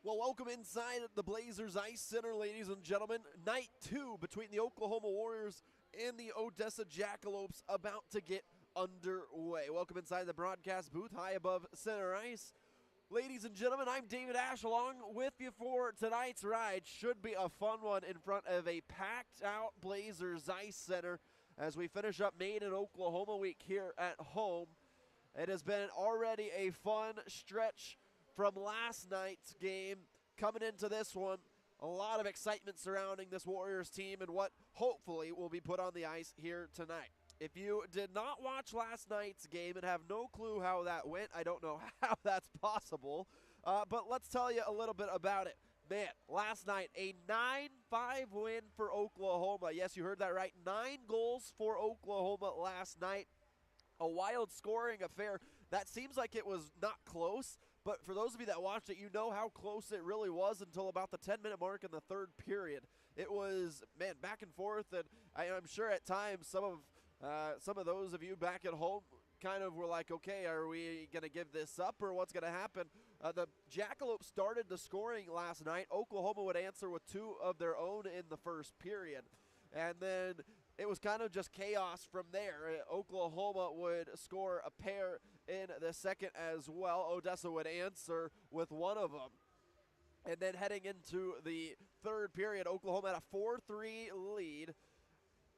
Well, welcome inside the Blazers Ice Center, ladies and gentlemen. Night 2 between the Oklahoma Warriors and the Odessa Jackalopes about to get underway. Welcome inside the broadcast booth high above center ice. Ladies and gentlemen, I'm David Ash along with you for tonight's ride. Should be a fun one in front of a packed-out Blazers Ice Center as we finish up Made in Oklahoma week here at home. It has been already a fun stretch from last night's game coming into this one. A lot of excitement surrounding this Warriors team and what hopefully will be put on the ice here tonight. If you did not watch last night's game and have no clue how that went, I don't know how that's possible, but let's tell you a little bit about it. Man, last night, a 9-5 win for Oklahoma. Yes, you heard that right. 9 goals for Oklahoma last night. A wild scoring affair. That seems like it was not close, but for those of you that watched it, you know how close it really was until about the 10-minute mark in the third period. It was, man, back and forth, and I'm sure at times some of those of you back at home kind of were like, okay, are we going to give this up or what's going to happen? The Jackalopes started the scoring last night. Oklahoma would answer with 2 of their own in the first period, and then it was kind of just chaos from there. Oklahoma would score a pair in the second as well. Odessa would answer with 1 of them. And then heading into the third period, Oklahoma had a 4-3 lead.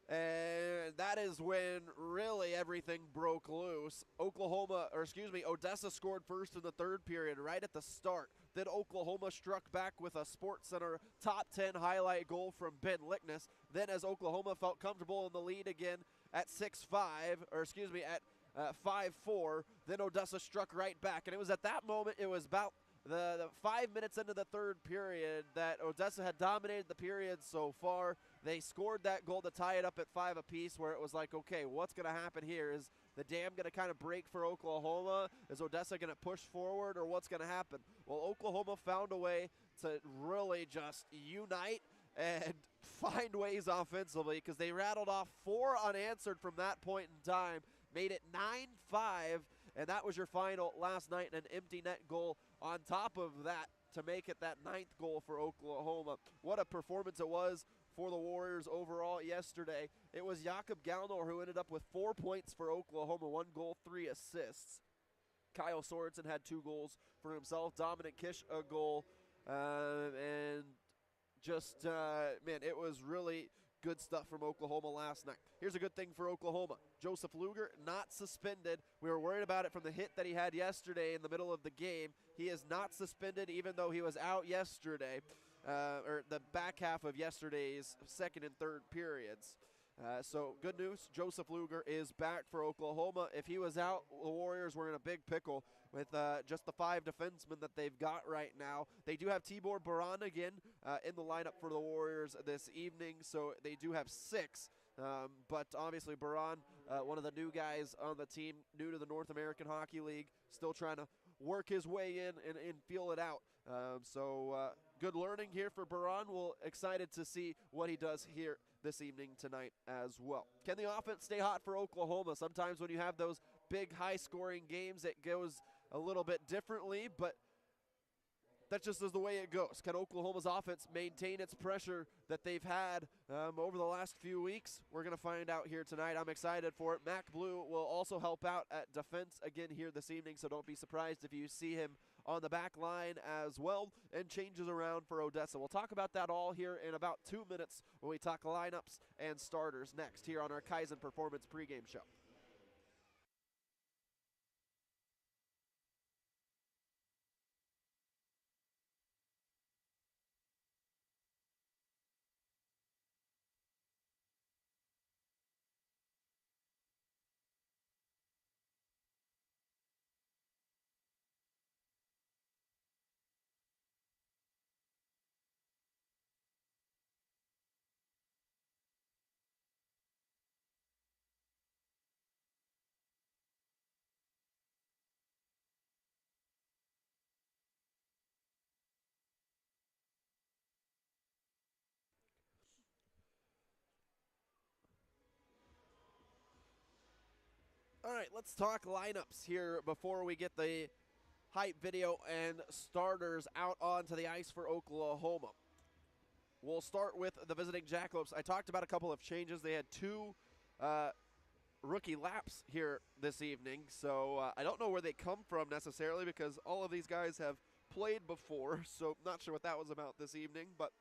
And that is when really everything broke loose. Odessa scored first in the third period right at the start. Then Oklahoma struck back with a SportsCenter top 10 highlight goal from Ben Lickness. Then as Oklahoma felt comfortable in the lead again at 5-4, then Odessa struck right back. And it was at that moment, it was about the 5 minutes into the third period that Odessa had dominated the period so far. They scored that goal to tie it up at 5 apiece, where it was like, okay, what's going to happen here? Is the dam going to kind of break for Oklahoma? Is Odessa going to push forward, or what's going to happen? Well, Oklahoma found a way to really just unite and find ways offensively because they rattled off 4 unanswered from that point in time, made it 9-5, and that was your final last night, and an empty net goal on top of that to make it that 9th goal for Oklahoma. What a performance it was for the Warriors overall yesterday. It was Jakob Gallner who ended up with 4 points for Oklahoma, 1 goal, 3 assists. Kyle Sorensen had 2 goals for himself. Dominic Kish a goal, and just, man, it was really good stuff from Oklahoma last night. Here's a good thing for Oklahoma. Joseph Luger not suspended. We were worried about it from the hit that he had yesterday in the middle of the game. He is not suspended even though he was out yesterday, or the back half of yesterday's second and third periods. So good news, Joseph Luger is back for Oklahoma. If he was out, the Warriors were in a big pickle with just the 5 defensemen that they've got right now. They do have Tibor Baran again in the lineup for the Warriors this evening, so they do have 6. But obviously Baran, one of the new guys on the team, new to the North American Hockey League, still trying to work his way in and feel it out. So good learning here for Baran. We're excited to see what he does here this evening tonight as well. Can the offense stay hot for Oklahoma? Sometimes when you have those big high-scoring games, it goes a little bit differently, but that just is the way it goes. Can Oklahoma's offense maintain its pressure that they've had over the last few weeks? We're going to find out here tonight. I'm excited for it. Mac Blue will also help out at defense again here this evening, so don't be surprised if you see him on the back line as well, and changes around for Odessa. We'll talk about that all here in about 2 minutes when we talk lineups and starters next here on our Kaizen Performance pregame show. All right, let's talk lineups here before we get the hype video and starters out onto the ice for Oklahoma. We'll start with the visiting Jackalopes. I talked about a couple of changes. They had two rookie laps here this evening, so I don't know where they come from necessarily because all of these guys have played before, so not sure what that was about this evening, but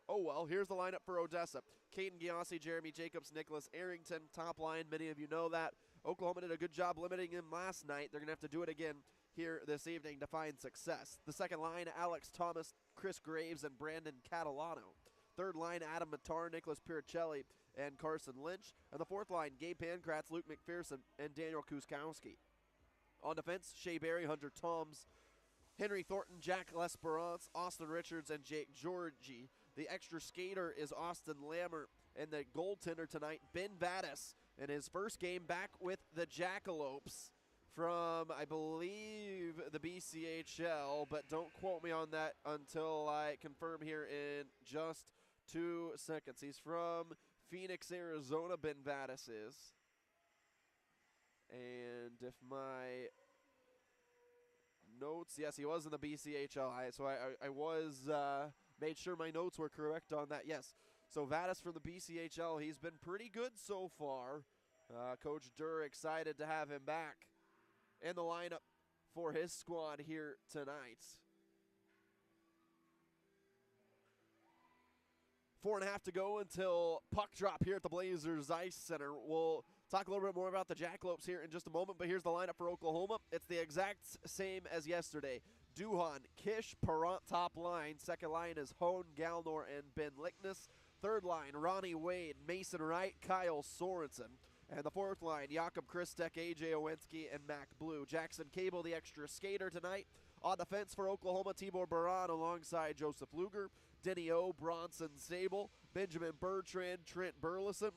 oh well. Here's the lineup for Odessa. Caden Giassi, Jeremy Jacobs, Nicholas Arrington, top line. Many of you know that. Oklahoma did a good job limiting him last night. They're going to have to do it again here this evening to find success. The second line, Alex Thomas, Chris Graves, and Brandon Catalano. Third line, Adam Matar, Nicholas Piricelli, and Carson Lynch. And the fourth line, Gabe Pankratz, Luke McPherson, and Daniel Kuskowski. On defense, Shea Berry, Hunter Toms, Henry Thornton, Jack L'Esperance, Austin Richards, and Jake Georgie. The extra skater is Austin Lammer, and the goaltender tonight, Ben Vadas, in his first game back with the Jackalopes from, I believe, the BCHL, but don't quote me on that until I confirm here in just 2 seconds. He's from Phoenix, Arizona, Ben Vadas is. And if my notes, yes, he was in the BCHL, so I was, made sure my notes were correct on that, yes. So Vadas from the BCHL, he's been pretty good so far. Coach Durr excited to have him back in the lineup for his squad here tonight. 4.5 to go until puck drop here at the Blazers Ice Center. We'll talk a little bit more about the Jackalopes here in just a moment, but here's the lineup for Oklahoma. It's the exact same as yesterday. Duhan, Kish, Perrant, top line. Second line is Hone, Galnor, and Ben Lickness. Third line, Ronnie Wade, Mason Wright, Kyle Sorensen. And the fourth line, Jakob Kristek, AJ Owensky, and Mac Blue. Jackson Cable, the extra skater tonight. On defense for Oklahoma, Tibor Baran alongside Joseph Luger, Denny O, Bronson Sable, Benjamin Bertrand, Trent Burleson,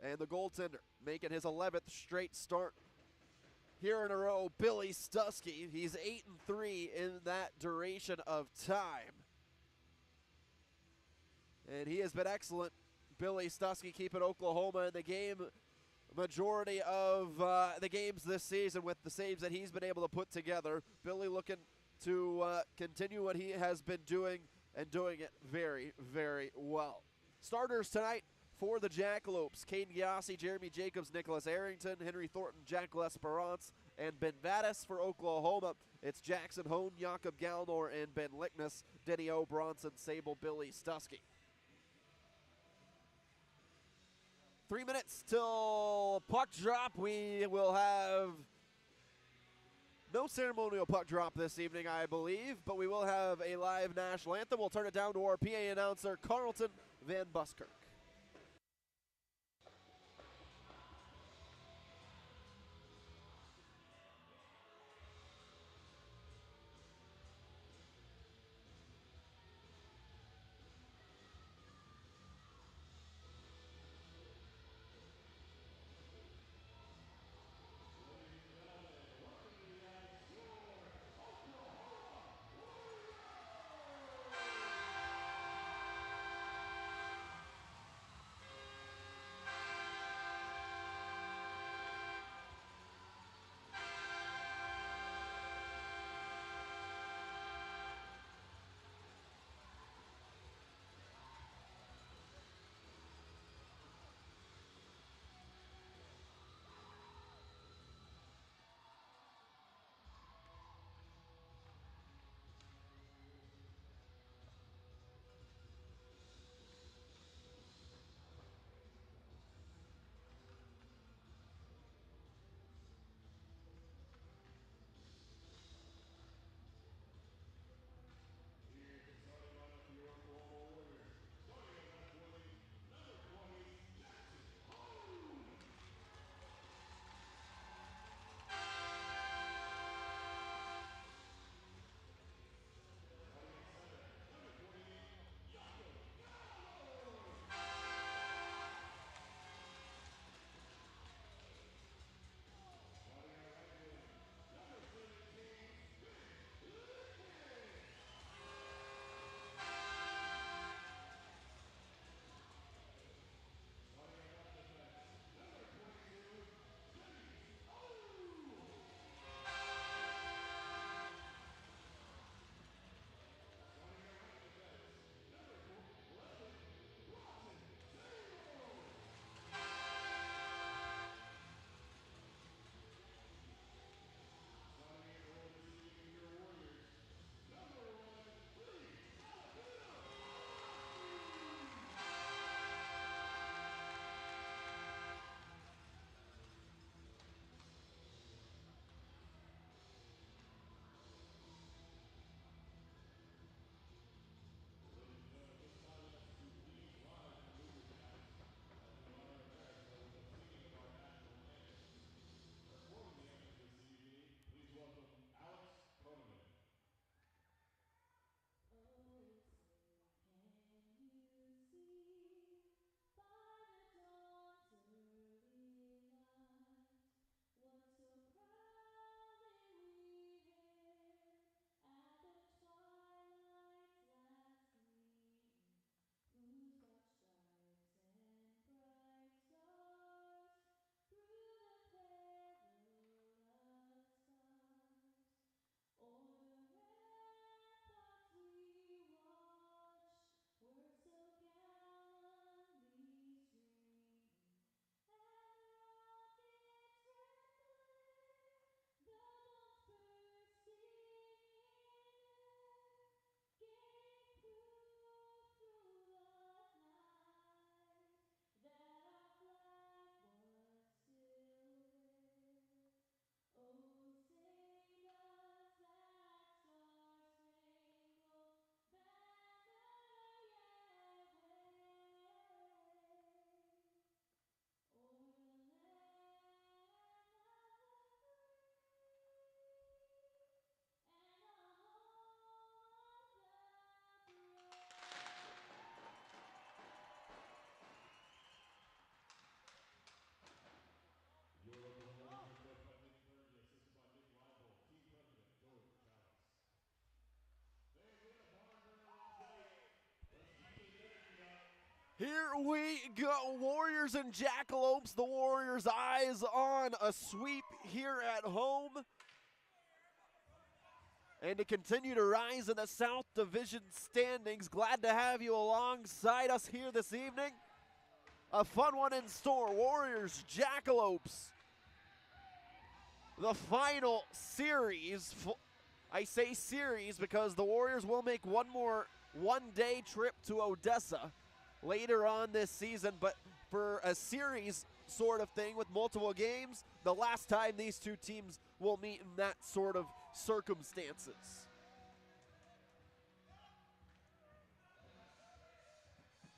and the goaltender making his 11th straight start here in a row, Billy Stusky. He's 8-3 in that duration of time. And he has been excellent. Billy Stusky keeping Oklahoma in the game majority of the games this season with the saves that he's been able to put together. Billy looking to continue what he has been doing and doing it very, very well. Starters tonight for the Jackalopes: Caden Giassi, Jeremy Jacobs, Nicholas Arrington, Henry Thornton, Jack L'Esperance, and Ben Vadas. For Oklahoma, it's Jackson Hone, Jakob Galnor, and Ben Lickness, Denny O, Bronson Sable, Billy Stusky. 3 minutes till puck drop. We will have no ceremonial puck drop this evening, I believe, but we will have a live national anthem. We'll turn it down to our PA announcer, Carlton Van Buskirk. Here we go, Warriors and Jackalopes. The Warriors' eyes on a sweep here at home. And to continue to rise in the South Division standings. Glad to have you alongside us here this evening. A fun one in store, Warriors, Jackalopes. The final series. I say series because the Warriors will make one more one-day trip to Odessa later on this season, but for a series sort of thing with multiple games, the last time these two teams will meet in that sort of circumstances.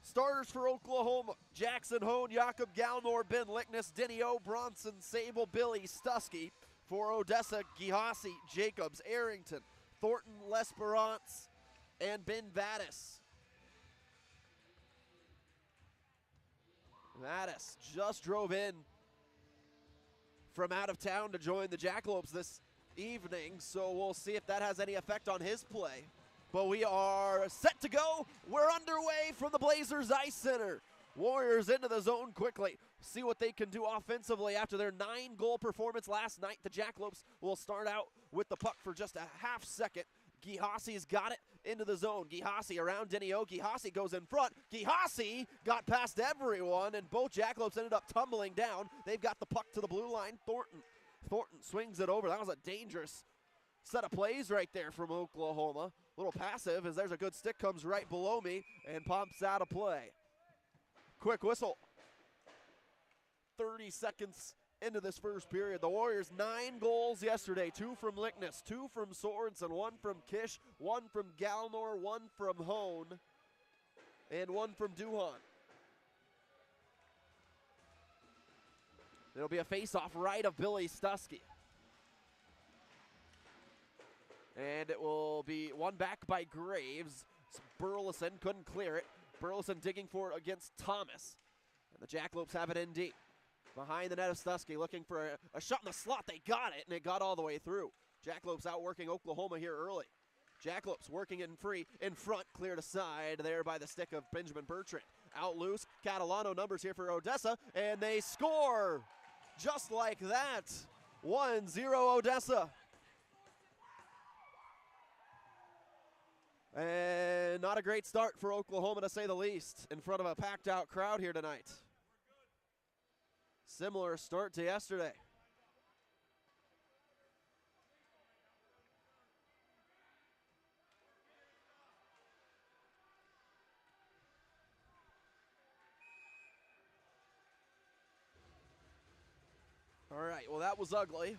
Starters for Oklahoma: Jackson Hone, Jakob Galnor, Ben Lickness, Denny O, Bronson, Sable, Billy Stusky. For Odessa, Gihasi, Jacobs, Arrington, Thornton, L'Esperance, and Ben Vadas. Vadas just drove in from out of town to join the Jackalopes this evening, so we'll see if that has any effect on his play. But we are set to go. We're underway from the Blazers Ice Center. Warriors into the zone quickly. See what they can do offensively after their 9-goal performance last night. The Jackalopes will start out with the puck for just a half second. Gihasi's got it into the zone. Gihasi around Denny O. Gihasi goes in front. Gihasi got past everyone, and both Jackalopes ended up tumbling down. They've got the puck to the blue line. Thornton swings it over. That was a dangerous set of plays right there from Oklahoma. A little passive as there's a good stick comes right below me and pops out of play. Quick whistle. 30 seconds into this first period. The Warriors 9 goals yesterday. 2 from Lickness, 2 from Sorensen, 1 from Kish, 1 from Galnor, 1 from Hone, and 1 from Duhan. It'll be a face-off right of Billy Stusky. And it will be won back by Graves. Burleson couldn't clear it. Burleson digging for it against Thomas. And the Jackalopes have it in deep. Behind the net of Stusky, looking for a shot in the slot. They got it, and it got all the way through. Jackalopes outworking Oklahoma here early. Jackalopes working in free, in front, cleared aside there by the stick of Benjamin Bertrand. Out loose, Catalano numbers here for Odessa, and they score just like that. 1-0 Odessa. And not a great start for Oklahoma, to say the least, in front of a packed out crowd here tonight. Similar start to yesterday. All right, well, that was ugly.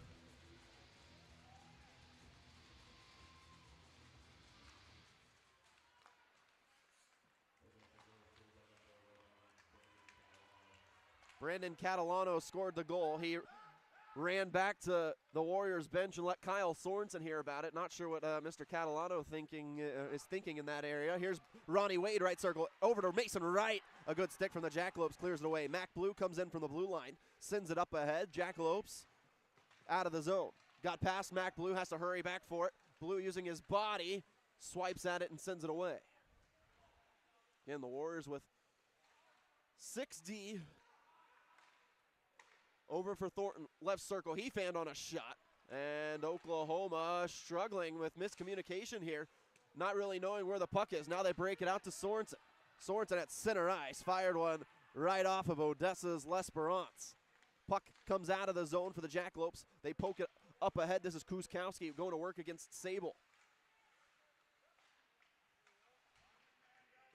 Brandon Catalano scored the goal. He ran back to the Warriors bench and let Kyle Sorensen hear about it. Not sure what Mr. Catalano is thinking in that area. Here's Ronnie Wade, right circle, over to Mason Wright. A good stick from the Jackalopes, clears it away. Mac Blue comes in from the blue line, sends it up ahead. Jackalopes out of the zone. Got past Mac Blue, has to hurry back for it. Blue using his body, swipes at it and sends it away. Again, the Warriors with 6D. Over for Thornton, left circle. He fanned on a shot. And Oklahoma struggling with miscommunication here, not really knowing where the puck is. Now they break it out to Sorensen. Sorensen at center ice, fired one right off of Odessa's L'Esperance. Puck comes out of the zone for the Jackalopes. They poke it up ahead. This is Kuskowski going to work against Sable.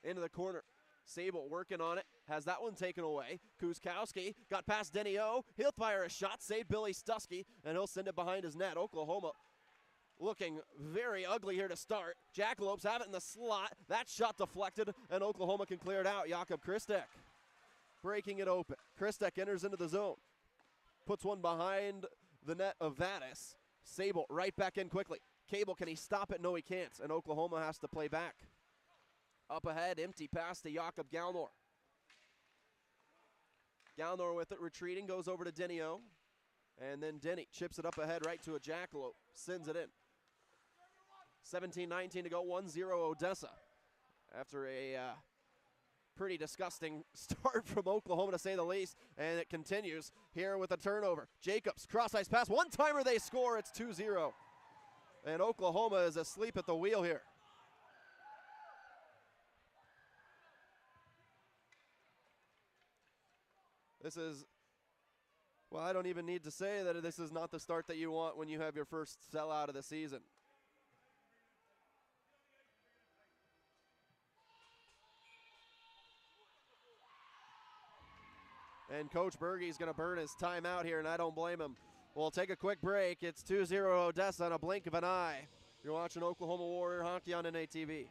Into the corner. Sable working on it, has that one taken away. Kuskowski got past Denny O. He'll fire a shot, save Billy Stusky, and he'll send it behind his net. Oklahoma looking very ugly here to start. Jackalopes have it in the slot. That shot deflected, and Oklahoma can clear it out. Jakob Christek breaking it open. Christek enters into the zone. Puts one behind the net of Vadas. Sable right back in quickly. Cable, can he stop it? No, he can't, and Oklahoma has to play back. Up ahead, empty pass to Jakob Galnor. Galnor with it, retreating, goes over to Denny O. And then Denny chips it up ahead right to a Jackalope, sends it in. 17-19 to go, 1-0 Odessa. After a Pretty disgusting start from Oklahoma, to say the least, and it continues here with a turnover. Jacobs, cross-ice pass, one-timer, they score, it's 2-0. And Oklahoma is asleep at the wheel here. This is, well, I don't even need to say that this is not the start that you want when you have your first sellout of the season. And Coach Bergey's going to burn his time out here, and I don't blame him. We'll take a quick break. It's 2-0 Odessa in a blink of an eye. You're watching Oklahoma Warrior Hockey on NATV.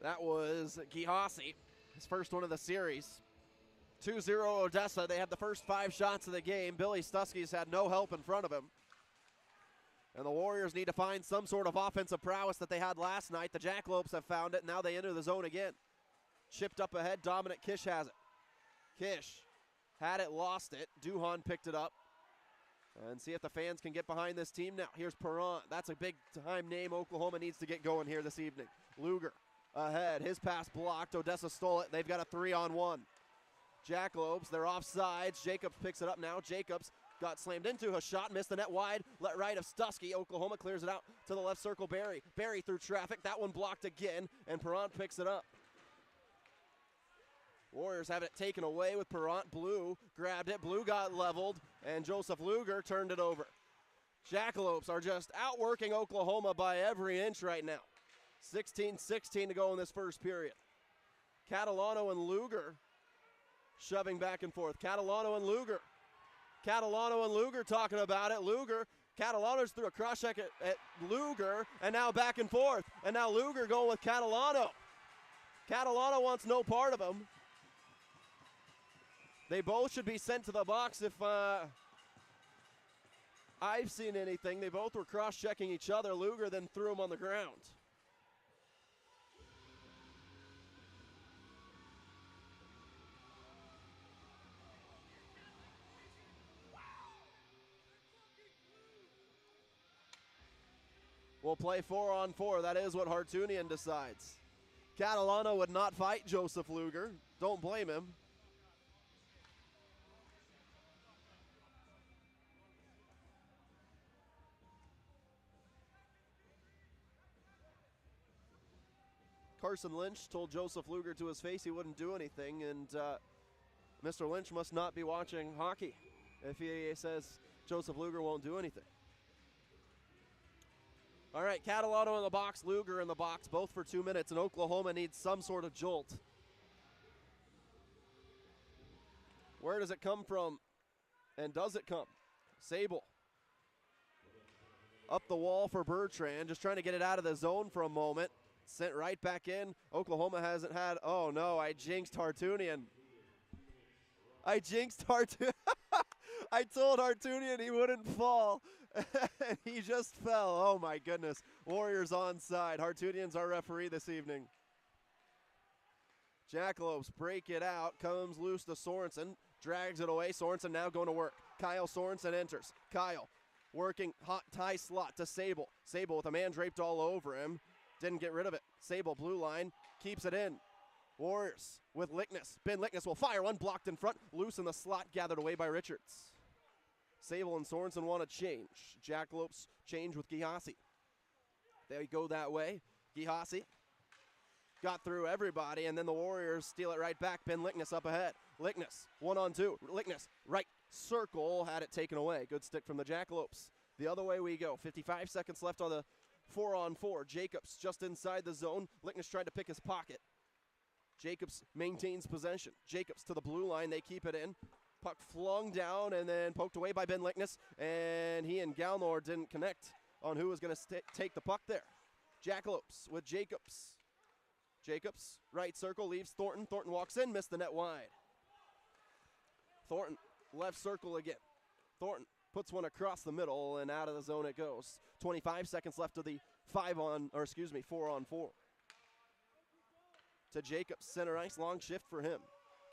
That was Gihasi, his first one of the series. 2-0 Odessa. They had the first 5 shots of the game. Billy Stuskey's had no help in front of him. And the Warriors need to find some sort of offensive prowess that they had last night. The Jackalopes have found it. Now they enter the zone again. Chipped up ahead. Dominic Kish has it. Kish had it, lost it. Duhan picked it up. And see if the fans can get behind this team now. Here's Perron. That's a big-time name Oklahoma needs to get going here this evening. Luger ahead. His pass blocked. Odessa stole it. They've got a 3-on-1. Jackalopes, they're offsides. Jacobs picks it up now. Jacobs got slammed into a shot, missed the net wide. Let right of Stuskey. Oklahoma clears it out to the left circle. Barry through traffic. That one blocked again, and Perron picks it up. Warriors have it taken away with Perron. Blue grabbed it. Blue got leveled, and Joseph Luger turned it over. Jackalopes are just outworking Oklahoma by every inch right now. 16-16 to go in this first period. Catalano and Luger shoving back and forth. Catalano and Luger. Catalano and Luger talking about it. Catalano's through a cross check at Luger, and now back and forth. And now Luger going with Catalano. Catalano wants no part of him. They both should be sent to the box if I've seen anything. They both were cross-checking each other. Luger then threw him on the ground. We'll play 4-on-4. That is what Hartunian decides. Catalano would not fight Joseph Luger. Don't blame him. Carson Lynch told Joseph Luger to his face he wouldn't do anything, and Mr. Lynch must not be watching hockey if he says Joseph Luger won't do anything. All right, Catalano in the box, Luger in the box, both for 2 minutes, and Oklahoma needs some sort of jolt. Where does it come from, and does it come? Sable. Up the wall for Bertrand, just trying to get it out of the zone for a moment. Sent right back in. Oklahoma hasn't had, oh no, I jinxed Hartunian. I told Hartunian he wouldn't fall, and he just fell. Oh my goodness. Warriors onside. Hartunian's our referee this evening. Jackalopes break it out. Comes loose to Sorensen. Drags it away. Sorensen now going to work. Kyle Sorensen enters. Kyle working hot tie slot to Sable. Sable with a man draped all over him. Didn't get rid of it. Sable, blue line, keeps it in. Warriors with Lickness. Ben Lickness will fire one, blocked in front. Loose in the slot, gathered away by Richards. Sable and Sorensen want to change. Jackalopes change with Gihasi. They go that way. Gihasi got through everybody, and then the Warriors steal it right back. Ben Lickness up ahead. Lickness, 1-on-2. Lickness, right circle, had it taken away. Good stick from the Jackalopes. The other way we go. 55 seconds left on the 4-on-4. Jacobs just inside the zone. Lickness tried to pick his pocket. Jacobs maintains possession. Jacobs to the blue line. They keep it in. Puck flung down and then poked away by Ben Lickness. And he and Galnor didn't connect on who was going to take the puck there. Jackalopes with Jacobs. Jacobs, right circle, leaves Thornton. Thornton walks in, missed the net wide. Thornton, left circle again. Thornton puts one across the middle, and out of the zone it goes. 25 seconds left of the 4-on-4. To Jacobs, center ice, long shift for him.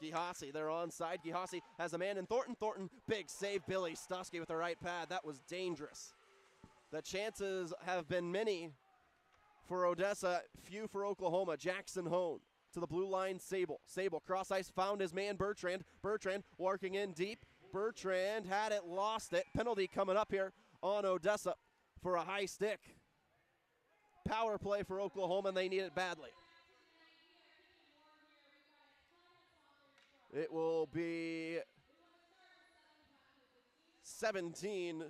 Gihasi, they're onside. Gihasi has a man in Thornton. Thornton, big save. Billy Stusky with the right pad. That was dangerous. The chances have been many for Odessa, few for Oklahoma. Jackson Hone to the blue line, Sable. Sable, cross ice, found his man, Bertrand. Bertrand working in deep. Bertrand had it, lost it. Penalty coming up here on Odessa for a high stick. Power play for Oklahoma, and they need it badly. It will be 17.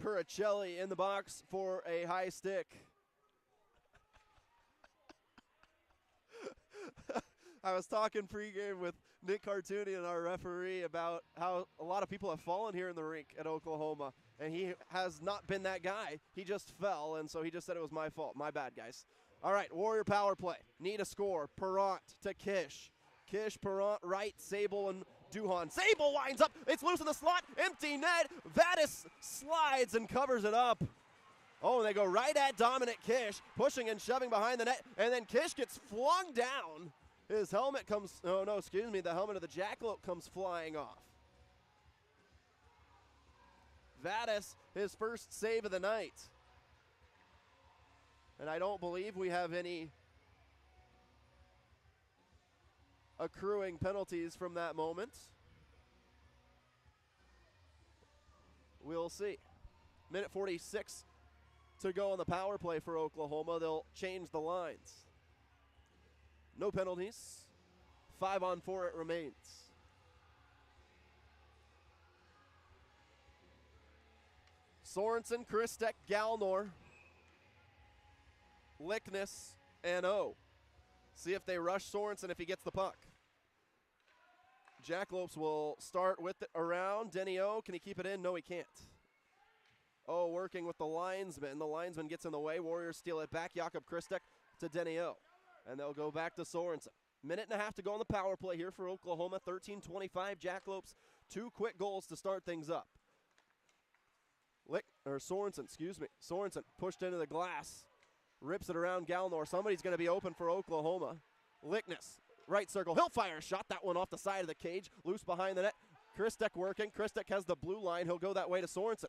Puricelli in the box for a high stick. I was talking pregame with Nick Cartooni and our referee about how a lot of people have fallen here in the rink at Oklahoma, and he has not been that guy. He just fell, and so he just said it was my fault. My bad, guys. All right, Warrior power play. Need a score. Perrant to Kish. Kish, Perrant, right, Sable, and Duhan. Sable winds up. It's loose in the slot. Empty net. Vadas slides and covers it up. Oh, and they go right at Dominic Kish, pushing and shoving behind the net, and then Kish gets flung down. His helmet comes, oh no, excuse me, the helmet of the Jackalope comes flying off. Vadas, his first save of the night. And I don't believe we have any accruing penalties from that moment. We'll see. Minute 46 to go on the power play for Oklahoma. They'll change the lines. No penalties. 5-on-4 it remains. Sorensen, Christek, Galnor, Lickness, and O. See if they rush Sorensen if he gets the puck. Jackalopes will start with it around. Denny O, can he keep it in? No, he can't. O working with the linesman. The linesman gets in the way. Warriors steal it back. Jakob Christek to Denny O. And they'll go back to Sorensen. Minute and a half to go on the power play here for Oklahoma. 13-25. Jackalopes, 2 quick goals to start things up. Sorensen, Sorensen pushed into the glass. Rips it around Galnor. Somebody's going to be open for Oklahoma. Lickness, right circle. He'll fire a shot. That one off the side of the cage. Loose behind the net. Christek working. Christek has the blue line. He'll go that way to Sorensen.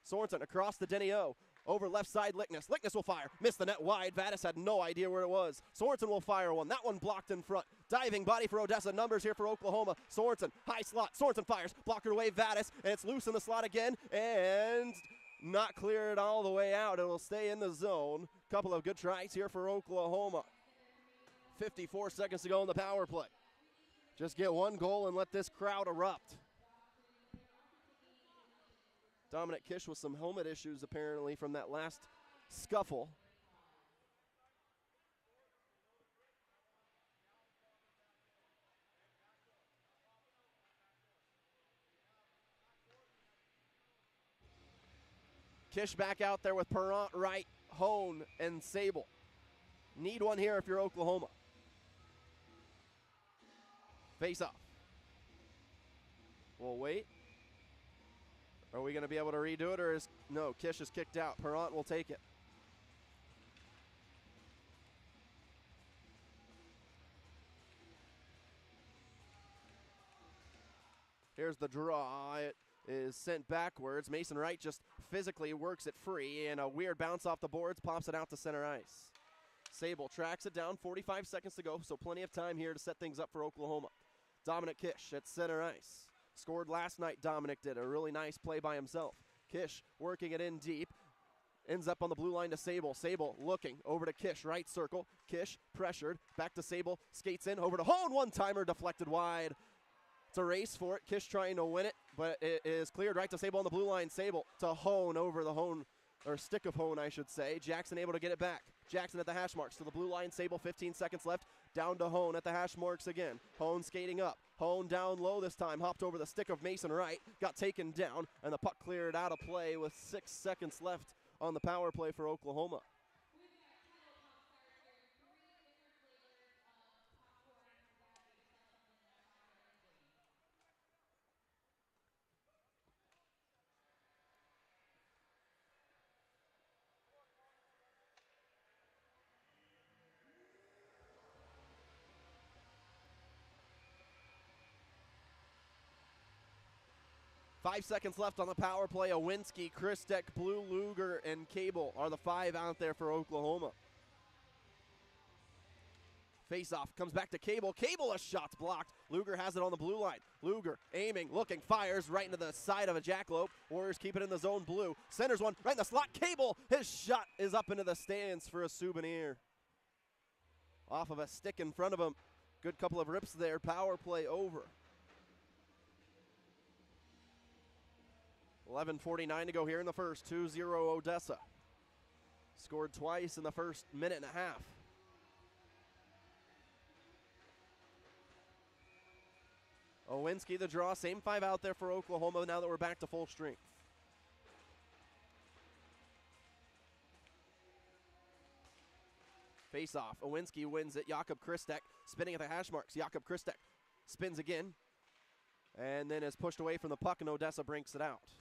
Sorensen across to Denny O. Over left side, Lickness. Lickness will fire. Missed the net wide. Vadas had no idea where it was. Sorensen will fire one. That one blocked in front. Diving body for Odessa. Numbers here for Oklahoma. Sorensen, high slot. Sorensen fires. Blocker away, Vadas. And it's loose in the slot again. And not cleared all the way out. It will stay in the zone. Couple of good tries here for Oklahoma. 54 seconds to go in the power play. Just get one goal and let this crowd erupt. Dominic Kish with some helmet issues apparently from that last scuffle. Kish back out there with Perrant, right, Hone, and Sable. Need one here if you're Oklahoma. Face off. We'll wait. Are we going to be able to redo it, or is no? Kish is kicked out. Perrant will take it. Here's the draw. It is sent backwards. Mason Wright just physically works it free, and a weird bounce off the boards pops it out to center ice. Sable tracks it down. 45 seconds to go, so plenty of time here to set things up for Oklahoma. Dominic Kish at center ice. Scored last night, Dominic did. A really nice play by himself. Kish working it in deep. Ends up on the blue line to Sable. Sable looking over to Kish, right circle. Kish pressured, back to Sable. Skates in, over to Hone. One-timer deflected wide. It's a race for it. Kish trying to win it, but it is cleared right to Sable on the blue line. Sable to Hone over the Hone, or stick of Hone, I should say. Jackson able to get it back. Jackson at the hash marks to the blue line. Sable, 15 seconds left. Down to Hone at the hash marks again. Hone skating up. Hone down low this time. Hopped over the stick of Mason Wright. Got taken down, and the puck cleared out of play with 6 seconds left on the power play for Oklahoma. 5 seconds left on the power play. Owinski, Christek, Blue, Luger, and Cable are the 5 out there for Oklahoma. Face-off comes back to Cable. Cable, a shot's blocked. Luger has it on the blue line. Luger aiming, looking, fires right into the side of a Jackalope. Warriors keep it in the zone blue. Centers one right in the slot. Cable, his shot is up into the stands for a souvenir. Off of a stick in front of him. Good couple of rips there. Power play over. 11:49 to go here in the first. 2-0 Odessa. Scored twice in the first minute and a half. Owinski the draw. Same 5 out there for Oklahoma now that we're back to full strength. Face off. Owinski wins it. Jakob Christek spinning at the hash marks. Jakob Christek spins again and then is pushed away from the puck, and Odessa breaks it out.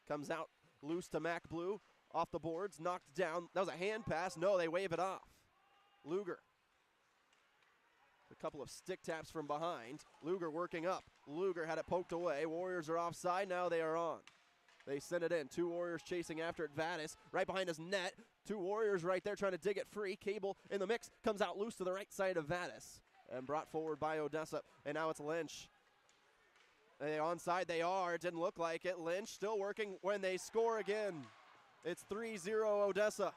Comes out loose to Mac Blue. Off the boards. Knocked down. That was a hand pass. No, they wave it off. Luger. A couple of stick taps from behind. Luger working up. Luger had it poked away. Warriors are offside. Now they are on. They send it in. 2 Warriors chasing after it. Vadas right behind his net. 2 Warriors right there trying to dig it free. Cable in the mix. Comes out loose to the right side of Vadas. And brought forward by Odessa. And now it's Lynch. Are they onside? They are. It didn't look like it. Lynch still working when they score again. It's 3-0 Odessa.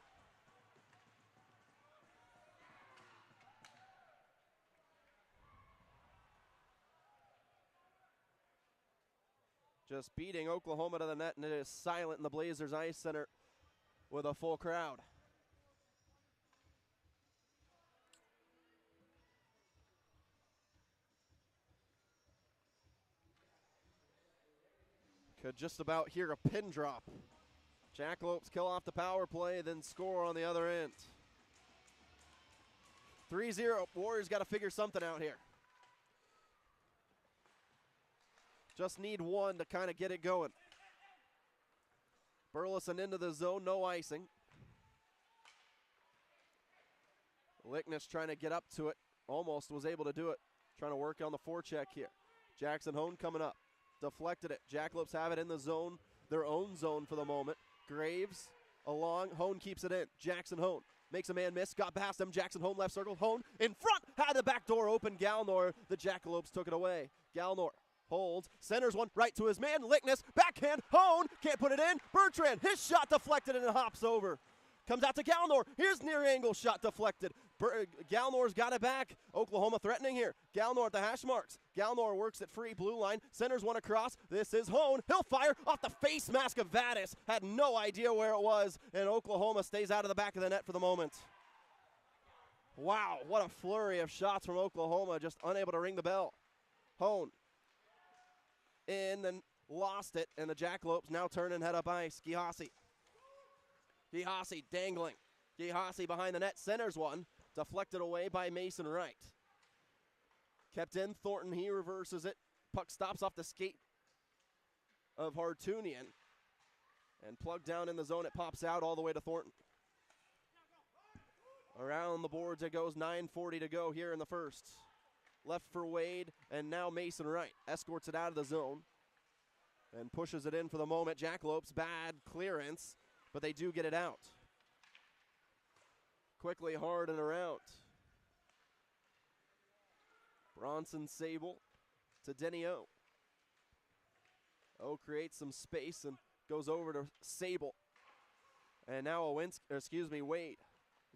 Just beating Oklahoma to the net, and it is silent in the Blazers Ice Center with a full crowd. Could just about hear a pin drop. Jackalopes kill off the power play, then score on the other end. 3-0. Warriors got to figure something out here. Just need one to kind of get it going. Burleson into the zone, no icing. Lickness trying to get up to it. Almost was able to do it. Trying to work on the forecheck here. Jackson Hone coming up. Deflected it. Jackalopes have it in the zone, their own zone for the moment. Graves along. Hone keeps it in. Jackson Hone makes a man miss. Got past him. Jackson Hone left circle. Hone in front. Had the back door open. Galnor. The Jackalopes took it away. Galnor holds. Centers one right to his man. Lickness. Backhand. Hone. Can't put it in. Bertrand. His shot deflected and it hops over. Comes out to Galnor. Here's near angle shot deflected. Galnor's got it back. Oklahoma threatening here. Galnor at the hash marks. Galnor works it free. Blue line. Centers one across. This is Hone. He'll fire off the face mask of Vadas. Had no idea where it was. And Oklahoma stays out of the back of the net for the moment. Wow, what a flurry of shots from Oklahoma. Just unable to ring the bell. Hone in, then lost it. And the Jackalopes now turn and head up ice. Gihasi dangling. Gihasi behind the net. Centers one. Deflected away by Mason Wright. Kept in. Thornton, he reverses it. Puck stops off the skate of Hartunian. And plugged down in the zone. It pops out all the way to Thornton. Around the boards it goes. 9:40 to go here in the first. Left for Wade, and now Mason Wright escorts it out of the zone and pushes it in for the moment. Jackalopes, bad clearance, but they do get it out. Quickly, hard, and around. Bronson Sable to Denny O. O creates some space and goes over to Sable. And now Wade.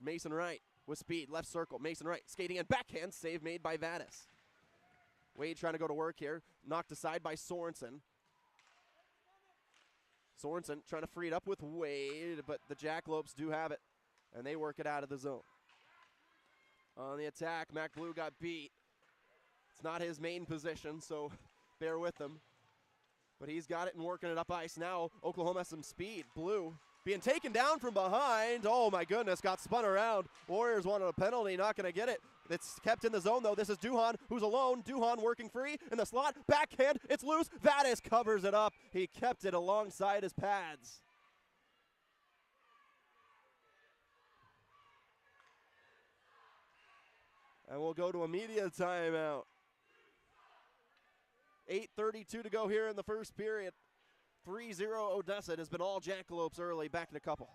Mason Wright with speed, left circle. Mason Wright skating in, backhand save made by Vadas. Wade trying to go to work here. Knocked aside by Sorensen. Sorensen trying to free it up with Wade, but the Jackalopes do have it. And they work it out of the zone. On the attack, Mac Blue got beat. It's not his main position, so bear with him. But he's got it and working it up ice now. Oklahoma has some speed. Blue being taken down from behind. Oh my goodness, got spun around. Warriors wanted a penalty, not gonna get it. It's kept in the zone though. This is Duhan who's alone. Duhan working free in the slot. Backhand, it's loose. Vadas covers it up. He kept it alongside his pads. And we'll go to a media timeout. 8:32 to go here in the first period. 3-0 Odessa. It has been all Jackalopes early. Back in a couple.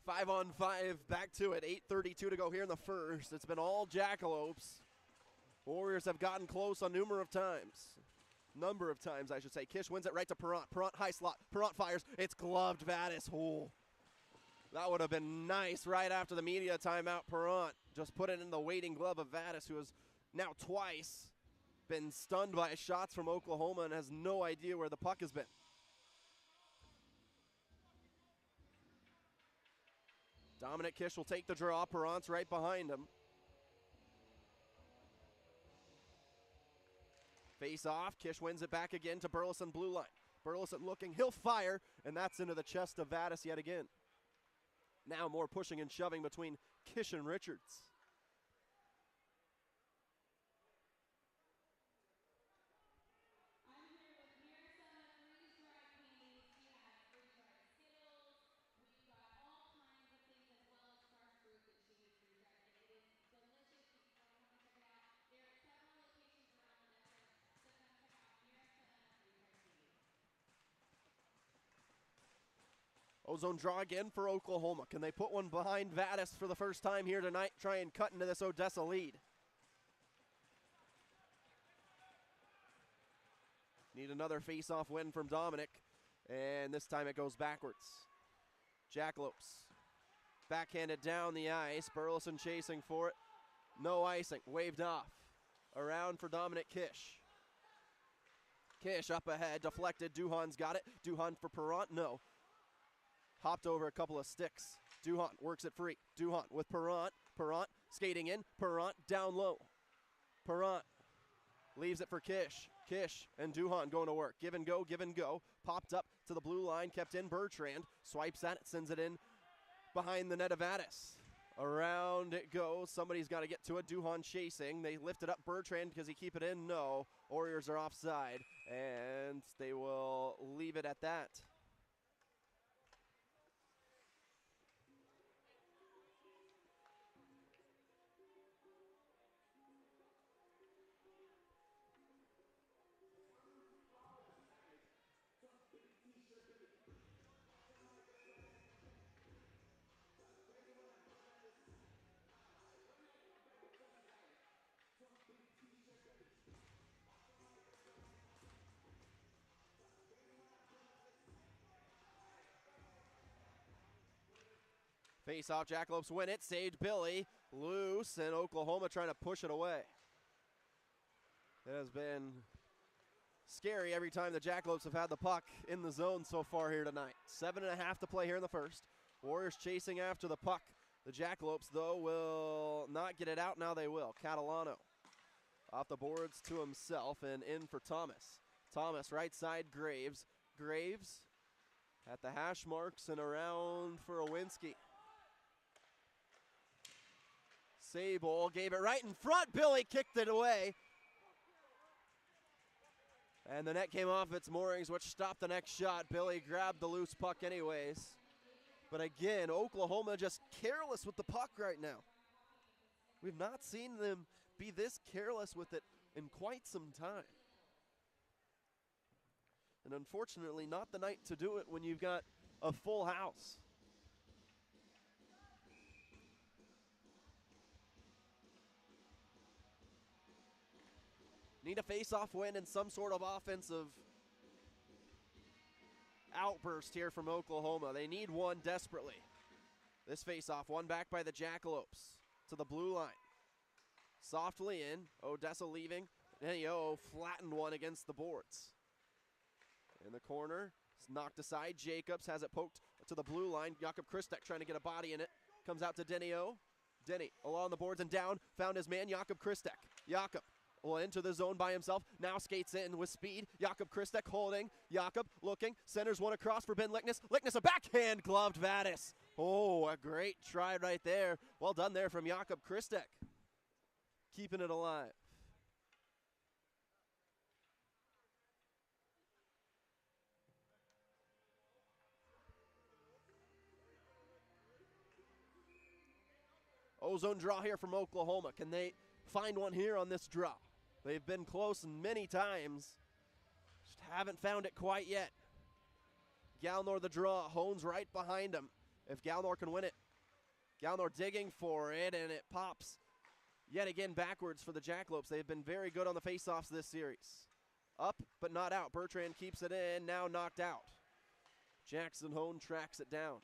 Five on five, back to it. 8:32 to go here in the first. It's been all Jackalopes. Warriors have gotten close a number of times, I should say. Kish wins it right to Perrant. Perrant high slot. Perrant fires. It's gloved. Vadas. Oh, that would have been nice right after the media timeout. Perrant just put it in the waiting glove of Vadas, who has now twice been stunned by shots from Oklahoma and has no idea where the puck has been. Dominic Kish will take the draw. Perrant's right behind him. Face off. Kish wins it back again to Burleson, blue line. Burleson looking. He'll fire, and that's into the chest of Vadas yet again. Now more pushing and shoving between Kish and Richards. Ozone draw again for Oklahoma. Can they put one behind Vadas for the first time here tonight? Try and cut into this Odessa lead. Need another face-off win from Dominic, and this time it goes backwards. Jackalopes backhanded down the ice. Burleson chasing for it. No icing. Waved off. Around for Dominic Kish. Kish up ahead. Deflected. Duhan's got it. Duhan for Perrant. No. Hopped over a couple of sticks. Duhan works it free. Duhan with Perrant. Perrant skating in. Perrant down low. Perrant leaves it for Kish. Kish and Duhan going to work. Give and go, give and go. Popped up to the blue line. Kept in Bertrand. Swipes at it. Sends it in behind the net of Addis. Around it goes. Somebody's got to get to it. Duhan chasing. They lift it up. Bertrand, because he keep it in? No. Warriors are offside. And they will leave it at that. Face off, Jackalopes win it. Saved Billy. Loose, and Oklahoma trying to push it away. It has been scary every time the Jackalopes have had the puck in the zone so far here tonight. 7.5 to play here in the first. Warriors chasing after the puck. The Jackalopes, though, will not get it out. Now they will. Catalano off the boards to himself and in for Thomas. Thomas, right side, Graves. Graves at the hash marks and around for Owinski. Sable gave it right in front. Billy kicked it away. And the net came off its moorings, which stopped the next shot. Billy grabbed the loose puck anyways. But again, Oklahoma just careless with the puck right now. We've not seen them be this careless with it in quite some time. And unfortunately, not the night to do it when you've got a full house. Need a face-off win and some sort of offensive outburst here from Oklahoma. They need one desperately. This face-off, won back by the Jackalopes to the blue line. softly in. Odessa leaving. Denio flattened one against the boards. In the corner, it's knocked aside. Jacobs has it poked to the blue line. Jakob Kristek trying to get a body in it. Comes out to Denio. Denny along the boards and down. Found his man, Jakob Kristek. Jakob will enter the zone by himself. Now skates in with speed. Jakob Kristek holding. Jakob looking. Centers one across for Ben Lickness. Lickness a backhand gloved Vadas. Oh, a great try right there. Well done there from Jakob Kristek. Keeping it alive. Ozone draw here from Oklahoma. Can they find one here on this draw? They've been close many times. Just haven't found it quite yet. Galnor the draw. Hones right behind him. If Galnor can win it. Galnor digging for it, and it pops yet again backwards for the Jackalopes. They've been very good on the faceoffs this series. Up, but not out. Bertrand keeps it in, now knocked out. Jackson Hone tracks it down.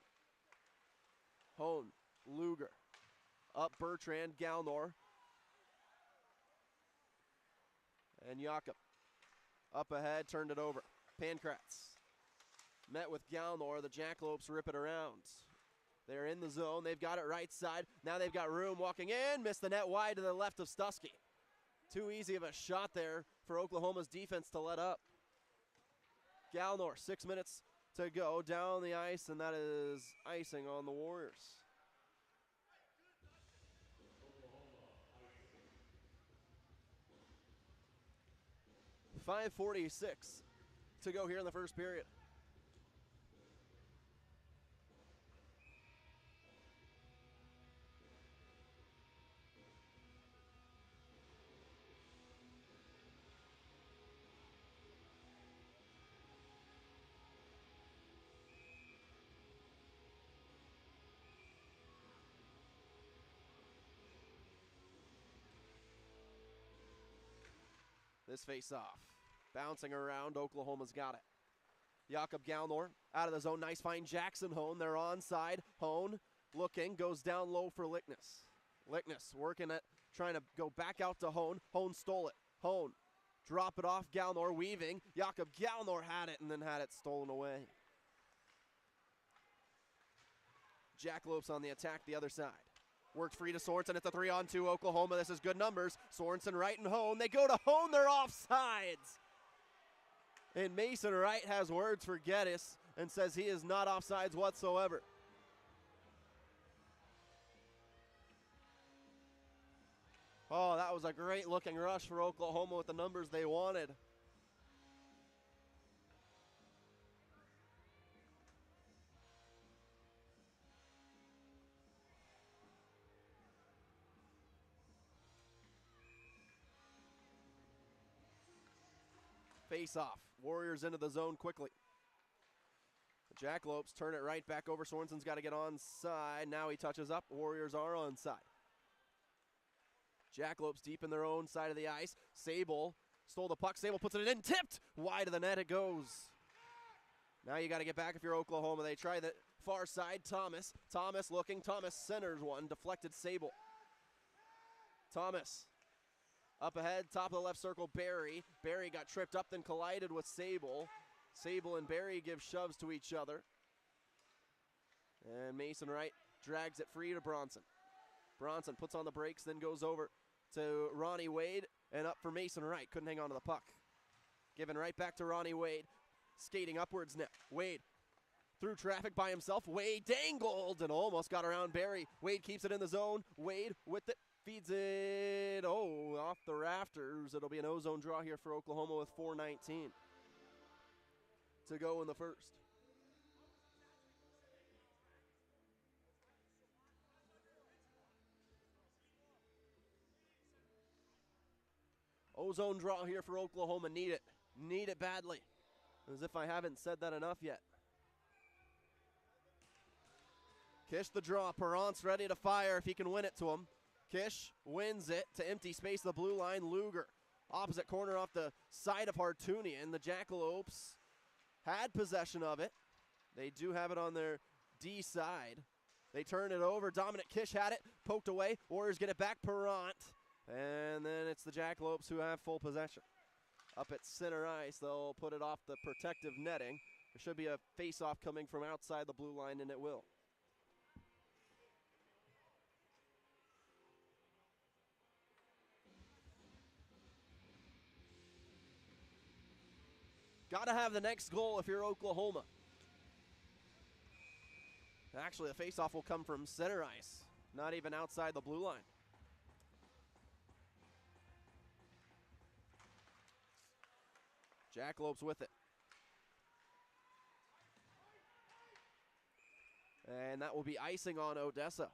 Hone, Luger. Up Bertrand, Galnor. And Jakob. Up ahead, turned it over. Pankratz. Met with Galnor, the Jackalopes rip it around. They're in the zone, they've got it right side. Now they've got room walking in, missed the net wide to the left of Stusky. Too easy of a shot there for Oklahoma's defense to let up. Galnor, 6 minutes to go down the ice, and that is icing on the Warriors. .546 to go here in the first period. This face-off. Bouncing around, Oklahoma's got it. Jakob Galnor out of the zone. Nice find, Jackson Hone. They're onside. Hone looking, goes down low for Lickness. Lickness working it, trying to go back out to Hone. Hone stole it. Hone, drop it off. Galnor weaving. Jakob Galnor had it and then had it stolen away. Jackalopes on the attack the other side. Worked free to Sorensen. It's a 3-on-2 Oklahoma. This is good numbers. Sorensen right and Hone. They go to Hone. They're offsides. And Mason Wright has words for Geddes and says he is not offsides whatsoever. Oh, that was a great looking rush for Oklahoma with the numbers they wanted. Face off. Warriors into the zone quickly. The Jackalopes turn it right back over. Sorensen's got to get onside. Now he touches up. Warriors are onside. Jackalopes deep in their own side of the ice. Sable stole the puck. Sable puts it in. Tipped. Wide of the net it goes. Now you got to get back if you're Oklahoma. They try the far side. Thomas. Thomas looking. Thomas centers one. Deflected Sable. Thomas. Up ahead, top of the left circle, Barry. Barry got tripped up, then collided with Sable. Sable and Barry give shoves to each other. And Mason Wright drags it free to Bronson. Bronson puts on the brakes, then goes over to Ronnie Wade, and up for Mason Wright. Couldn't hang on to the puck. Given right back to Ronnie Wade. Skating upwards now. Wade through traffic by himself. Wade dangled and almost got around Barry. Wade keeps it in the zone. Wade with it. Feeds it, off the rafters. It'll be an ozone draw here for Oklahoma with 4:19 to go in the first. Ozone draw here for Oklahoma. Need it. Need it badly. As if I haven't said that enough yet. Kish the draw. Perrant's ready to fire if he can win it to him. Kish wins it to empty space, the blue line. Luger, opposite corner off the side of Hartunian. The Jackalopes had possession of it. They do have it on their D side. They turn it over. Dominic Kish had it, poked away. Warriors get it back. Perrant And then it's the Jackalopes who have full possession. Up at center ice, they'll put it off the protective netting. There should be a face-off coming from outside the blue line, and it will. Got to have the next goal if you're Oklahoma. Actually, the face-off will come from center ice, not even outside the blue line. Jackalopes with it. And that will be icing on Odessa.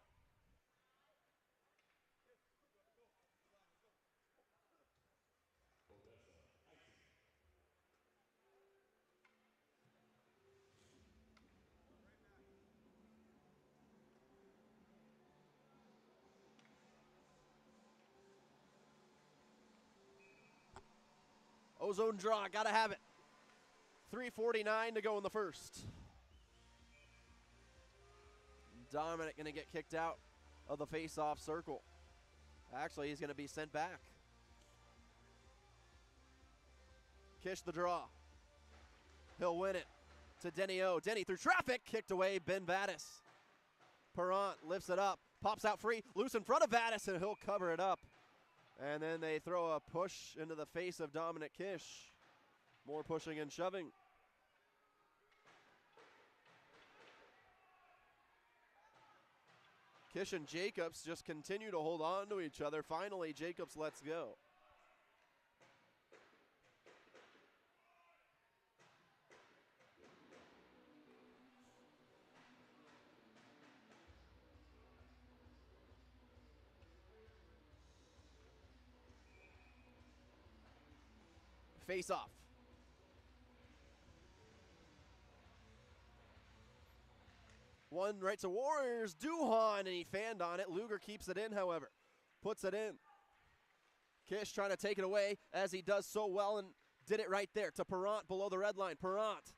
Ozone draw, gotta have it. 3:49 to go in the first. Dominic gonna get kicked out of the face-off circle. Actually, he's gonna be sent back. Kish the draw. He'll win it to Denny O. Denny through traffic, kicked away, Ben Vadas. Perrant lifts it up, pops out free, loose in front of Vadas, and he'll cover it up. And then they throw a push into the face of Dominic Kish. More pushing and shoving. Kish and Jacobs just continue to hold on to each other. Finally, Jacobs lets go. Face off. One right to Warriors, Duhan, and he fanned on it. Luger keeps it in, however. Puts it in. Kish trying to take it away, as he does so well, and did it right there to Perrant below the red line. Perrant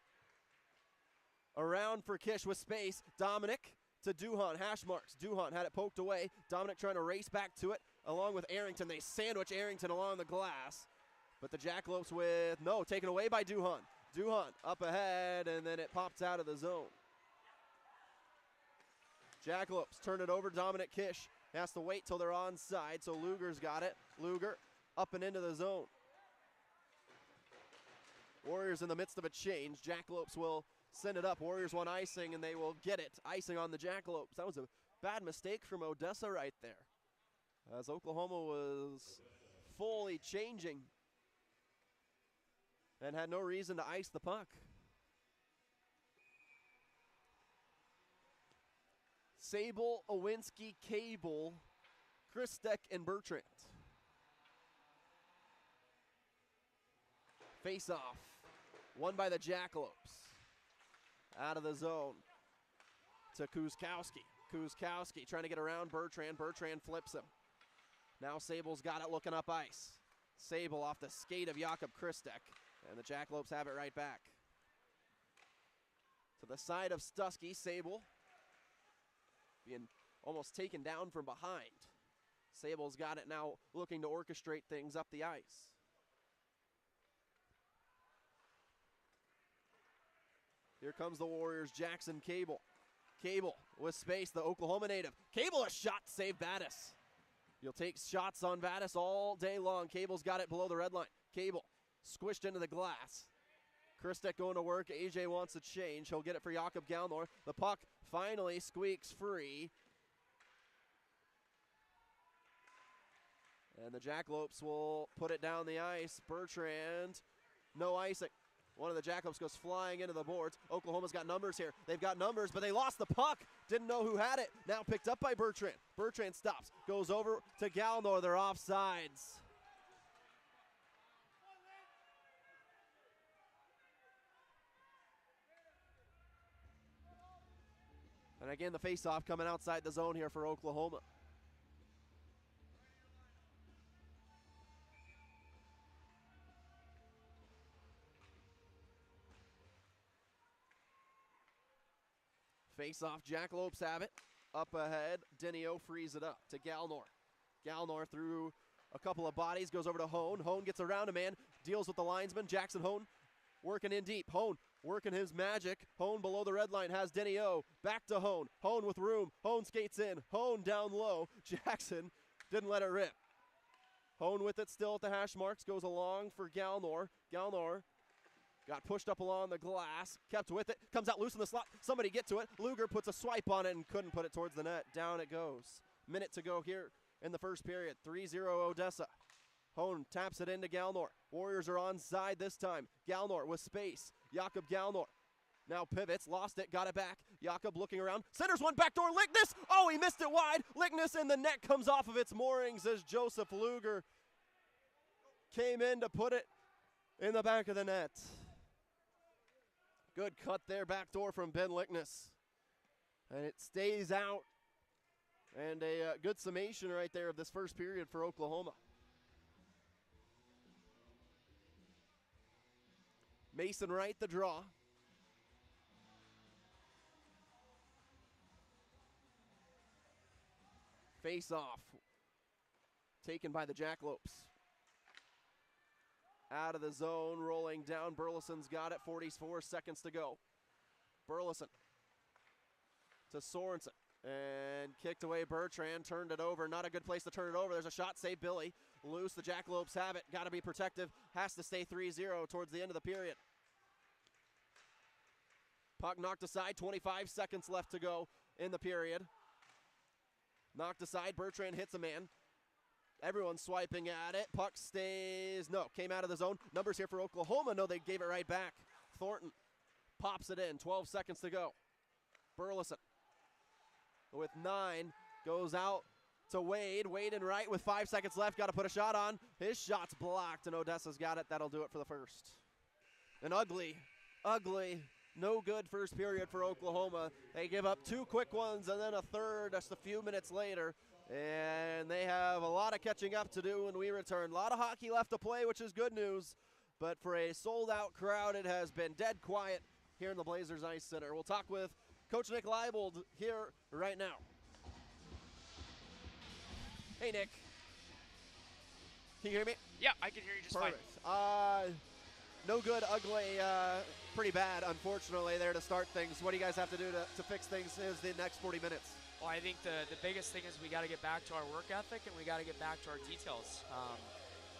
around for Kish with space. Dominic to Duhan, hash marks. Duhan had it poked away. Dominic trying to race back to it, along with Arrington. They sandwich Arrington along the glass. But the Jackalopes with, no, taken away by Duhan. Duhan up ahead, and then it pops out of the zone. Jackalopes turn it over. Dominic Kish has to wait till they're onside, so Luger's got it. Luger up and into the zone. Warriors in the midst of a change. Jackalopes will send it up. Warriors want icing, and they will get it. Icing on the Jackalopes. That was a bad mistake from Odessa right there, as Oklahoma was fully changing and had no reason to ice the puck. Sable, Owinski, Cable, Christek, and Bertrand. Face off. Won by the Jackalopes. Out of the zone to Kuzkowski. Kuzkowski trying to get around Bertrand. Bertrand flips him. Now Sable's got it looking up ice. Sable off the skate of Jakob Christek. And the Jackalopes have it right back. To the side of Stusky, Sable being almost taken down from behind. Sable's got it now, looking to orchestrate things up the ice. Here comes the Warriors, Jackson Cable. Cable with space, the Oklahoma native. Cable a shot to save Vadas. You'll take shots on Vadas all day long. Cable's got it below the red line. Cable squished into the glass. Christek going to work. AJ wants a change. He'll get it for Jakob Galnor. The puck finally squeaks free. And the Jackalopes will put it down the ice. Bertrand, no icing. One of the Jackalopes goes flying into the boards. Oklahoma's got numbers here. They've got numbers, but they lost the puck. Didn't know who had it. Now picked up by Bertrand. Bertrand stops. Goes over to Galnor. They're offsides. And again, the face-off coming outside the zone here for Oklahoma. Face-off, Jackalopes have it. Up ahead, Denio frees it up to Galnor. Galnor through a couple of bodies, goes over to Hone. Hone gets around a man, deals with the linesman. Jackson Hone working in deep. Hone working his magic. Hone below the red line has Denny O. Back to Hone. Hone with room. Hone skates in. Hone down low. Jackson didn't let it rip. Hone with it still at the hash marks. Goes along for Galnor. Galnor got pushed up along the glass. Kept with it. Comes out loose in the slot. Somebody get to it. Luger puts a swipe on it and couldn't put it towards the net. Down it goes. Minute to go here in the first period. 3-0 Odessa. Hone taps it into Galnor. Warriors are onside this time. Galnor with space. Jakob Galnor now pivots, lost it, got it back. Jakob looking around, centers one backdoor. Lickness, oh, he missed it wide. Lickness, and the net comes off of its moorings as Joseph Luger came in to put it in the back of the net. Good cut there, backdoor from Ben Lickness. And it stays out. And a good summation right there of this first period for Oklahoma. Mason Wright the draw. Face off. Taken by the Jackalopes. Out of the zone, rolling down. Burleson's got it, 44 seconds to go. Burleson to Sorensen. And kicked away Bertrand, turned it over. Not a good place to turn it over. There's a shot, save Billy. Loose, the Jackalopes have it. Got to be protective. Has to stay 3-0 towards the end of the period. Puck knocked aside, 25 seconds left to go in the period. Knocked aside, Bertrand hits a man. Everyone's swiping at it. Puck stays, no, came out of the zone. Numbers here for Oklahoma, no, they gave it right back. Thornton pops it in, 12 seconds to go. Burleson with 9, goes out to Wade. Wade in right with 5 seconds left, got to put a shot on. His shot's blocked, and Odessa's got it. That'll do it for the first. An ugly, no good first period for Oklahoma. They give up 2 quick ones and then a third just a few minutes later. And they have a lot of catching up to do when we return. A lot of hockey left to play, which is good news. But for a sold-out crowd, it has been dead quiet here in the Blazers Ice Center. We'll talk with Coach Nick Leibold here right now. Hey, Nick. Can you hear me? Yeah, I can hear you just Perfect. fine. No good, ugly, pretty bad, unfortunately, there to start things. What do you guys have to do to fix things in the next 40 minutes? Well, I think the biggest thing is we got to get back to our work ethic and we got to get back to our details.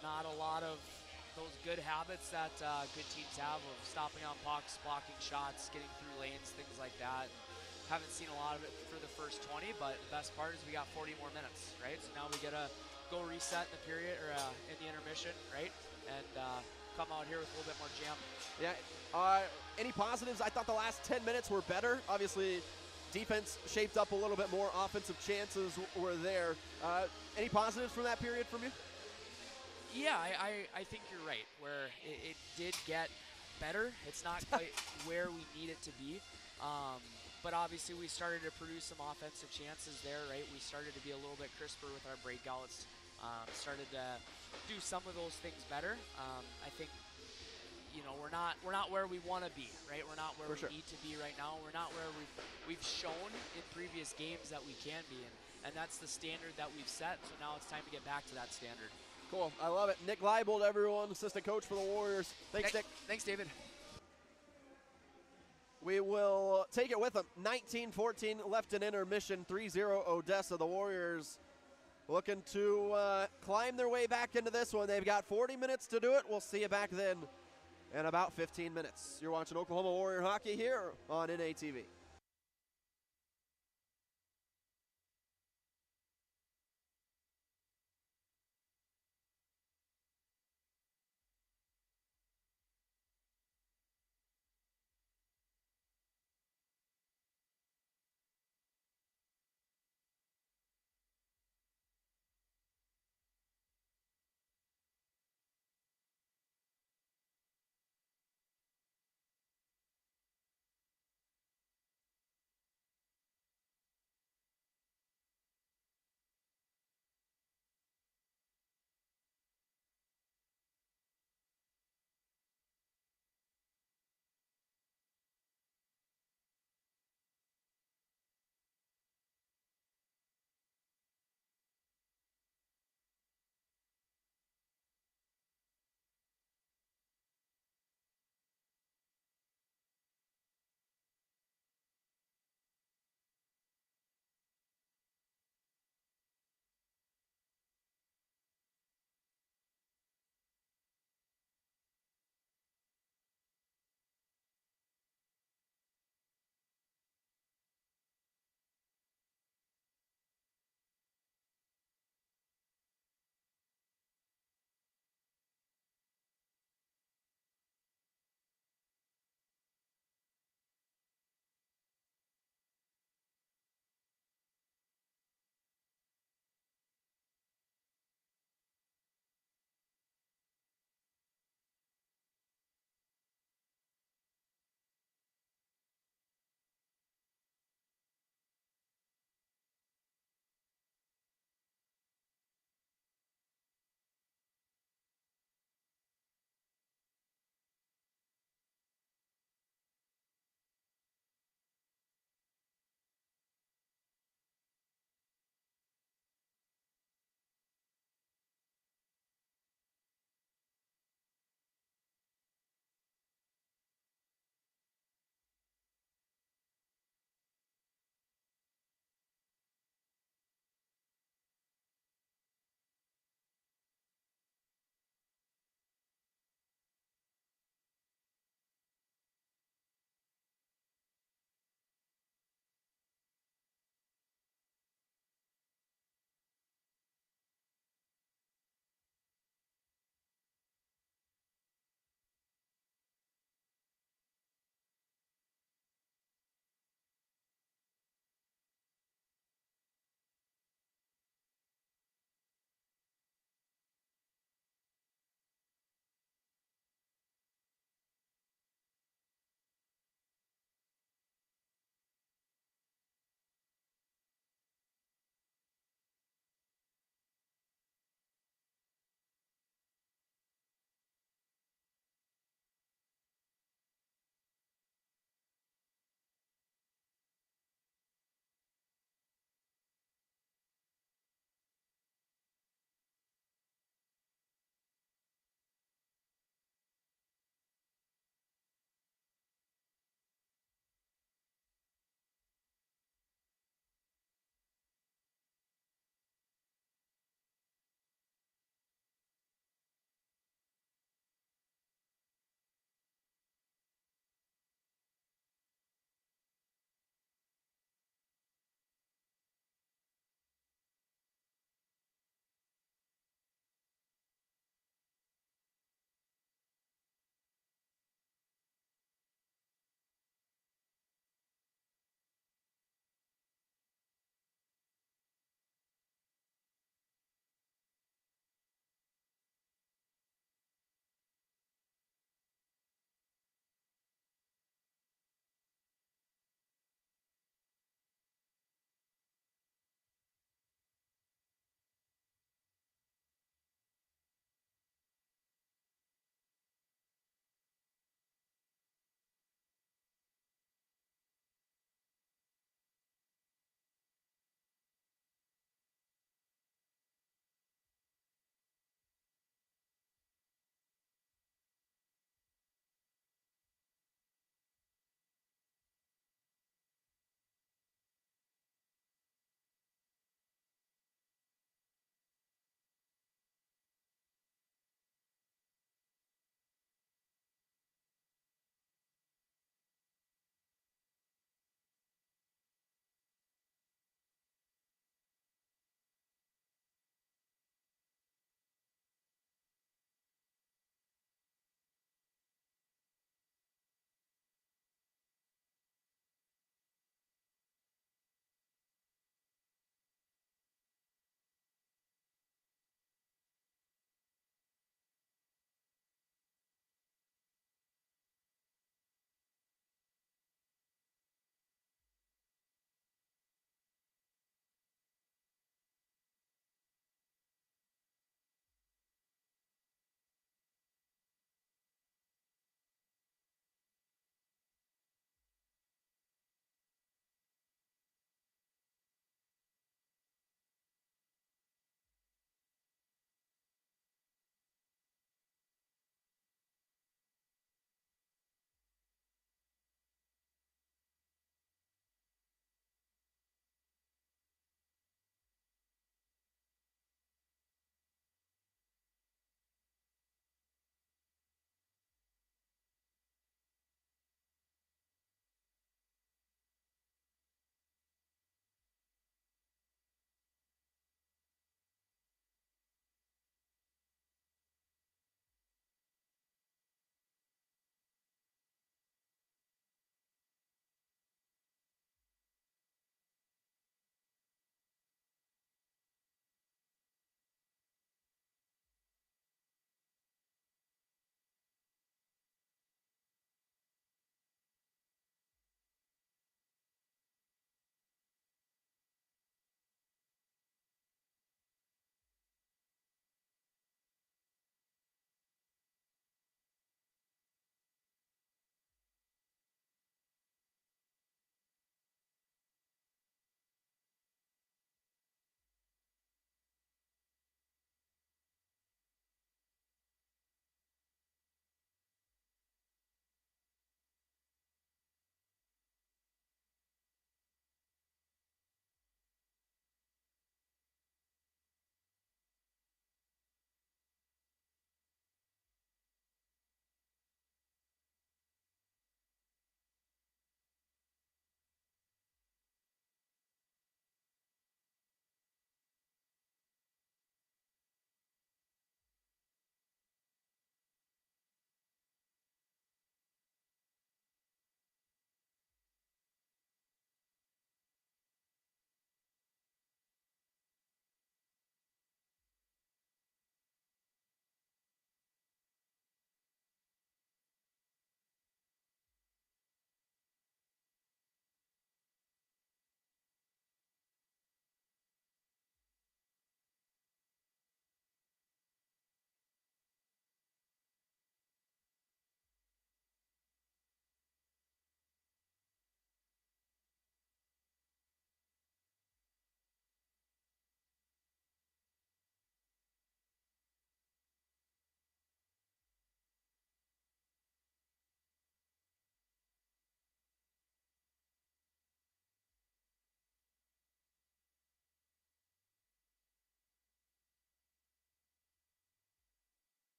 Not a lot of those good habits that good teams have of stopping on pucks, blocking shots, getting through lanes, things like that. Haven't seen a lot of it for the first 20, but the best part is we got 40 more minutes, right? So now we got to go reset in the period or in the intermission, right? And come out here with a little bit more jam. Yeah. Any positives? I thought the last 10 minutes were better. Obviously, defense shaped up a little bit more. Offensive chances were there. Any positives from that period from you? Yeah, I think you're right, where it did get better. It's not quite where we need it to be. But obviously we started to produce some offensive chances there, right? We started to be a little bit crisper with our breakouts. Started to do some of those things better. I think, you know, we're not where we want to be, right? We're not where we need to be right now. We're not where we've shown in previous games that we can be, and that's the standard that we've set. So now it's time to get back to that standard. Cool, I love it. Nick Leibold, everyone, assistant coach for the Warriors. Thanks, Nick. Thanks, David. We will take it with them. 19-14 left in intermission. 3-0 Odessa. The Warriors looking to climb their way back into this one. They've got 40 minutes to do it. We'll see you back then in about 15 minutes. You're watching Oklahoma Warrior Hockey here on NATV.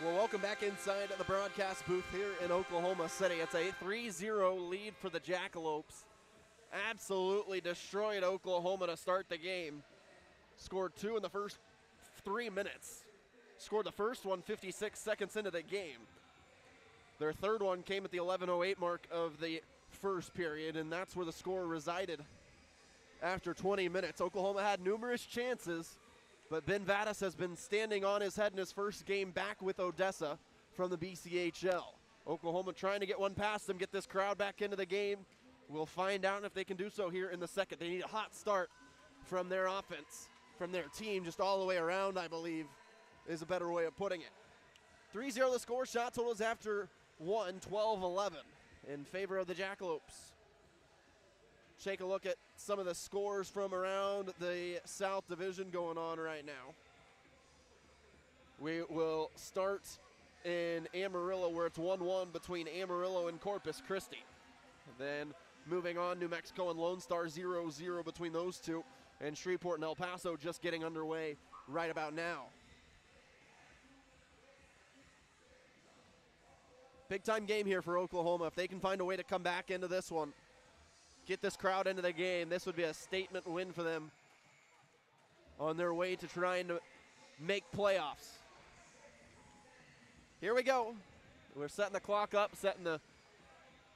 Well, welcome back inside the broadcast booth here in Oklahoma City. It's a 3-0 lead for the Jackalopes. Absolutely destroyed Oklahoma to start the game. Scored 2 in the first 3 minutes. Scored the first one 56 seconds into the game. Their third one came at the 11:08 mark of the first period, and that's where the score resided after 20 minutes. Oklahoma had numerous chances, but Ben Vadas has been standing on his head in his first game back with Odessa from the BCHL. Oklahoma trying to get one past them, get this crowd back into the game. We'll find out if they can do so here in the second. They need a hot start from their offense, from their team, just all the way around, I believe, is a better way of putting it. 3-0 the score. Shot totals after 1, 12-11 in favor of the Jackalopes. Take a look at some of the scores from around the South Division going on right now. We will start in Amarillo, where it's 1-1 between Amarillo and Corpus Christi. Then moving on, New Mexico and Lone Star 0-0 between those two. And Shreveport and El Paso just getting underway right about now. Big time game here for Oklahoma. If they can find a way to come back into this one, get this crowd into the game, this would be a statement win for them on their way to trying to make playoffs. Here we go. We're setting the clock up, setting the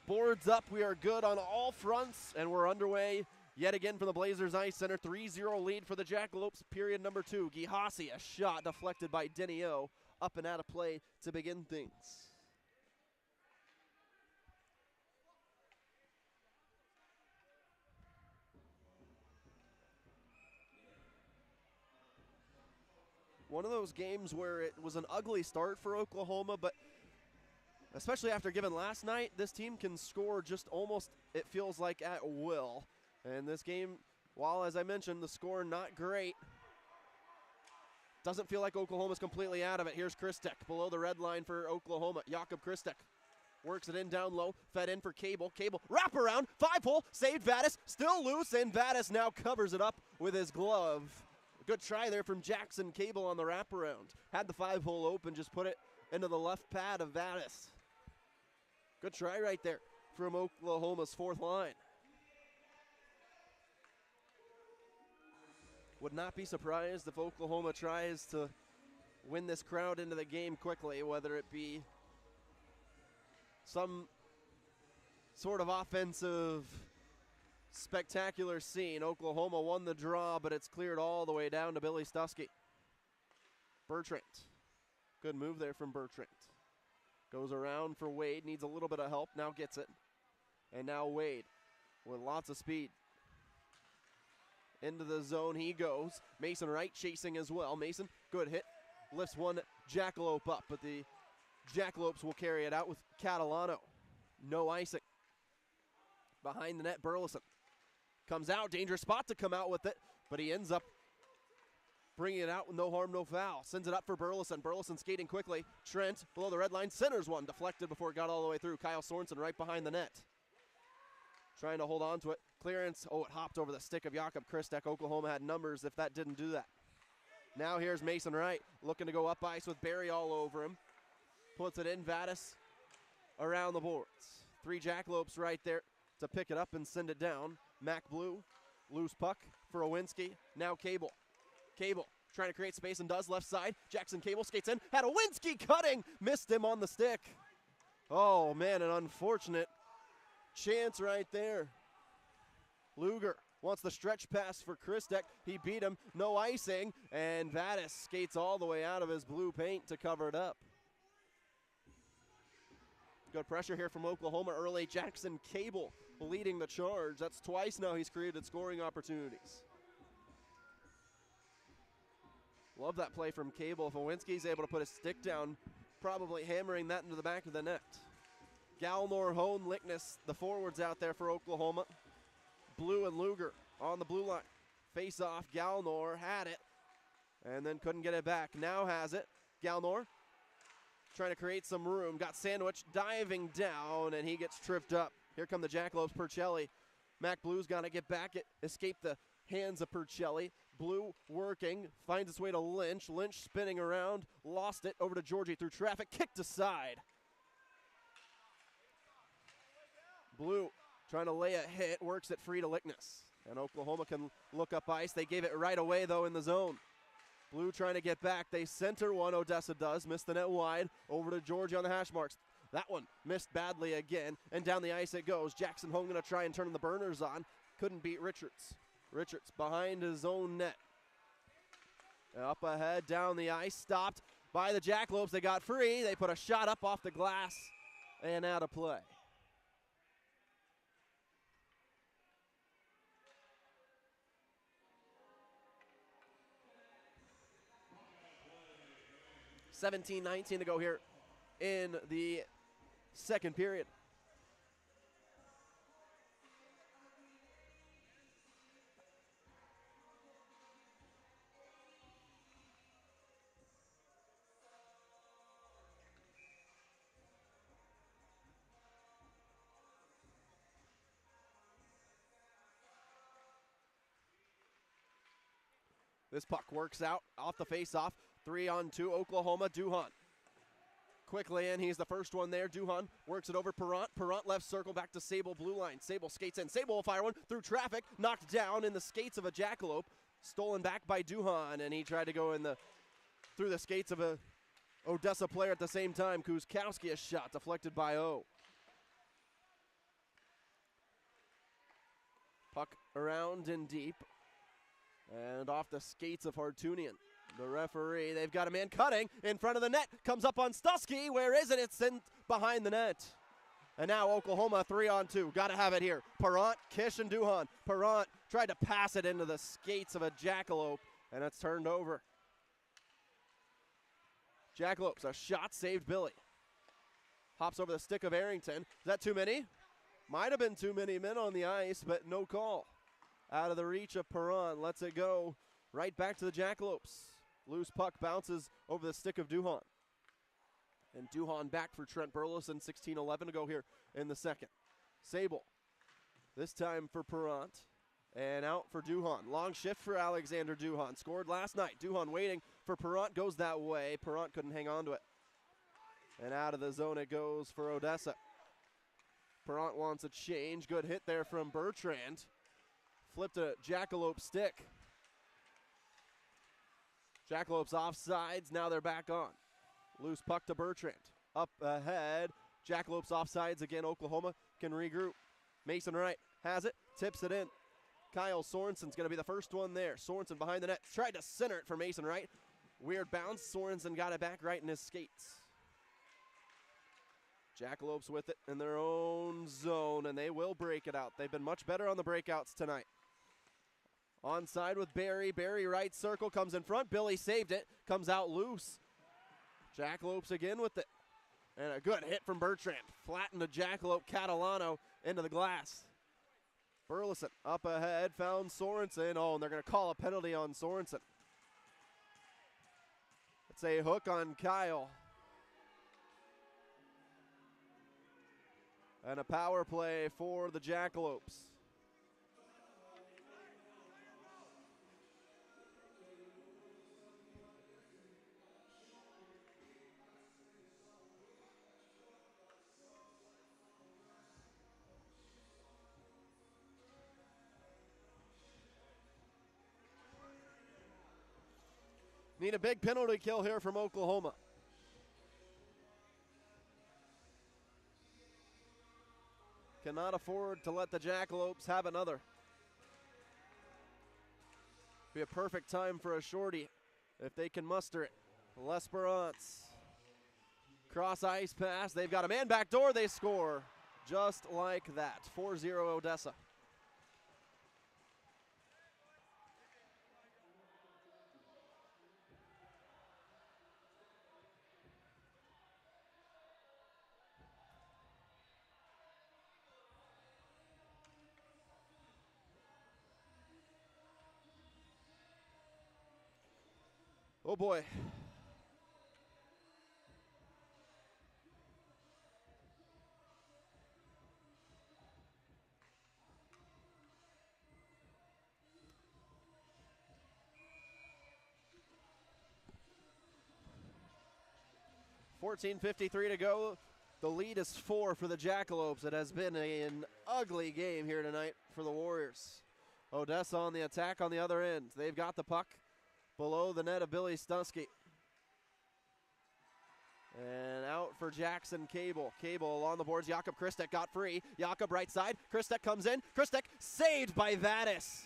boards up. We are good on all fronts, and we're underway yet again from the Blazers Ice Center. 3-0 lead for the Jackalopes, period number 2. Gihasi, a shot deflected by Denio, up and out of play to begin things. One of those games where it was an ugly start for Oklahoma, but especially after giving last night, this team can score just almost, it feels like, at will. And this game, while, as I mentioned, the score not great, doesn't feel like Oklahoma's completely out of it. Here's Christek below the red line for Oklahoma. Jakob Christek works it in down low, fed in for Cable. Cable, wrap around, 5-hole, saved Vadas, still loose, and Vadas now covers it up with his glove. Good try there from Jackson Cable on the wraparound. Had the 5-hole open, just put it into the left pad of Vadas. Good try right there from Oklahoma's fourth line. Would not be surprised if Oklahoma tries to win this crowd into the game quickly, whether it be some sort of offensive spectacular scene. Oklahoma won the draw, but it's cleared all the way down to Billy Stusky. Bertrand. Good move there from Bertrand. Goes around for Wade, needs a little bit of help, now gets it. And now Wade with lots of speed. Into the zone he goes. Mason Wright chasing as well. Mason, good hit. Lifts one Jackalope up, but the Jackalopes will carry it out with Catalano. No icing. Behind the net, Burleson. Comes out, dangerous spot to come out with it, but he ends up bringing it out with no harm, no foul. Sends it up for Burleson. Burleson skating quickly. Trent, below the red line, centers one. Deflected before it got all the way through. Kyle Sorensen right behind the net. Trying to hold on to it. Clearance, oh, it hopped over the stick of Jakob Christek. Oklahoma had numbers if that didn't do that. Now here's Mason Wright, looking to go up ice with Barry all over him. Puts it in, Vadas around the boards. 3 Jackalopes right there to pick it up and send it down. Mac Blue, loose puck for Owinski. Now Cable. Cable trying to create space and does left side. Jackson Cable skates in. Had Owinski cutting. Missed him on the stick. Oh, man, an unfortunate chance right there. Luger wants the stretch pass for Christek. He beat him. No icing. And Vadas skates all the way out of his blue paint to cover it up. Good pressure here from Oklahoma early. Jackson Cable leading the charge. That's twice now he's created scoring opportunities. Love that play from Cable. If Owinski's able to put his stick down, probably hammering that into the back of the net. Galnor, Hone, Lickness, the forwards out there for Oklahoma. Blue and Luger on the blue line. Face off, Galnor had it and then couldn't get it back. Now has it. Galnor trying to create some room. Got sandwiched, diving down, and he gets tripped up. Here come the Jackalopes, Percelli. Mac Blue's got to get back. It escaped the hands of Percelli. Blue working, finds its way to Lynch. Lynch spinning around, lost it, over to Georgie through traffic, kicked aside. Blue trying to lay a hit, works it free to Lickness. And Oklahoma can look up ice. They gave it right away, though, in the zone. Blue trying to get back. They center one, Odessa does. Missed the net wide. Over to Georgie on the hash marks. That one missed badly again. And down the ice it goes. Jackson Home going to try and turn the burners on. Couldn't beat Richards. Richards behind his own net. Up ahead, down the ice. Stopped by the Jackalopes. They got free. They put a shot up off the glass and out of play. $17-19 to go here in the second period. This puck works out off the face-off. 3-on-2, Oklahoma. Duhan quickly in. He's the first one there. Duhan works it over Perrant. Perrant left circle back to Sable, blue line. Sable skates in. Sable will fire one through traffic. Knocked down in the skates of a Jackalope. Stolen back by Duhan, and he tried to go in through the skates of a Odessa player at the same time. Kuzkowski, a shot deflected by O. Puck around and deep. And off the skates of Hartunian. The referee, they've got a man cutting in front of the net. Comes up on Stusky. Where is it? It's in behind the net. And now Oklahoma 3-on-2. Got to have it here. Perrant, Kish, and Duhan. Perrant tried to pass it into the skates of a Jackalope, and it's turned over. Jackalopes, a shot saved Billy. Hops over the stick of Arrington. Is that too many? Might have been too many men on the ice, but no call. Out of the reach of Perrant, lets it go right back to the Jackalopes. Loose puck bounces over the stick of Duhan. And Duhan back for Trent Burleson, 16-11 to go here in the second. Sable, this time for Perrant, and out for Duhan. Long shift for Alexander Duhan. Scored last night. Duhan waiting for Perrant, goes that way. Perrant couldn't hang on to it. And out of the zone it goes for Odessa. Perrant wants a change. Good hit there from Bertrand. Flipped a Jackalope stick. Jackalopes offsides, now they're back on. Loose puck to Bertrand. Up ahead, Jackalopes offsides again. Oklahoma can regroup. Mason Wright has it, tips it in. Kyle Sorensen's going to be the first one there. Sorensen behind the net, tried to center it for Mason Wright. Weird bounce, Sorensen got it back right in his skates. Jackalopes with it in their own zone, and they will break it out. They've been much better on the breakouts tonight. Onside with Barry. Barry right circle, comes in front. Billy saved it, comes out loose. Jackalopes again with it. And a good hit from Bertrand. Flattened a Jackalope Catalano into the glass. Burleson up ahead, found Sorensen. Oh, and they're going to call a penalty on Sorensen. It's a hook on Kyle. And a power play for the Jackalopes. Need a big penalty kill here from Oklahoma. Cannot afford to let the Jackalopes have another. Be a perfect time for a shorty if they can muster it. L'Esperance. Cross ice pass. They've got a man back door. They score just like that. 4-0 Odessa. Oh boy. 14:53 to go. The lead is 4 for the Jackalopes. It has been an ugly game here tonight for the Warriors. Odessa on the attack on the other end. They've got the puck below the net of Billy Stusky. And out for Jackson Cable. Cable along the boards. Jakob Kristek got free. Jakob right side. Kristek comes in. Kristek saved by Vadas.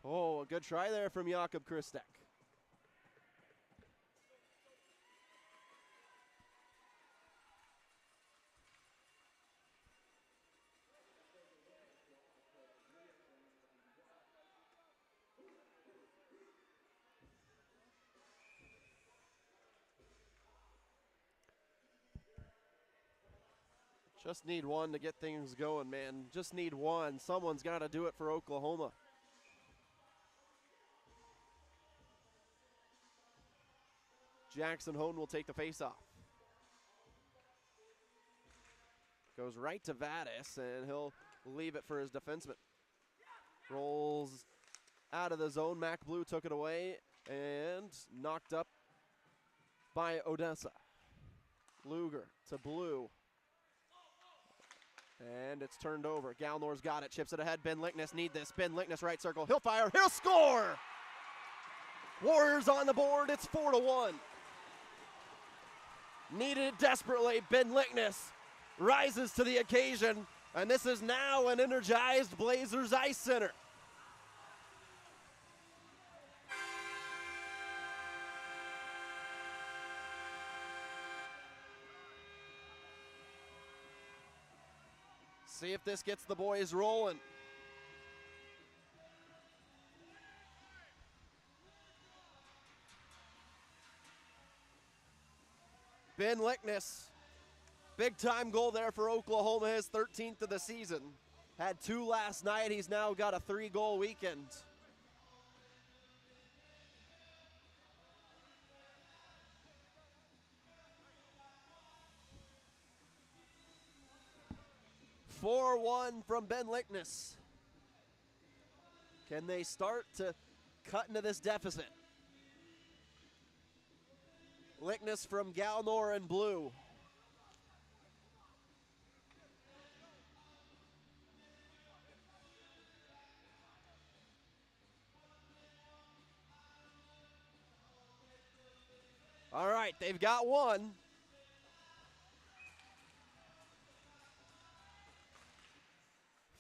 Oh, a good try there from Jakob Kristek. Just need one to get things going, man. Just need one. Someone's got to do it for Oklahoma. Jackson Hone will take the face-off. Goes right to Vadas, and he'll leave it for his defenseman. Rolls out of the zone. Mac Blue took it away and knocked up by Odessa. Luger to Blue. And it's turned over. Galnor's got it. Chips it ahead. Ben Lickness need this. Ben Lickness right circle. He'll fire. He'll score! Warriors on the board. It's 4-1. Needed it desperately. Ben Lickness rises to the occasion. And this is now an energized Blazers Ice Center. See if this gets the boys rolling. Ben Lickness, big time goal there for Oklahoma, his 13th of the season. Had 2 last night, he's now got a 3-goal weekend. (4-1) from Ben Lickness. Can they start to cut into this deficit? Lickness from Galnor and Blue. All right, they've got one.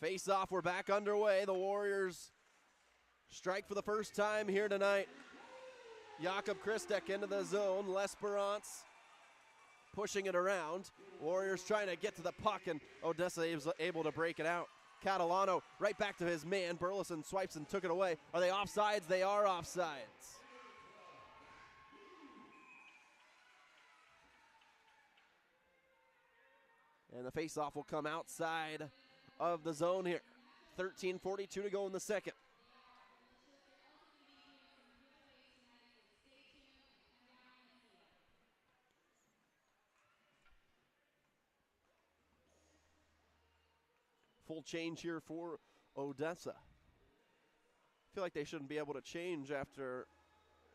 Face-off, we're back underway. The Warriors strike for the first time here tonight. Jakob Kristek into the zone. L'Esperance pushing it around. Warriors trying to get to the puck, and Odessa is able to break it out. Catalano right back to his man. Burleson swipes and took it away. Are they offsides? They are offsides. And the face-off will come outside of the zone here. 13:42 to go in the second. Full change here for Odessa. I feel like they shouldn't be able to change after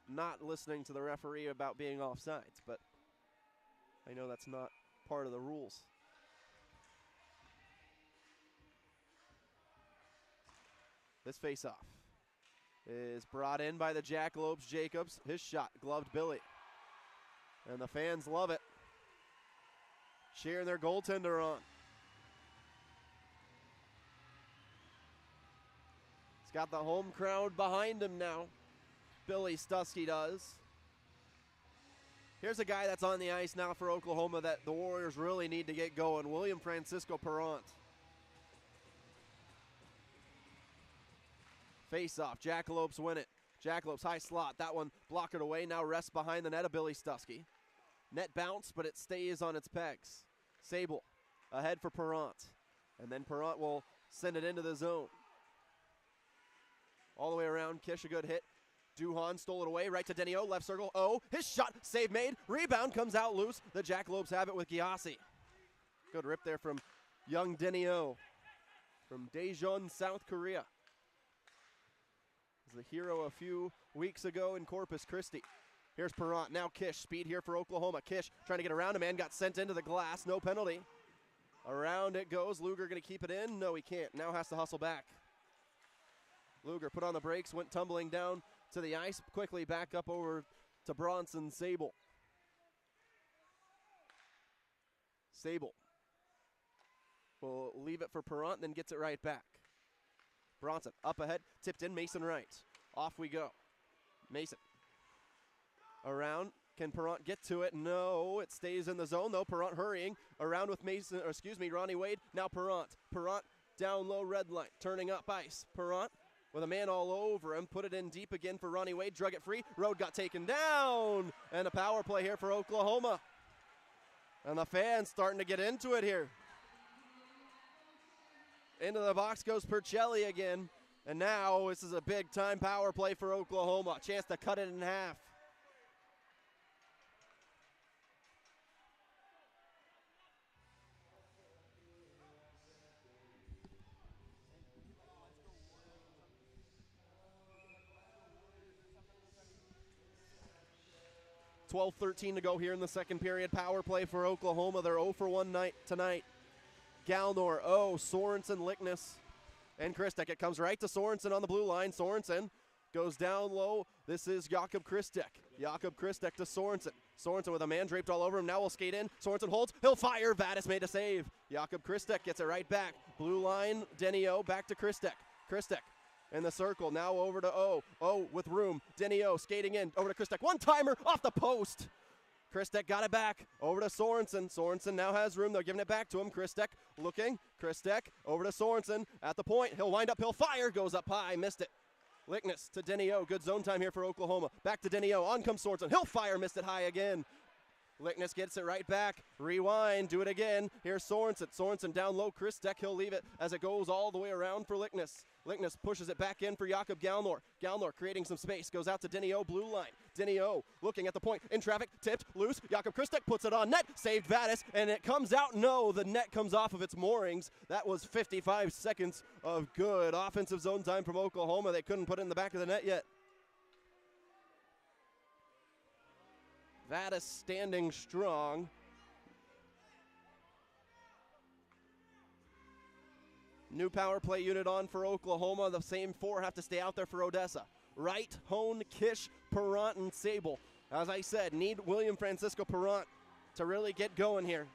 not listening to the referee about being offsides, but I know that's not part of the rules. This face-off is brought in by the Jackalopes. Jacobs, his shot, gloved Billy. And the fans love it. Cheering their goaltender on. He's got the home crowd behind him now. Billy Stusky does. Here's a guy that's on the ice now for Oklahoma that the Warriors really need to get going. William Francisco Perrant. Face-off, Jackalopes win it. Jackalopes high slot, that one blocked away, now rests behind the net of Billy Stusky. Net bounce, but it stays on its pegs. Sable ahead for Perrant. And then Perrant will send it into the zone. All the way around, Kish a good hit. Duhan stole it away, right to Denio, left circle. Oh, his shot, save made. Rebound comes out loose. The Jackalopes have it with Gyasi. Good rip there from young Denio from Daejeon, South Korea. The hero a few weeks ago in Corpus Christi. Here's Perrant. Now Kish. Speed here for Oklahoma. Kish trying to get around a man. Got sent into the glass. No penalty. Around it goes. Luger going to keep it in. No, he can't. Now has to hustle back. Luger put on the brakes. Went tumbling down to the ice. Quickly back up over to Bronson Sable. Sable will leave it for Perrant, then gets it right back. Bronson up ahead, tipped in, Mason Wright. Off we go. Mason around. Can Perrant get to it? No, it stays in the zone though. Perrant hurrying around with Mason, or excuse me, Ronnie Wade. Now Perrant. Perrant down low, red line, turning up ice. Perrant with a man all over him, put it in deep again for Ronnie Wade, drug it free. Road got taken down, and a power play here for Oklahoma. And the fans starting to get into it here. Into the box goes Percelli again. And now this is a big time power play for Oklahoma. Chance to cut it in half. .12:13 to go here in the second period. Power play for Oklahoma. They're 0 for 1 tonight. Galnor, Sorensen, Lickness, and Christek. It comes right to Sorensen on the blue line. Sorensen goes down low. This is Jakob Christek. Jakob Christek to Sorensen. Sorensen with a man draped all over him. Now will skate in. Sorensen holds. He'll fire. Vadas made a save. Jakob Christek gets it right back. Blue line, Denio back to Christek. Christek in the circle. Now over to O with room. Denio skating in. Over to Christek. One-timer off the post. Christek got it back. Over to Sorensen. Sorensen now has room. They're giving it back to him. Christek looking. Christek over to Sorensen. At the point. He'll wind up. He'll fire. Goes up high. Missed it. Lickness to Denio. Good zone time here for Oklahoma. Back to Denio. On comes Sorensen. He'll fire. Missed it high again. Lickness gets it right back. Rewind. Do it again. Here's Sorensen. Sorensen down low. Christek. He'll leave it as it goes all the way around for Lickness. Lickness pushes it back in for Jakob Galnor. Galnor creating some space. Goes out to Denio. Blue line. Denio looking at the point. In traffic. Tipped. Loose. Jakob Christek puts it on net. Saved Vadas. And it comes out. No, the net comes off of its moorings. That was 55 seconds of good offensive zone time from Oklahoma. They couldn't put it in the back of the net yet. Vadas standing strong. New power play unit on for Oklahoma. The same four have to stay out there for Odessa. Wright, Hone, Kish, Perrant, and Sable. As I said, need William Francisco Perrant to really get going here.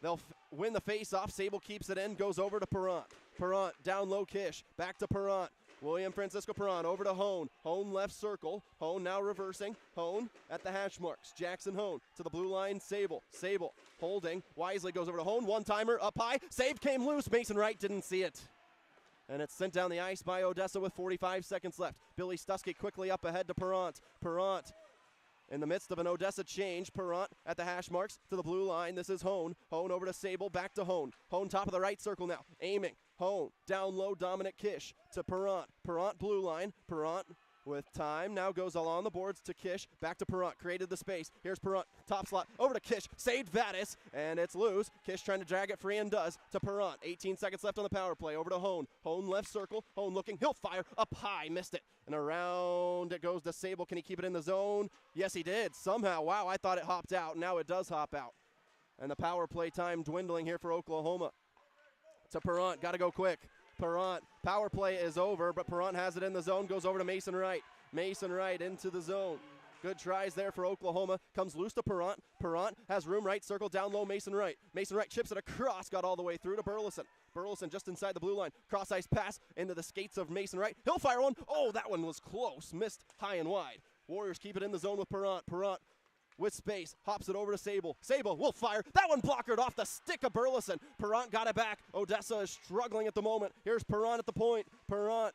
They'll win the face-off. Sable keeps it in, goes over to Perrant. Perrant down low, Kish. Back to Perrant. William Francisco Perrant over to Hone. Hone left circle. Hone now reversing. Hone at the hash marks. Jackson Hone to the blue line. Sable. Sable holding. Wisely goes over to Hone. One-timer up high. Save came loose. Mason Wright didn't see it. And it's sent down the ice by Odessa with 45 seconds left. Billy Stusky quickly up ahead to Perrant. Perrant in the midst of an Odessa change. Perrant at the hash marks to the blue line. This is Hone. Hone over to Sable. Back to Hone. Hone top of the right circle now. Aiming. Hone down low. Dominic Kish to Perrant. Perrant blue line. Perrant with time. Now goes along the boards to Kish. Back to Perrant. Created the space. Here's Perrant. Top slot. Over to Kish. Saved Vadas. And it's loose. Kish trying to drag it free and does to Perrant. 18 seconds left on the power play. Over to Hone. Hone left circle. Hone looking. He'll fire. Up high. Missed it. And around it goes to Sable. Can he keep it in the zone? Yes, he did. Somehow. Wow, I thought it hopped out. Now it does hop out. And the power play time dwindling here for Oklahoma. To Perrant. Got to go quick. Perrant. Power play is over, but Perrant has it in the zone. Goes over to Mason Wright. Mason Wright into the zone. Good tries there for Oklahoma. Comes loose to Perrant. Perrant has room right circle down low. Mason Wright. Mason Wright chips it across. Got all the way through to Burleson. Burleson just inside the blue line. Cross ice pass into the skates of Mason Wright. He'll fire one. Oh, that one was close. Missed high and wide. Warriors keep it in the zone with Perrant. Perrant with space, hops it over to Sable. Sable will fire. That one blockered off the stick of Burleson. Perrant got it back. Odessa is struggling at the moment. Here's Perrant at the point. Perrant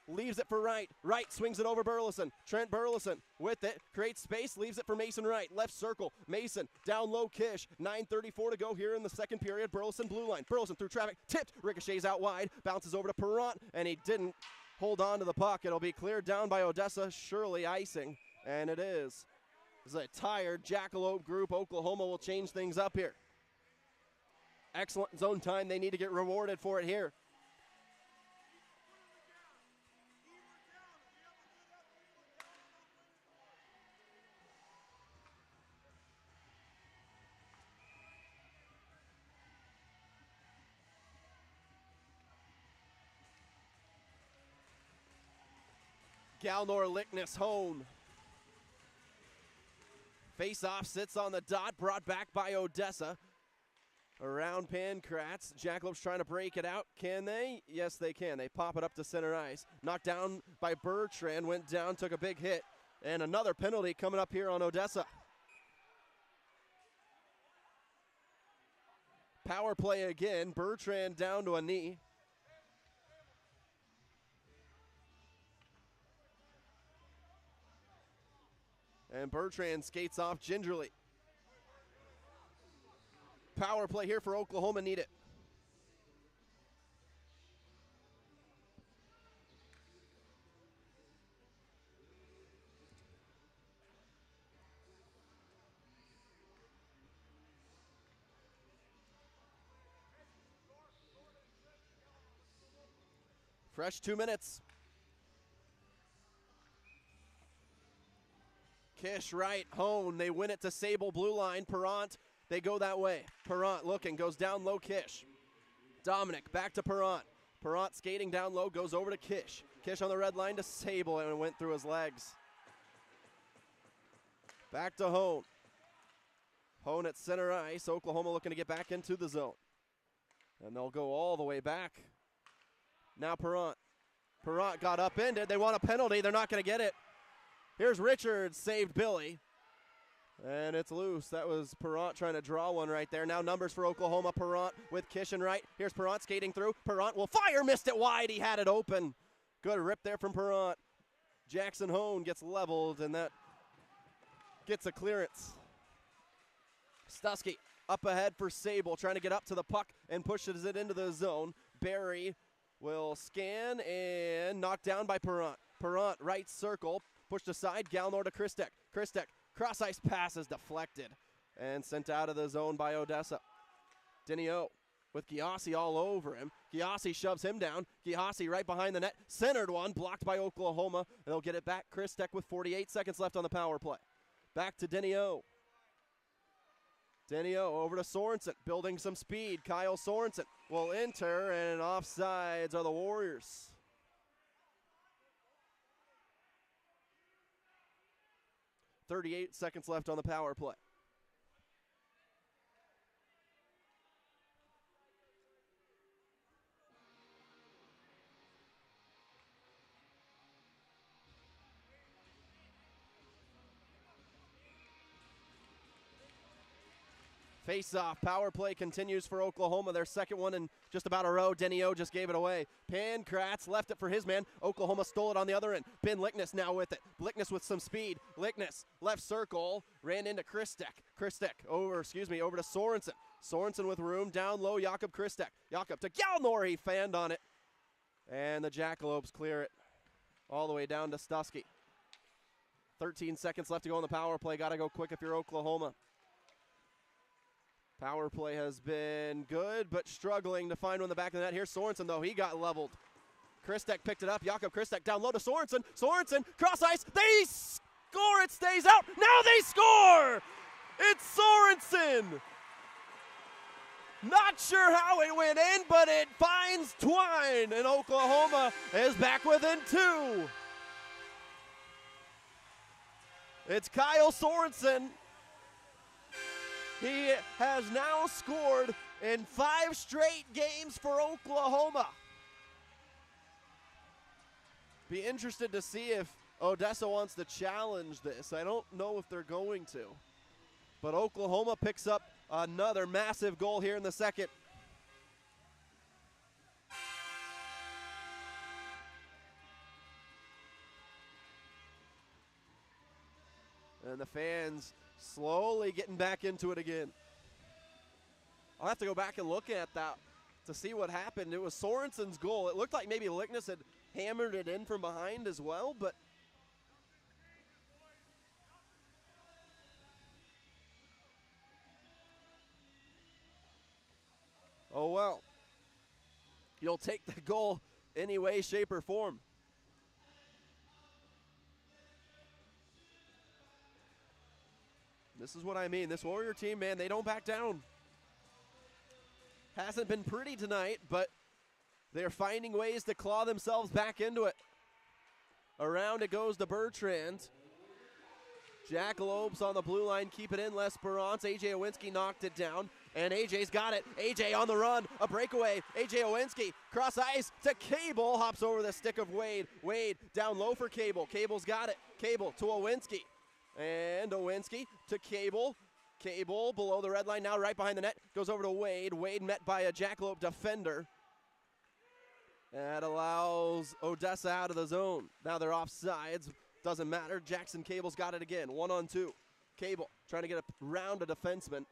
leaves it for Wright. Wright swings it over Burleson. Trent Burleson with it. Creates space, leaves it for Mason Wright. Left circle. Mason down low, Kish. 9:34 to go here in the second period. Burleson blue line. Burleson through traffic. Tipped. Ricochets out wide. Bounces over to Perrant, and he didn't hold on to the puck. It'll be cleared down by Odessa. Surely icing. And it is. This is a tired Jackalope group. Oklahoma will change things up here. Excellent zone time. They need to get rewarded for it here. Galnor, Lickness, Hone. Face-off sits on the dot, brought back by Odessa. Around Pankratz. Jackalopes trying to break it out. Can they? Yes, they can. They pop it up to center ice. Knocked down by Bertrand. Went down, took a big hit. And another penalty coming up here on Odessa. Power play again. Bertrand down to a knee. And Bertrand skates off gingerly. Power play here for Oklahoma, need it. Fresh 2 minutes. Kish right, Hone, they win it to Sable, blue line, Perrant, they go that way. Perrant looking, goes down low, Kish. Dominic, back to Perrant. Perrant skating down low, goes over to Kish. Kish on the red line to Sable, and it went through his legs. Back to Hone. Hone at center ice, Oklahoma looking to get back into the zone. And they'll go all the way back. Now Perrant. Perrant got upended, they want a penalty, they're not gonna get it. Here's Richards, saved Billy. And it's loose. That was Perrant trying to draw one right there. Now numbers for Oklahoma. Perrant with Kishin right. Here's Perrant skating through. Perrant will fire, missed it wide. He had it open. Good rip there from Perrant. Jackson Hone gets leveled, and that gets a clearance. Stusky up ahead for Sable, trying to get up to the puck and pushes it into the zone. Barry will scan and knocked down by Perrant. Perrant, right circle. Pushed aside, Galnor to Christek. Christek, cross-ice pass is deflected and sent out of the zone by Odessa. Dinio with Giassi all over him. Giassi shoves him down. Giassi right behind the net. Centered one, blocked by Oklahoma. And they'll get it back. Christek with 48 seconds left on the power play. Back to Dinio. Dinio over to Sorensen, building some speed. Kyle Sorensen will enter, and offsides are the Warriors. 38 seconds left on the power play. Face-off, power play continues for Oklahoma. Their second one in just about a row. Denio just gave it away. Pankratz left it for his man. Oklahoma stole it on the other end. Ben Lickness now with it. Lickness with some speed. Lickness, left circle, ran into Christek. Christek over to Sorensen. Sorensen with room, down low, Jakob Christek. Jakob to Galnor, he fanned on it. And the Jackalopes clear it all the way down to Stusky. 13 seconds left to go on the power play. Got to go quick if you're Oklahoma. Power play has been good, but struggling to find one in the back of the net. Here's Sorensen, though. He got leveled. Christek picked it up. Jakob Christek down low to Sorensen. Sorensen, cross ice. They score. It stays out. Now they score. It's Sorensen. Not sure how it went in, but it finds Twine, and Oklahoma is back within 2. It's Kyle Sorensen. He has now scored in 5 straight games for Oklahoma. Be interested to see if Odessa wants to challenge this. I don't know if they're going to. But Oklahoma picks up another massive goal here in the second. And the fans slowly getting back into it again. I'll have to go back and look at that to see what happened. It was Sorensen's goal. It looked like maybe Lickness had hammered it in from behind as well, but oh well. You'll take the goal any way, shape, or form. This is what I mean. This Warrior team, man, they don't back down. Hasn't been pretty tonight, but they're finding ways to claw themselves back into it. Around it goes to Bertrand. Jackalopes on the blue line, keep it in. L'Esperance. AJ Owinski knocked it down, and AJ's got it. AJ on the run, a breakaway. AJ Owinski cross ice to Cable, hops over the stick of Wade. Wade down low for Cable. Cable's got it. Cable to Owinski, and Owinski to Cable. Cable below the red line now, right behind the net. Goes over to Wade. Wade met by a Jackalope defender. That allows Odessa out of the zone. Now they're offsides. Doesn't matter. Jackson Cable's got it again. 1-on-2. Cable trying to get around a defenseman.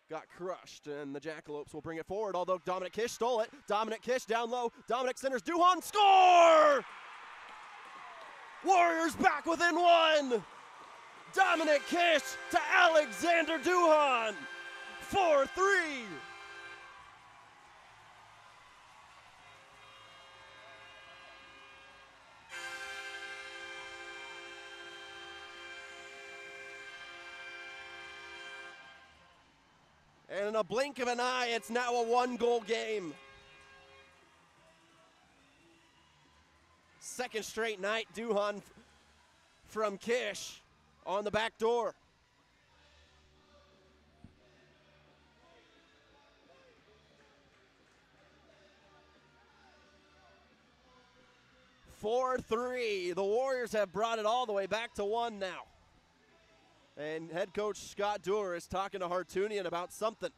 Got crushed, and the Jackalopes will bring it forward, although Dominic Kish stole it. Dominic Kish down low. Dominic centers. Duhan score! Warriors back within one. Dominic Kish to Alexander Duhan. 4-3. And in a blink of an eye, it's now a one-goal game. Second straight night, Duhan from Kish on the back door. "4-3. The Warriors have brought it all the way back to one now. And head coach Scott Doer is talking to Hartunian about something.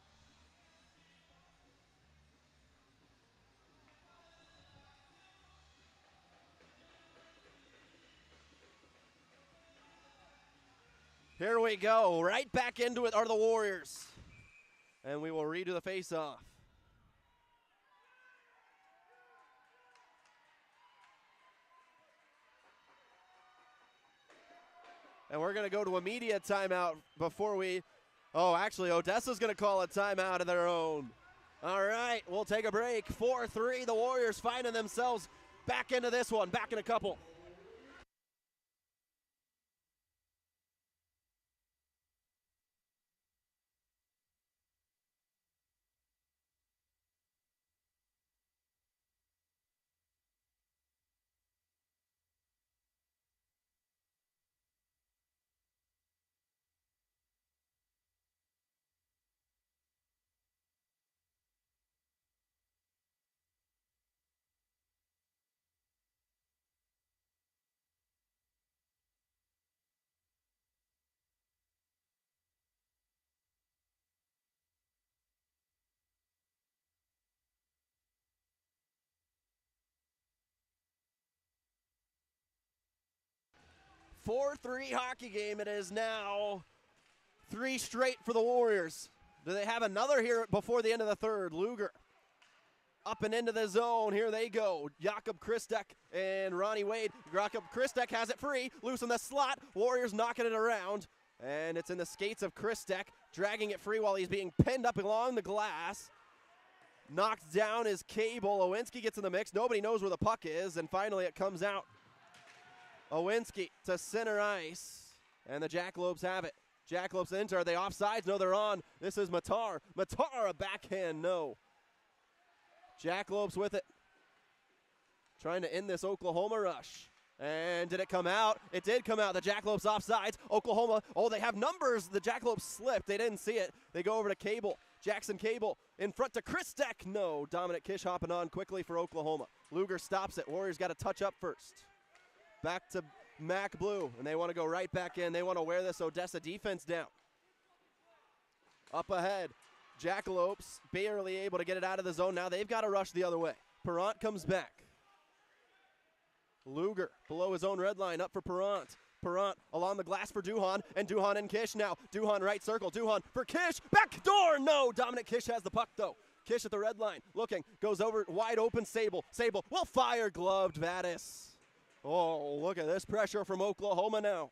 Here we go. Right back into it are the Warriors. And we will redo the face-off. And we're going to go to a media timeout before we, actually, Odessa's going to call a timeout of their own. All right, we'll take a break. 4-3, the Warriors finding themselves back into this one, back in a couple. "4-3 hockey game. It is now 3 straight for the Warriors. Do they have another here before the end of the third? Luger up and into the zone. Here they go. Jakob Christek and Ronnie Wade. Jakob Christek has it free. Loose in the slot. Warriors knocking it around. And it's in the skates of Christek, dragging it free while he's being pinned up along the glass. Knocked down is Cable. Owinski gets in the mix. Nobody knows where the puck is. And finally it comes out. Owinski to center ice, and the Jackalopes have it. Jackalopes enter. Are they offsides? No, they're on. This is Matar. Matar, a backhand, no. Jackalopes with it. Trying to end this Oklahoma rush. And did it come out? It did come out. The Jackalopes offsides. Oklahoma, they have numbers. The Jackalopes slipped. They didn't see it. They go over to Cable. Jackson Cable in front to Christek. No. Dominic Kish hopping on quickly for Oklahoma. Luger stops it. Warriors got to touch up first. Back to Mac Blue, and they want to go right back in. They want to wear this Odessa defense down. Up ahead, Jackalopes barely able to get it out of the zone. Now they've got to rush the other way. Perrant comes back. Luger below his own red line, up for Perrant. Perrant along the glass for Duhan, and Duhan and Kish now. Duhan right circle, Duhan for Kish, back door, no! Dominic Kish has the puck though. Kish at the red line, looking, goes over, wide open, Sable. Sable will fire, gloved Vadas. Oh, look at this pressure from Oklahoma now.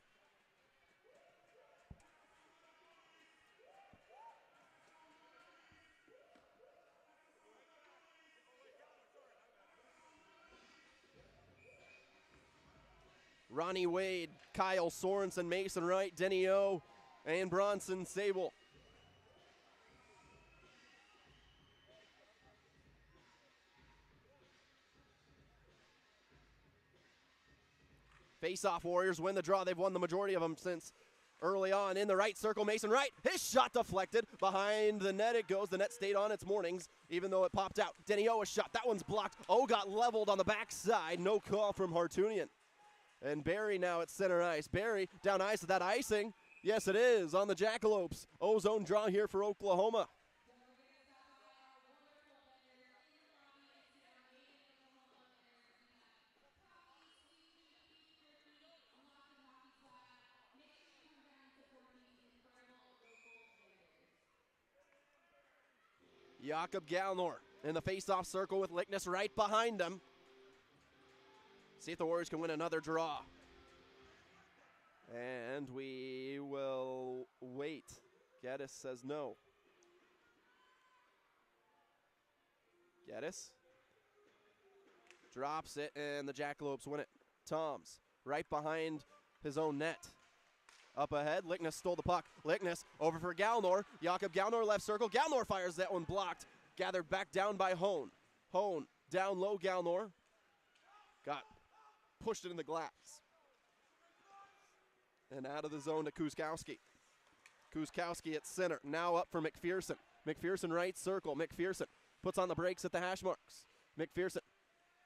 Ronnie Wade, Kyle Sorensen, Mason Wright, Denny O, and Bronson Sable. Face-off, Warriors win the draw. They've won the majority of them since early on. In the right circle, Mason Wright. His shot deflected. Behind the net it goes. The net stayed on its mornings, even though it popped out. Denny O's shot. That one's blocked. O got leveled on the backside. No call from Hartunian. And Barry now at center ice. Barry down ice. Is that icing? Yes, it is on the Jackalopes. O's own draw here for Oklahoma. Jakob Galnor in the face-off circle with Lickness right behind him. See if the Warriors can win another draw. And we will wait. Geddes says no. Geddes drops it, and the Jackalopes win it. Toms right behind his own net. Up ahead, Lickness stole the puck. Lickness over for Galnor. Jakob Galnor left circle. Galnor fires that one blocked. Gathered back down by Hone. Hone down low, Galnor. Got pushed it in the glass. And out of the zone to Kuskowski. Kuskowski at center. Now up for McPherson. McPherson right circle. McPherson puts on the brakes at the hash marks. McPherson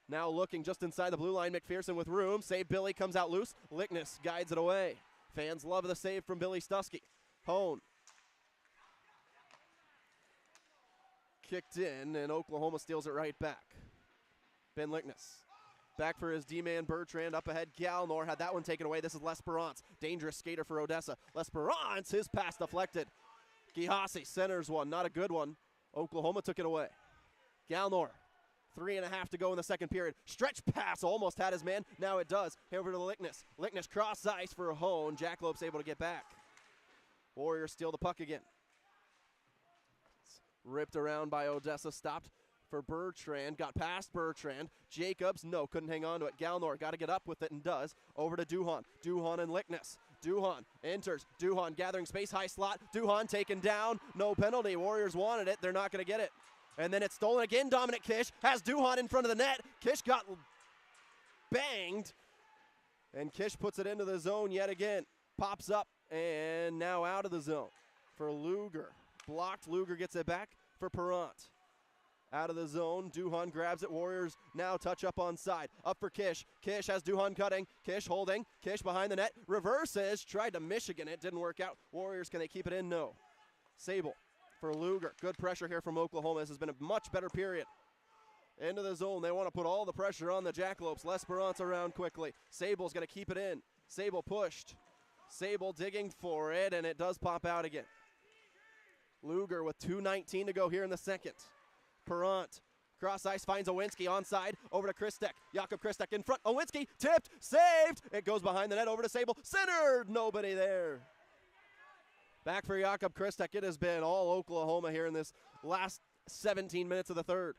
now looking just inside the blue line. McPherson with room. Save Billy comes out loose. Lickness guides it away. Fans love the save from Billy Stusky. Hone. Kicked in, and Oklahoma steals it right back. Ben Lickness. Back for his D-man Bertrand. Up ahead, Galnor had that one taken away. This is L'Esperance. Dangerous skater for Odessa. L'Esperance, his pass deflected. Gihasi centers one, not a good one. Oklahoma took it away. Galnor. 3.5 to go in the second period. Stretch pass almost had his man. Now it does. Over to Lickness. Lickness cross ice for Hone. Jackalopes able to get back. Warriors steal the puck again. It's ripped around by Odessa. Stopped for Bertrand. Got past Bertrand. Jacobs, no, couldn't hang on to it. Galnor got to get up with it and does. Over to Duhan. Duhan and Lickness. Duhan enters. Duhan gathering space. High slot. Duhan taken down. No penalty. Warriors wanted it. They're not going to get it. And then it's stolen again. Dominic Kish has Duhan in front of the net. Kish got banged. And Kish puts it into the zone yet again. Pops up and now out of the zone for Luger. Blocked. Luger gets it back for Perrant. Out of the zone. Duhan grabs it. Warriors now touch up on side. Up for Kish. Kish has Duhan cutting. Kish holding. Kish behind the net. Reverses. Tried to Michigan it. Didn't work out. Warriors, can they keep it in? No. Sable for Luger. Good pressure here from Oklahoma. This has been a much better period. Into the zone. They want to put all the pressure on the Jackalopes. L'Esperance around quickly. Sable's going to keep it in. Sable pushed. Sable digging for it, and it does pop out again. Luger with 2:19 to go here in the second. Perrant. Cross ice finds Owinski onside. Over to Christek. Jakob Christek in front. Owinski tipped. Saved. It goes behind the net over to Sable. Centered. Nobody there. Back for Jakob Christek. It has been all Oklahoma here in this last 17 minutes of the third.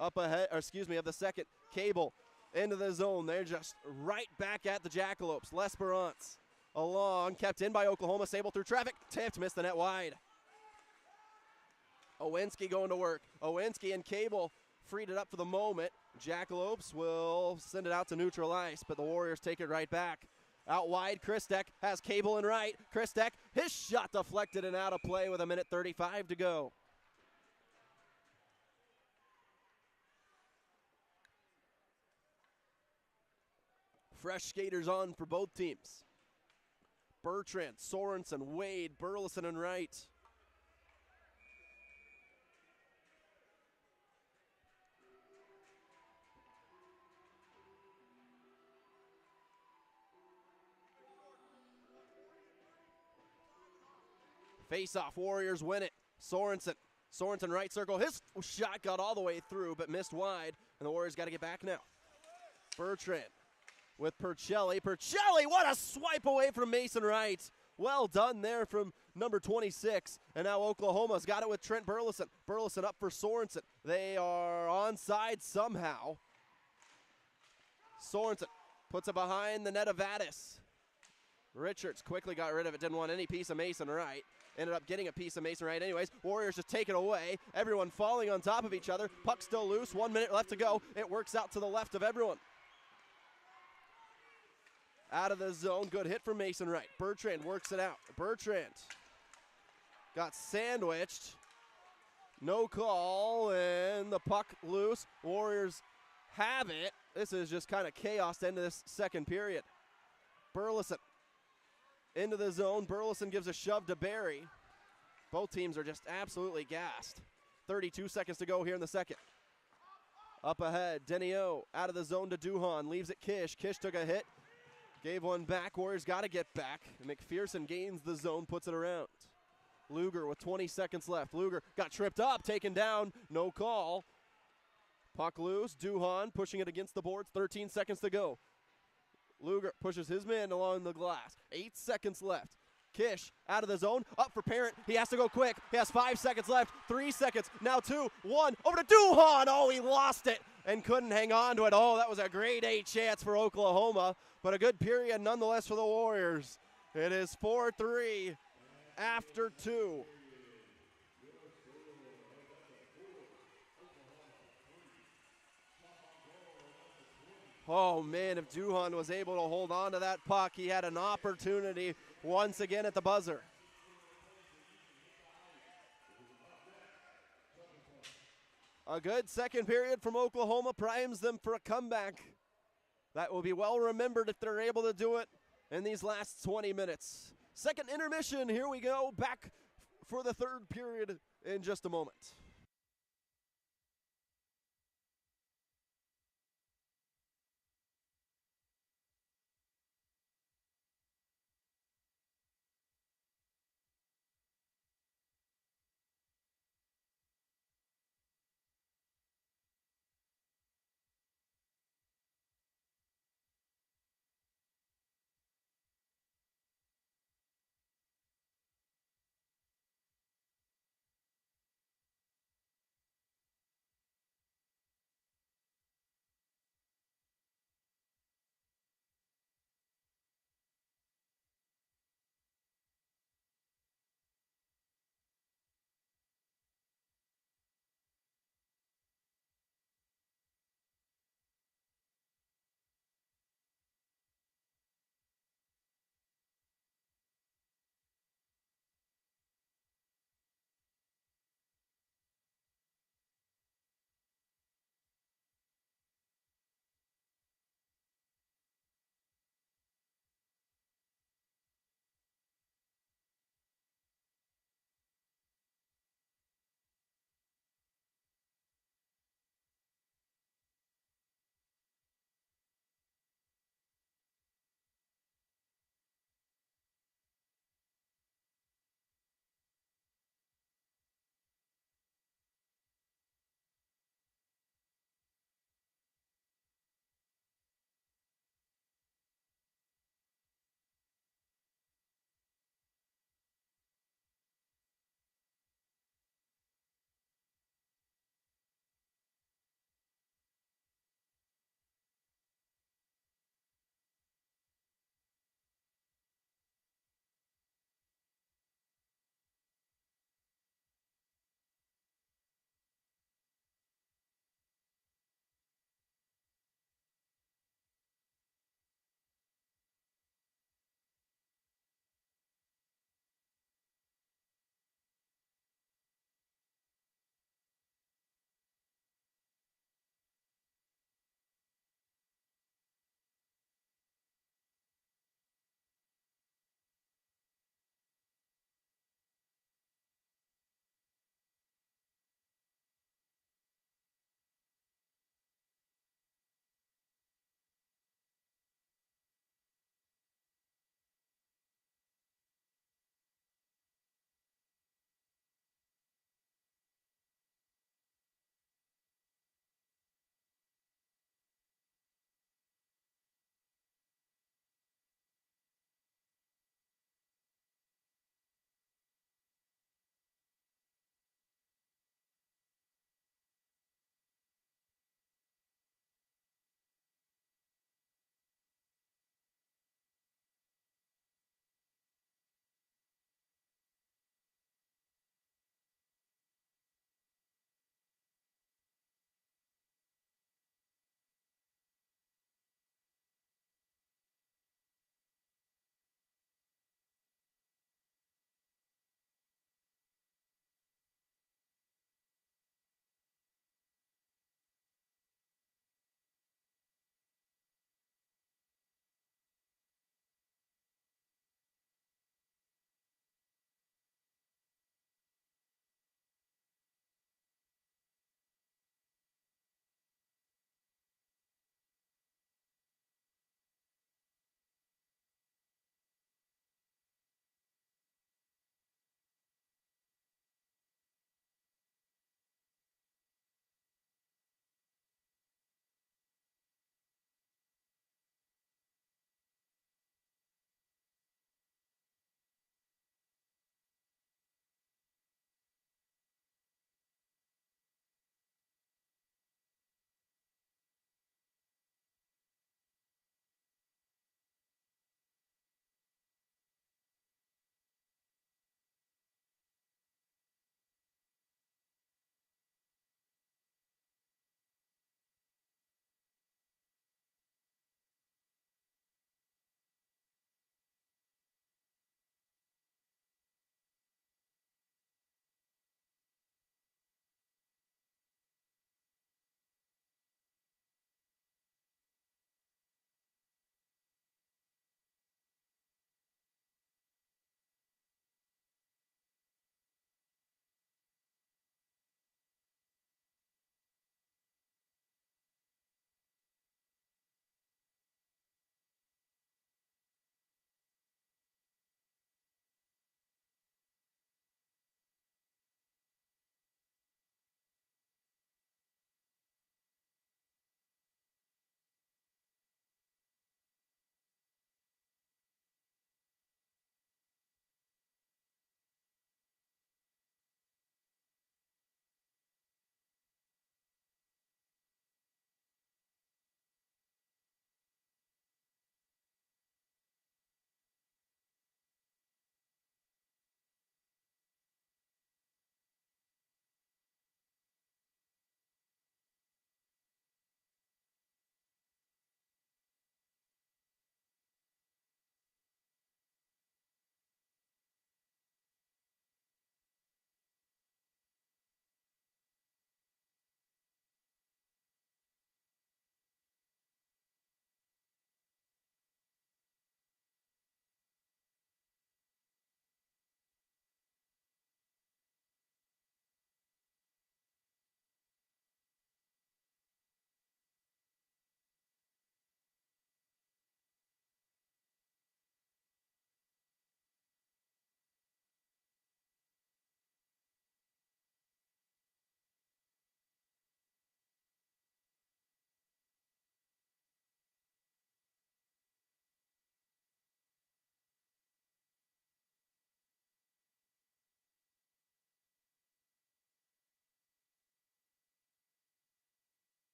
Up ahead, or excuse me, of the second. Cable into the zone. They're just right back at the Jackalopes. L'Esperance along, kept in by Oklahoma. Sable through traffic. Tipped, missed the net wide. Owinski going to work. Owinski and Cable freed it up for the moment. Jackalopes will send it out to neutral ice, but the Warriors take it right back. Out wide, Christek has Cable in right. Christek, his shot deflected and out of play with 1:35 to go. Fresh skaters on for both teams. Bertrand, Sorensen, Wade, Burleson, and Wright. Face-off, Warriors win it. Sorensen right circle. His shot got all the way through, but missed wide, and the Warriors got to get back now. Bertrand with Percelli. Percelli, what a swipe away from Mason Wright. Well done there from number 26. And now Oklahoma's got it with Trent Burleson. Burleson up for Sorensen. They are onside somehow. Sorensen puts it behind the net of Addis. Richards quickly got rid of it. Didn't want any piece of Mason Wright. Ended up getting a piece of Mason Wright anyways. Warriors just take it away. Everyone falling on top of each other. Puck still loose. 1 minute left to go. It works out to the left of everyone. Out of the zone, good hit from Mason Wright. Bertrand works it out. Bertrand got sandwiched. No call, and the puck loose. Warriors have it. This is just kind of chaos to end this second period. Burleson into the zone. Burleson gives a shove to Barry. Both teams are just absolutely gassed. 32 seconds to go here in the second. Up ahead, Denio out of the zone to Duhan. Leaves it Kish. Kish took a hit. Gave one back. Warriors got to get back. McPherson gains the zone, puts it around. Luger with 20 seconds left. Luger got tripped up, taken down, no call. Puck loose, Duhan pushing it against the boards, 13 seconds to go. Luger pushes his man along the glass, 8 seconds left. Kish out of the zone, up for Parent, he has to go quick. He has 5 seconds left, 3 seconds, now 2, 1, over to Duhan. Oh, he lost it and couldn't hang on to it. Oh, that was a grade A chance for Oklahoma, but a good period nonetheless for the Warriors. It is 4-3. After 2. Oh man, if Duhan was able to hold on to that puck, he had an opportunity once again at the buzzer. A good second period from Oklahoma primes them for a comeback. That will be well remembered if they're able to do it in these last 20 minutes. Second intermission, here we go, back for the third period in just a moment.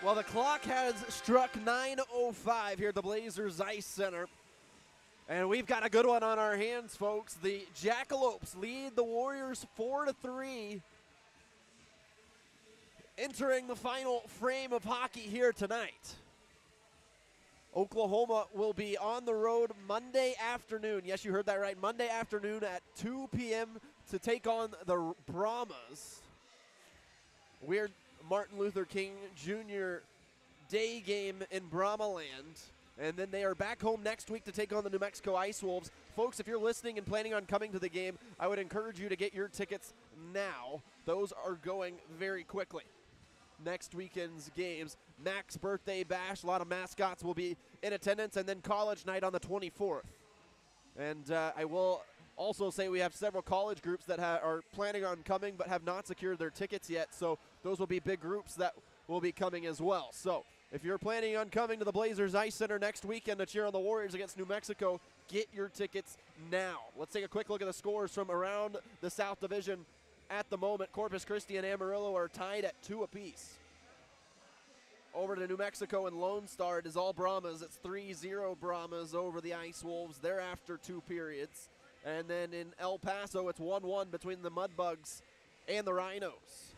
Well, the clock has struck 9:05 here at the Blazers Ice Center. And we've got a good one on our hands, folks. The Jackalopes lead the Warriors 4-3. Entering the final frame of hockey here tonight. Oklahoma will be on the road Monday afternoon. Yes, you heard that right. Monday afternoon at 2 p.m. to take on the Brahmas. Weird Martin Luther King Jr. day game in Brahma land. And then they are back home next week to take on the New Mexico Ice Wolves. Folks, if you're listening and planning on coming to the game, I would encourage you to get your tickets now. Those are going very quickly. Next weekend's games, Mac's birthday bash, a lot of mascots will be in attendance, and then college night on the 24th. And I will also say we have several college groups that are planning on coming but have not secured their tickets yet, so those will be big groups that will be coming as well. So if you're planning on coming to the Blazers Ice Center next weekend to cheer on the Warriors against New Mexico, get your tickets now. Let's take a quick look at the scores from around the South Division. At the moment, Corpus Christi and Amarillo are tied at 2 apiece. Over to New Mexico and Lone Star, it is all Brahmas. It's 3-0 Brahmas over the Ice Wolves. They're after 2 periods. And then in El Paso, it's 1-1 between the Mudbugs and the Rhinos.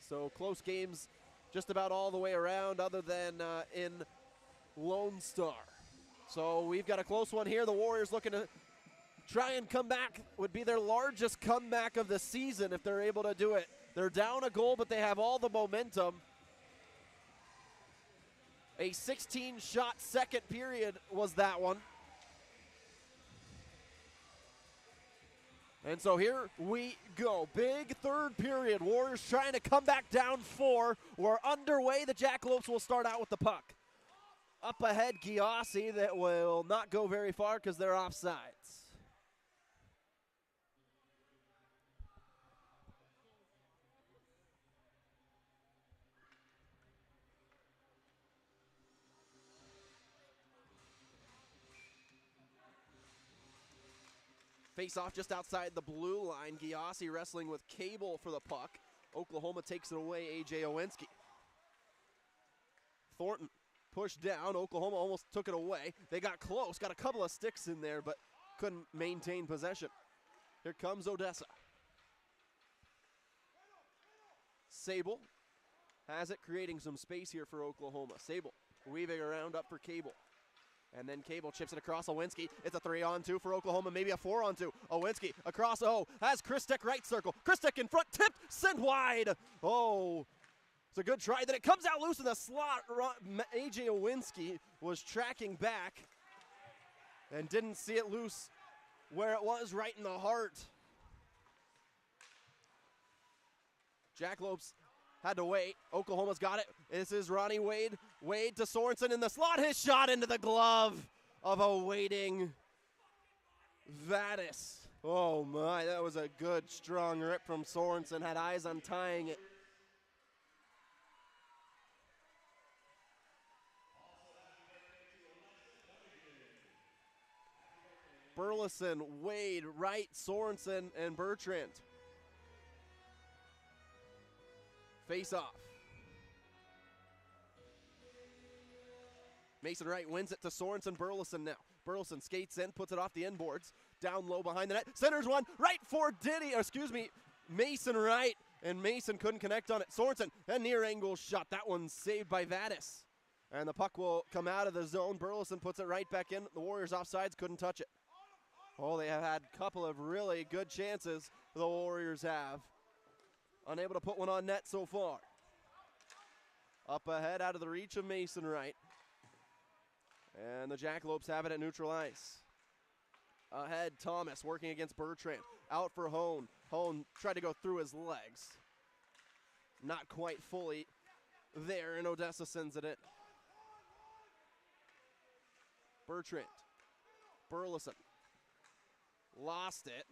So close games just about all the way around other than in Lone Star. So we've got a close one here. The Warriors looking to try and come back. Would be their largest comeback of the season if they're able to do it. They're down a goal, but they have all the momentum. A 16-shot second period was that one. And so here we go. Big third period. Warriors trying to come back down 4. We're underway. The Jackalopes will start out with the puck. Up ahead, Giassi, that will not go very far because they're offsides. Face off just outside the blue line. Giassi wrestling with Cable for the puck. Oklahoma takes it away, A.J. Owensky. Thornton pushed down. Oklahoma almost took it away. They got close, got a couple of sticks in there, but couldn't maintain possession. Here comes Odessa. Sable has it, creating some space here for Oklahoma. Sable weaving around up for Cable. And then Cable chips it across Owensky. It's a 3-on-2 for Oklahoma, maybe a 4-on-2. Owensky across has Christek right circle. Christek in front, tipped, sent wide. Oh, it's a good try. Then it comes out loose in the slot. A.J. Owensky was tracking back and didn't see it loose where it was, right in the heart. Jackalopes had to wait. Oklahoma's got it. This is Ronnie Wade. Wade to Sorensen in the slot. His shot into the glove of a waiting Vatis. Oh my, that was a good, strong rip from Sorensen. Had eyes on tying it. Burleson, Wade, Wright, Sorensen, and Bertrand. Face off. Mason Wright wins it to Sorensen. Burleson now. Burleson skates in, puts it off the inboards. Down low behind the net. Centers one. Right for Mason Wright. And Mason couldn't connect on it. Sorensen, a near angle shot. That one's saved by Vatis. And the puck will come out of the zone. Burleson puts it right back in. The Warriors offsides, couldn't touch it. Oh, they have had a couple of really good chances the Warriors have. Unable to put one on net so far. Up ahead, out of the reach of Mason Wright. And the Jackalopes have it at neutral ice. Ahead, Thomas working against Bertrand. Out for Hone. Hone tried to go through his legs. Not quite fully there, and Odessa sends it in. Bertrand. Burleson. Lost it.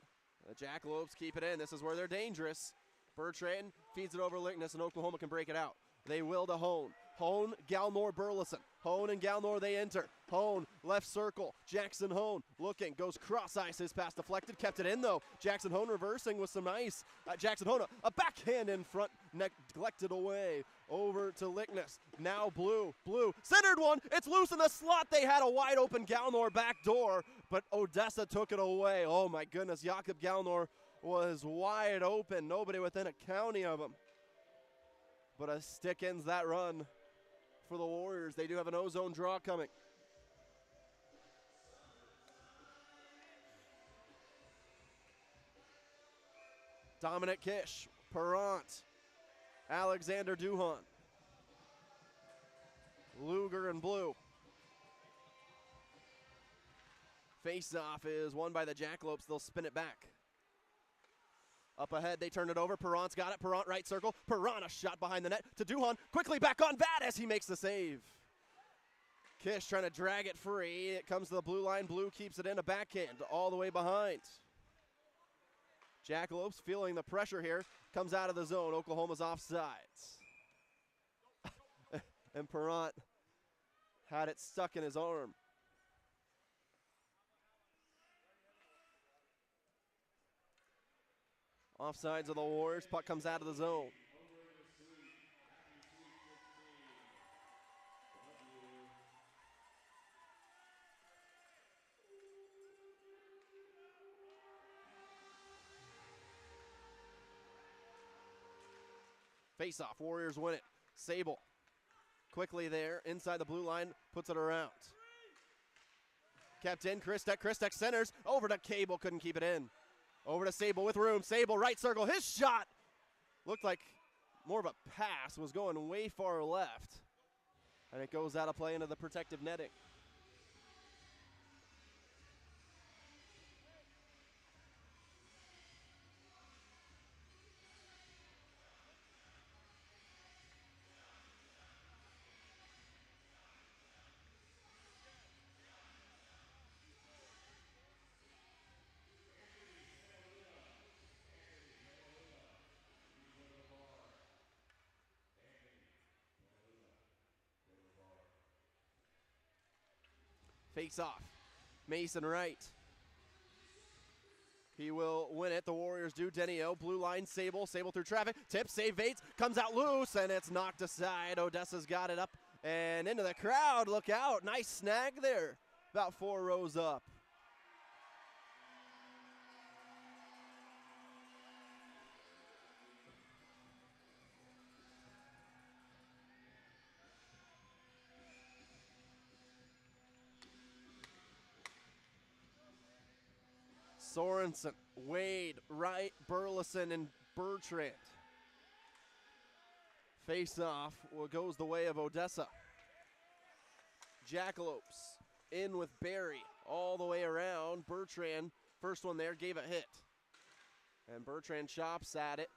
The Jackalopes keep it in. This is where they're dangerous. Bertrand feeds it over Lickness, and Oklahoma can break it out. They will to Hone. Hone, Galnor, Burleson. Hone and Galnor, they enter. Hone, left circle. Jackson Hone looking, goes cross ice. His pass deflected, kept it in though. Jackson Hone reversing with some ice. Jackson Hone, a backhand in front, neglected away. Over to Lickness. Now Blue, centered one. It's loose in the slot. They had a wide open Galnor back door, but Odessa took it away. Oh my goodness, Jakob Galnor was wide open. Nobody within a county of him. But a stick ends that run for the Warriors. They do have an ozone draw coming. Dominic Kish, Perrant, Alexander Duhan, Luger and Blue. Face-off is won by the Jackalopes. They'll spin it back. Up ahead, they turn it over. Perrant's got it. Perrant right circle. Perrant a shot behind the net to Duhan. Quickly back on Vadas. He makes the save. Kish trying to drag it free. It comes to the blue line. Blue keeps it in, a backhand all the way behind. Jackalopes feeling the pressure here. Comes out of the zone. Oklahoma's offsides. And Perrant had it stuck in his arm. Offsides of the Warriors. Puck comes out of the zone. Face-off. Warriors win it. Sable quickly there inside the blue line, puts it around. Kept in. Christek centers over to Cable, couldn't keep it in. Over to Sable with room. Sable right circle. His shot looked like more of a pass, was going way far left. And it goes out of play into the protective netting. Face off. Mason Wright. He will win it. The Warriors do. Denio, blue line, Sable through traffic. Tip, save Vates, comes out loose, and it's knocked aside. Odessa's got it up and into the crowd. Look out. Nice snag there. About 4 rows up. Sorensen, Wade, Wright, Burleson, and Bertrand. Face off goes the way of Odessa. Jackalopes in with Barry all the way around. Bertrand, first one there, gave a hit. And Bertrand chops at it.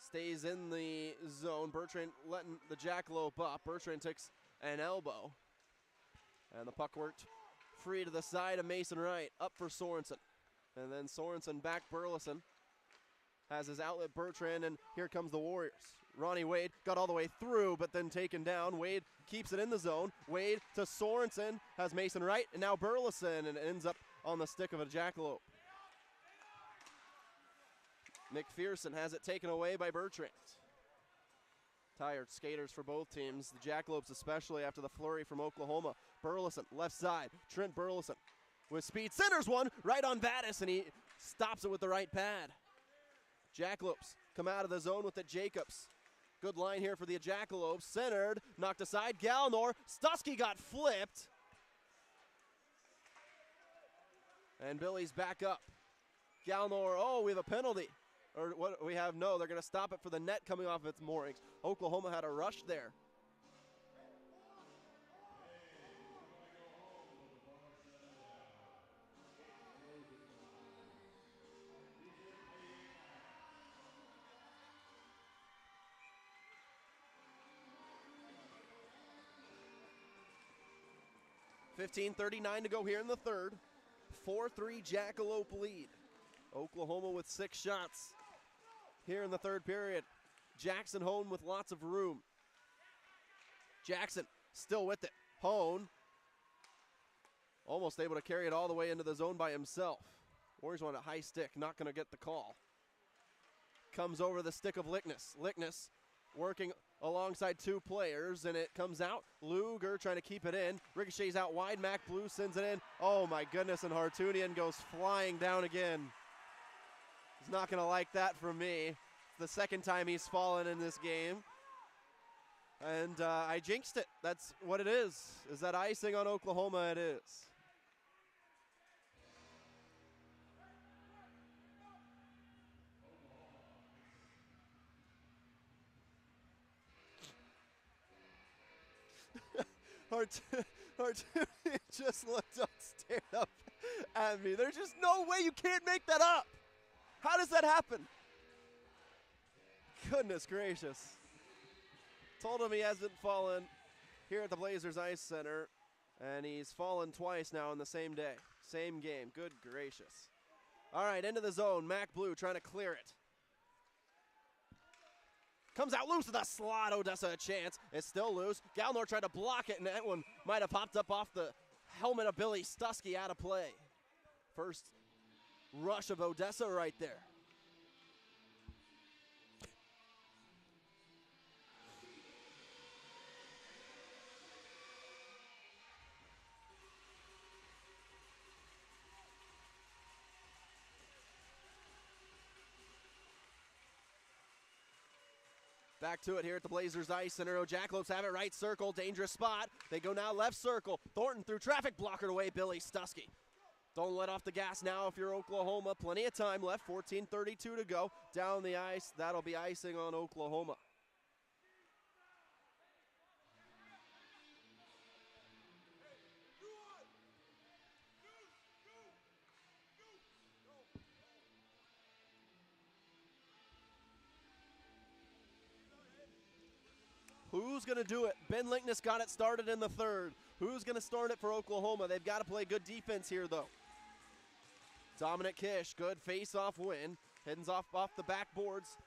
Stays in the zone. Bertrand letting the Jackalope up. Bertrand takes an elbow. And the puck worked free to the side of Mason Wright. Up for Sorensen. And then Sorensen back Burleson. Has his outlet Bertrand, and here comes the Warriors. Ronnie Wade got all the way through, but then taken down. Wade keeps it in the zone. Wade to Sorensen, has Mason Wright, and now Burleson, and ends up on the stick of a Jackalope. McPherson has it taken away by Bertrand. Tired skaters for both teams, the Jackalopes especially after the flurry from Oklahoma. Burleson, left side, Trent Burleson. With speed, centers one right on Vadas, and he stops it with the right pad. Jackalopes come out of the zone with it. Jacobs. Good line here for the Jackalopes. Centered, knocked aside. Galnor. Stusky got flipped. And Billy's back up. Galnor, oh, we have a penalty. Or what we have, no, they're going to stop it for the net coming off its moorings. Oklahoma had a rush there. .39 to go here in the third. 4-3 Jackalope lead. Oklahoma with 6 shots here in the third period. Jackson Hone with lots of room. Jackson still with it. Hone almost able to carry it all the way into the zone by himself. Warriors want a high stick, not going to get the call. Comes over the stick of Lickness. Lickness working alongside two players, and it comes out. Luger trying to keep it in. Ricochets out wide. Mac Blue sends it in. Oh my goodness, and Hartunian goes flying down again. He's not going to like that from me. It's the second time he's fallen in this game. And I jinxed it. That's what it is. Is that icing on Oklahoma? It is. Hartunian just looked up, stared up at me. There's just no way you can't make that up. How does that happen? Goodness gracious. Told him he hasn't fallen here at the Blazers Ice Center, and he's fallen twice now in the same day. Same game. Good gracious. All right, into the zone. Mac Blue trying to clear it. Comes out loose with a slot. Odessa a chance. It's still loose. Galnor tried to block it, and that one might have popped up off the helmet of Billy Stuskey, out of play. First rush of Odessa right there. Back to it here at the Blazers Ice Center. Jackalopes have it right circle. Dangerous spot. They go now left circle. Thornton through traffic, blockered away. Billy Stuskey. Don't let off the gas now if you're Oklahoma. Plenty of time left. 14:32 to go. Down the ice. That'll be icing on Oklahoma. Who's going to do it? Ben Linkness got it started in the third. Who's going to start it for Oklahoma? They've got to play good defense here, though. Dominic Kish, good face-off win. Headings off the backboards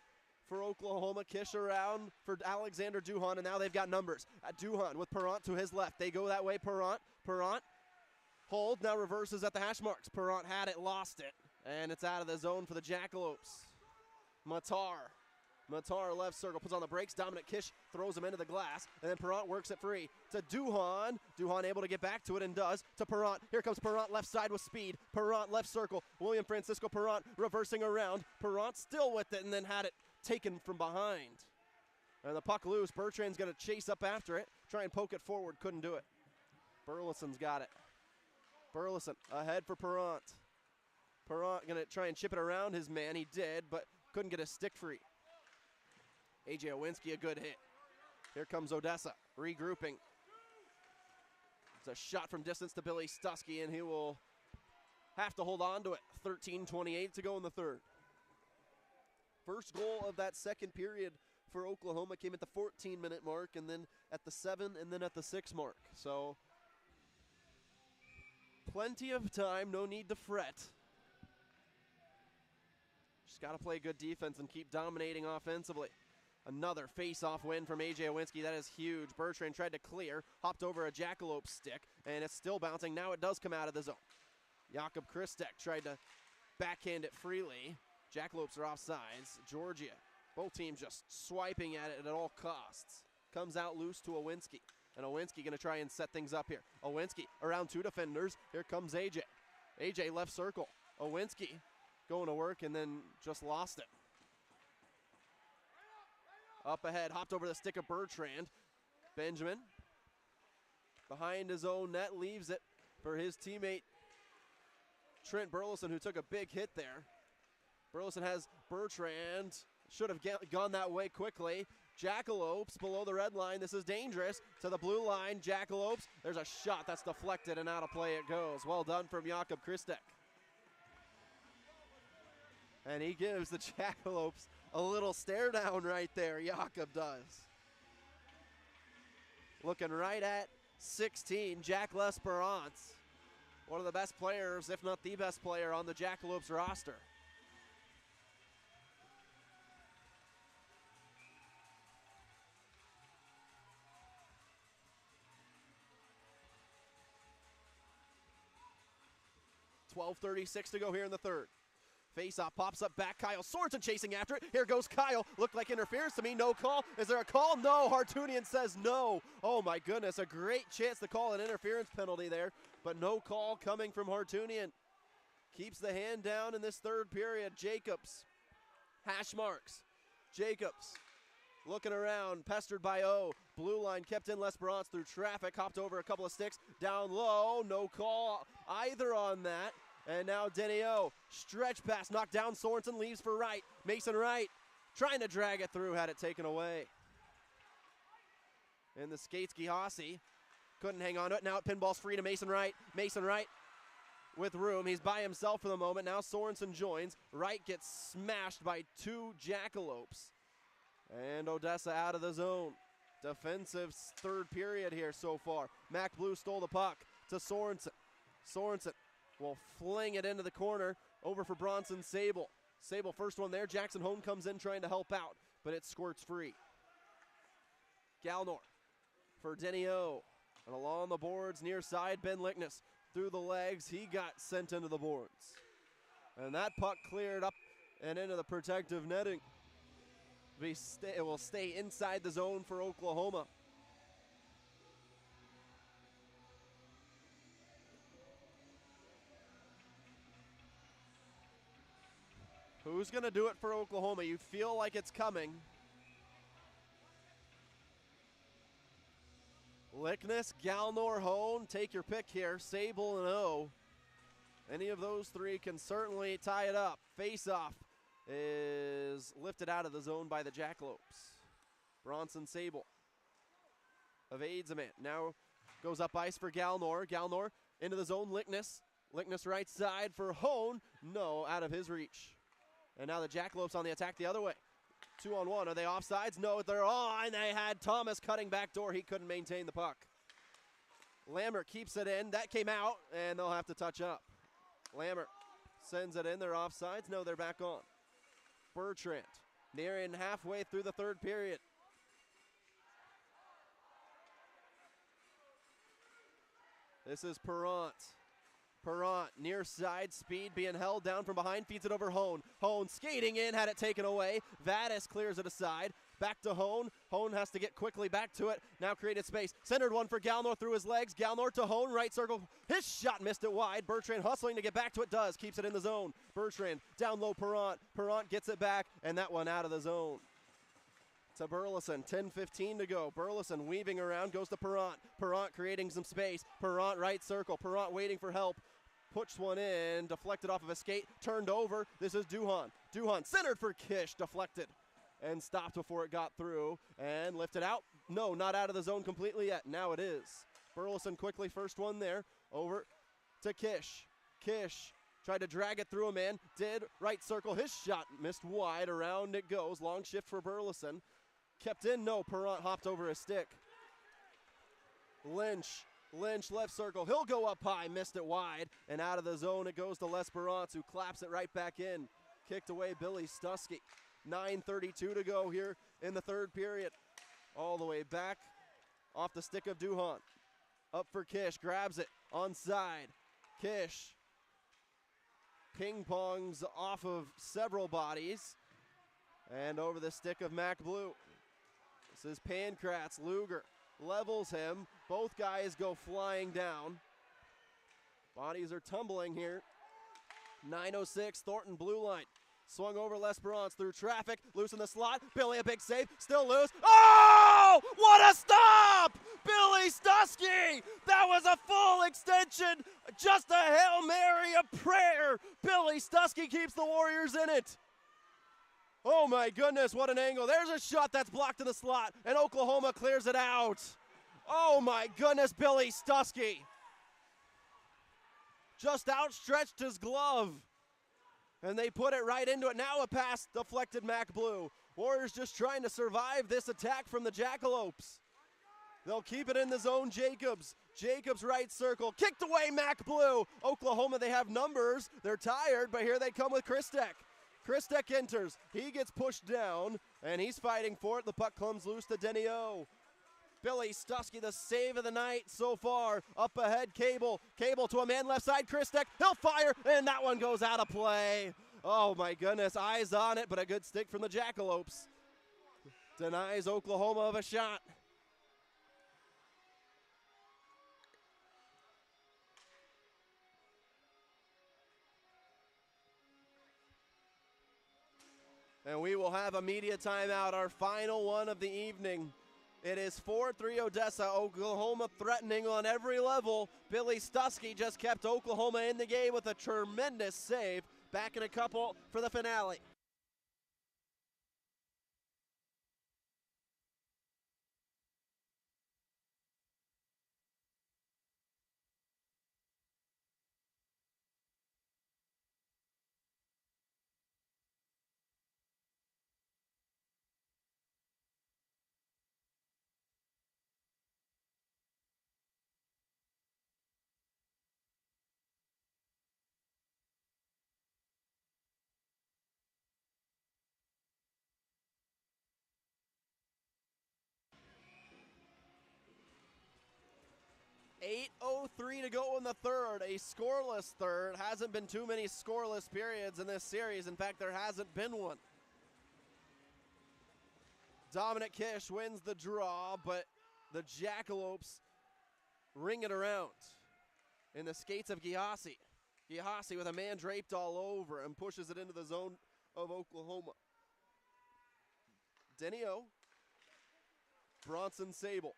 for Oklahoma. Kish around for Alexander Duhon, and now they've got numbers. Duhon with Perrant to his left. They go that way, Perrant. Perrant, hold, now reverses at the hash marks. Perrant had it, lost it, and it's out of the zone for the Jackalopes. Matar left circle, puts on the brakes. Dominic Kish throws him into the glass, and then Perrant works it free to Duhon. Duhon able to get back to it and does. To Perrant. Here comes Perrant left side with speed. Perrant left circle. William Francisco Perrant reversing around. Perrant still with it and then had it taken from behind. And the puck loose. Bertrand's going to chase up after it. Try and poke it forward. Couldn't do it. Burleson's got it. Burleson ahead for Perrant. Perrant going to try and chip it around his man. He did, but couldn't get a stick free. A.J. Owinski, a good hit. Here comes Odessa, regrouping. It's a shot from distance to Billy Stuskey, and he will have to hold on to it. 13:28 to go in the third. First goal of that second period for Oklahoma came at the 14-minute mark, and then at the 7, and then at the 6 mark. So plenty of time, no need to fret. Just got to play good defense and keep dominating offensively. Another face-off win from A.J. Owinski. That is huge. Bertrand tried to clear, hopped over a Jackalope stick, and it's still bouncing. Now it does come out of the zone. Jakob Christek tried to backhand it freely. Jackalopes are offsides. Georgia, both teams just swiping at it at all costs. Comes out loose to Owinski, and Owinski going to try and set things up here. Owinski around two defenders. Here comes A.J. A.J. left circle. Owinski going to work and then just lost it. Up ahead, hopped over the stick of Bertrand. Benjamin behind his own net, leaves it for his teammate Trent Burleson, who took a big hit there. Burleson has Bertrand, should have gone that way quickly. Jackalopes below the red line. This is dangerous. To the blue line, Jackalopes. There's a shot that's deflected and out of play it goes. Well done from Jakob Christek. And he gives the Jackalopes a little stare down right there. Jakob does. Looking right at 16, Jack Lesperance. One of the best players, if not the best player on the Jackalopes roster. 12:36 to go here in the third. Face-off pops up back. Kyle Sorensen chasing after it. Here goes Kyle. Looked like interference to me. No call. Is there a call? No. Hartunian says no. Oh my goodness. A great chance to call an interference penalty there, but no call coming from Hartunian. Keeps the hand down in this third period. Jacobs. Hash marks. Jacobs. Looking around, pestered by O. Blue line kept in L'Esperance through traffic. Hopped over a couple of sticks. Down low. No call either on that. And now Denny O, stretch pass, knocked down Sorensen, leaves for Wright. Mason Wright trying to drag it through, had it taken away. And the Skatesky Hossie couldn't hang on to it. Now it pinballs free to Mason Wright. Mason Wright with room. He's by himself for the moment. Now Sorensen joins. Wright gets smashed by two Jackalopes. And Odessa out of the zone. Defensive third period here so far. Mac Blue stole the puck to Sorensen. Sorensen will fling it into the corner, over for Bronson Sable. Sable first one there. Jackson Hone comes in trying to help out, but it squirts free. Galnor for Denny O. And along the boards, near side, Ben Lickness through the legs. He got sent into the boards. And that puck cleared up and into the protective netting. It will stay inside the zone for Oklahoma. Who's going to do it for Oklahoma? You feel like it's coming. Lickness, Galnor, Hone, take your pick here. Sable and O. Any of those three can certainly tie it up. Face-off is lifted out of the zone by the Jackalopes. Bronson Sable evades a man. Now goes up ice for Galnor. Galnor into the zone. Lickness. Lickness right side for Hone. No, out of his reach. And now the Jackalopes on the attack the other way. 2-on-1. Are they offsides? No, they're on. They had Thomas cutting back door. He couldn't maintain the puck. Lambert keeps it in. That came out, and they'll have to touch up. Lambert sends it in. They're offsides. No, they're back on. Bertrand nearing halfway through the third period. This is Perrant. Perrant, near side, speed being held down from behind, feeds it over Hone. Hone skating in, had it taken away. Vadas clears it aside. Back to Hone. Hone has to get quickly back to it. Now created space. Centered one for Galnor through his legs. Galnor to Hone, right circle. His shot missed it wide. Bertrand hustling to get back to it, does. Keeps it in the zone. Bertrand down low, Perrant. Perrant gets it back, and that one out of the zone. To Burleson, 10:15 to go. Burleson weaving around, goes to Perrant. Perrant creating some space. Perrant right circle. Perrant waiting for help. Puts one in, deflected off of a skate, turned over. This is Duhan. Duhan centered for Kish, deflected and stopped before it got through and lifted out. No, not out of the zone completely yet. Now it is. Burleson quickly, first one there, over to Kish. Kish tried to drag it through a man, did, right circle. His shot missed wide, around it goes. Long shift for Burleson. Kept in, no, Perrant hopped over his stick. Lynch left circle, he'll go up high, missed it wide, and out of the zone it goes to L'Esperance, who claps it right back in. Kicked away Billy Stusky. 9:32 to go here in the third period. All the way back, off the stick of Duhan. Up for Kish, grabs it, onside. Kish ping-pongs off of several bodies, and over the stick of Mac Blue. This is Pankratz. Luger levels him. Both guys go flying down. Bodies are tumbling here. 9:06, Thornton blue line. Swung over L'Esperance through traffic, loose in the slot. Billy a big save, still loose. Oh, what a stop! Billy Stusky! That was a full extension, just a Hail Mary, a prayer. Billy Stusky keeps the Warriors in it. Oh my goodness, what an angle. There's a shot that's blocked in the slot, and Oklahoma clears it out. Oh my goodness, Billy Stusky. Just outstretched his glove, and they put it right into it. Now a pass deflected Mac Blue. Warriors just trying to survive this attack from the Jackalopes. They'll keep it in the zone, Jacobs. Jacobs right circle, kicked away Mac Blue. Oklahoma, they have numbers. They're tired, but here they come with Christek. Christek enters, he gets pushed down, and he's fighting for it. The puck comes loose to Denny O. Billy Stuskey, the save of the night so far. Up ahead, Cable. Cable to a man left side, Christek. He'll fire, and that one goes out of play. Oh my goodness, eyes on it, but a good stick from the Jackalopes. Denies Oklahoma of a shot. And we will have a media timeout, our final one of the evening. It is 4-3 Odessa. Oklahoma threatening on every level. Billy Stuskey just kept Oklahoma in the game with a tremendous save. Back in a couple for the finale. .8:03 to go in the third, a scoreless third. Hasn't been too many scoreless periods in this series. In fact, there hasn't been one. Dominic Kish wins the draw, but the Jackalopes ring it around in the skates of Gihasi. Gihasi with a man draped all over and pushes it into the zone of Oklahoma. Denio, Bronson Sable.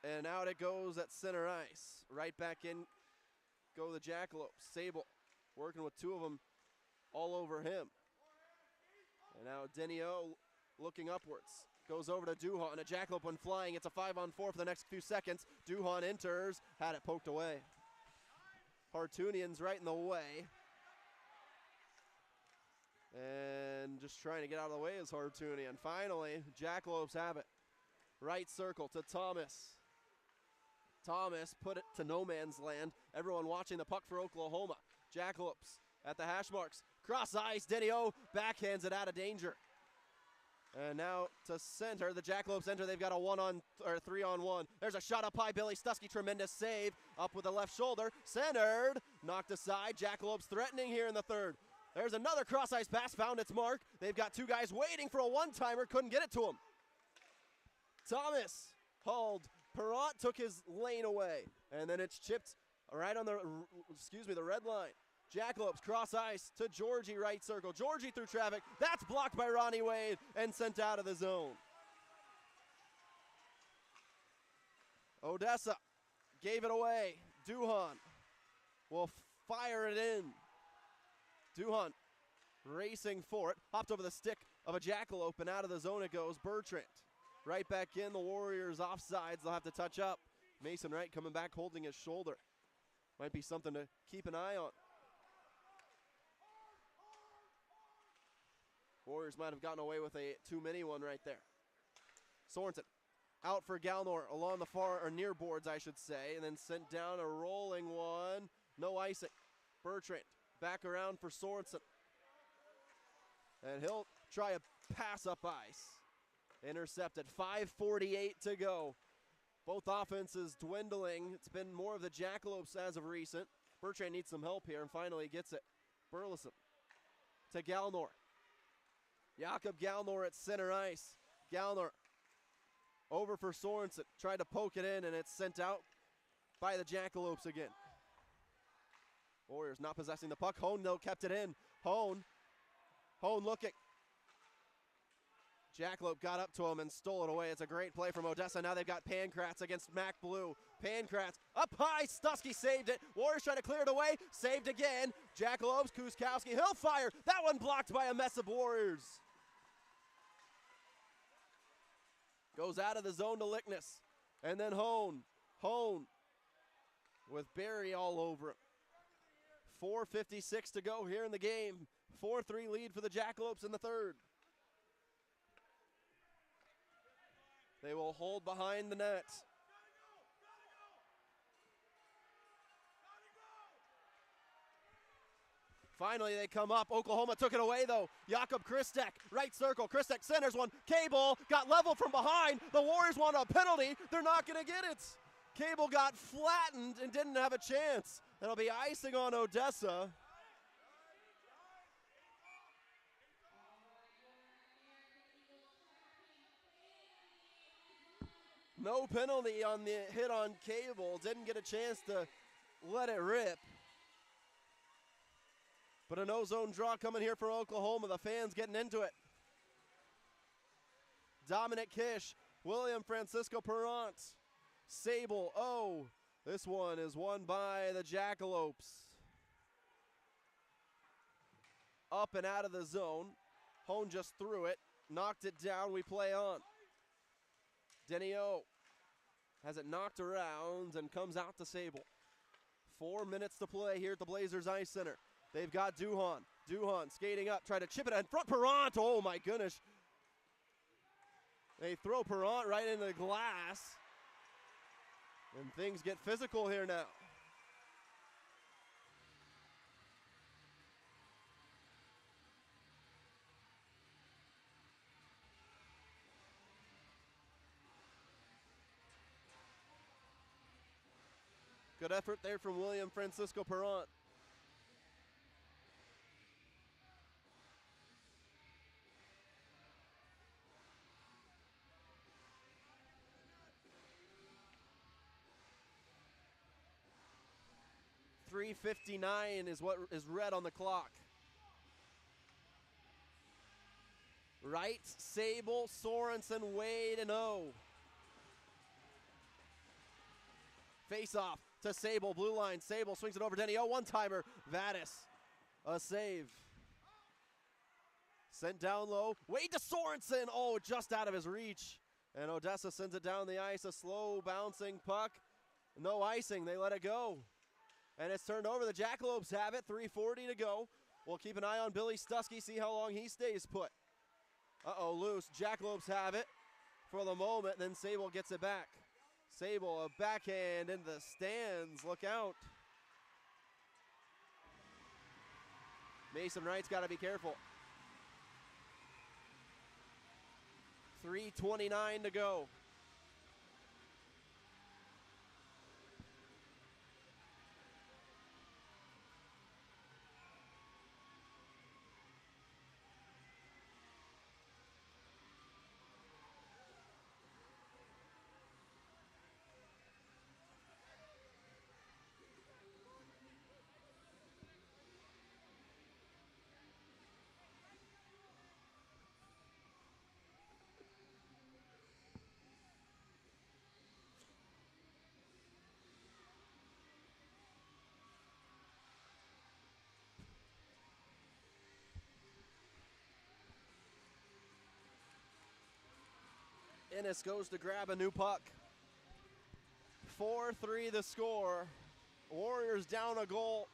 And out it goes at center ice. Right back in go the Jackalopes. Sable working with two of them all over him. And now Denio looking upwards. Goes over to Duhon. A Jackalope one flying. It's a 5-on-4 for the next few seconds. Duhon enters. Had it poked away. Hartunian's right in the way. And just trying to get out of the way is Hartunian. Finally, Jackalopes have it. Right circle to Thomas. Thomas put it to no man's land. Everyone watching the puck for Oklahoma. Jackalopes at the hash marks. Cross ice, Denio backhands it out of danger. And now to center, the Jackalopes enter. They've got a 3-on-1. There's a shot up high, Billy Stuskey, tremendous save. Up with the left shoulder, centered, knocked aside. Jackalopes threatening here in the third. There's another cross ice pass, found its mark. They've got two guys waiting for a one-timer, couldn't get it to him. Thomas hauled. Perrott took his lane away, and then it's chipped right on the red line. Jackalopes cross ice to Georgie, right circle. Georgie through traffic. That's blocked by Ronnie Wade and sent out of the zone. Odessa gave it away. Duhon will fire it in. Duhon racing for it. Hopped over the stick of a Jackalope, and out of the zone it goes. Bertrand. Right back in, the Warriors offsides. They'll have to touch up. Mason Wright coming back holding his shoulder. Might be something to keep an eye on. Warriors might have gotten away with a too many one right there. Sorensen out for Galnor along the far or near boards, I should say, and then sent down a rolling one. No icing. Bertrand back around for Sorensen. And he'll try a pass up ice. Intercepted. 5:48 to go. Both offenses dwindling. It's been more of the Jackalopes as of recent. Bertrand needs some help here and finally gets it. Burleson to Galnor. Jakob Galnor at center ice. Galnor over for Sorensen. Tried to poke it in and it's sent out by the Jackalopes again. Warriors not possessing the puck. Hone though kept it in. Hone looking. Jackalope got up to him and stole it away. It's a great play from Odessa. Now they've got Pankratz against Mac Blue. Pankratz up high. Stuskey saved it. Warriors trying to clear it away. Saved again. Jackalopes, Kuskowski. He'll fire. That one blocked by a mess of Warriors. Goes out of the zone to Lickness. And then Hone. Hone with Barry all over him. 4:56 to go here in the game. 4-3 lead for the Jackalopes in the third. They will hold behind the net. Finally, they come up. Oklahoma took it away, though. Jakob Christek, right circle. Christek centers one. Cable got leveled from behind. The Warriors want a penalty. They're not going to get it. Cable got flattened and didn't have a chance. It'll be icing on Odessa. No penalty on the hit on Cable. Didn't get a chance to let it rip. But a no-zone draw coming here for Oklahoma. The fans getting into it. Dominic Kish, William Francisco Perrant, Sable. Oh, this one is won by the Jackalopes. Up and out of the zone. Hone just threw it, knocked it down. We play on. Denny O has it knocked around and comes out to Sable. 4 minutes to play here at the Blazers Ice Center. They've got Duhon. Duhon skating up, trying to chip it in front. Perrant, oh my goodness. They throw Perrant right into the glass. And things get physical here now. Good effort there from William Francisco Perrant. .359 is what is red on the clock. Wright, Sable, Sorensen, Wade, and O. Face off to Sable, blue line. Sable swings it over Denny O, one-timer. Vadas, a save. Sent down low. Wade to Sorensen. Oh, just out of his reach. And Odessa sends it down the ice. A slow bouncing puck. No icing. They let it go. And it's turned over. The Jackalopes have it. 3:40 to go. We'll keep an eye on Billy Stusky, see how long he stays put. Uh-oh, loose. Jackalopes have it for the moment. Then Sable gets it back. Sable, a backhand in the stands. Look out. Mason Wright's got to be careful. 3:29 to go. Ennis goes to grab a new puck. 4-3 the score. Warriors down a goal.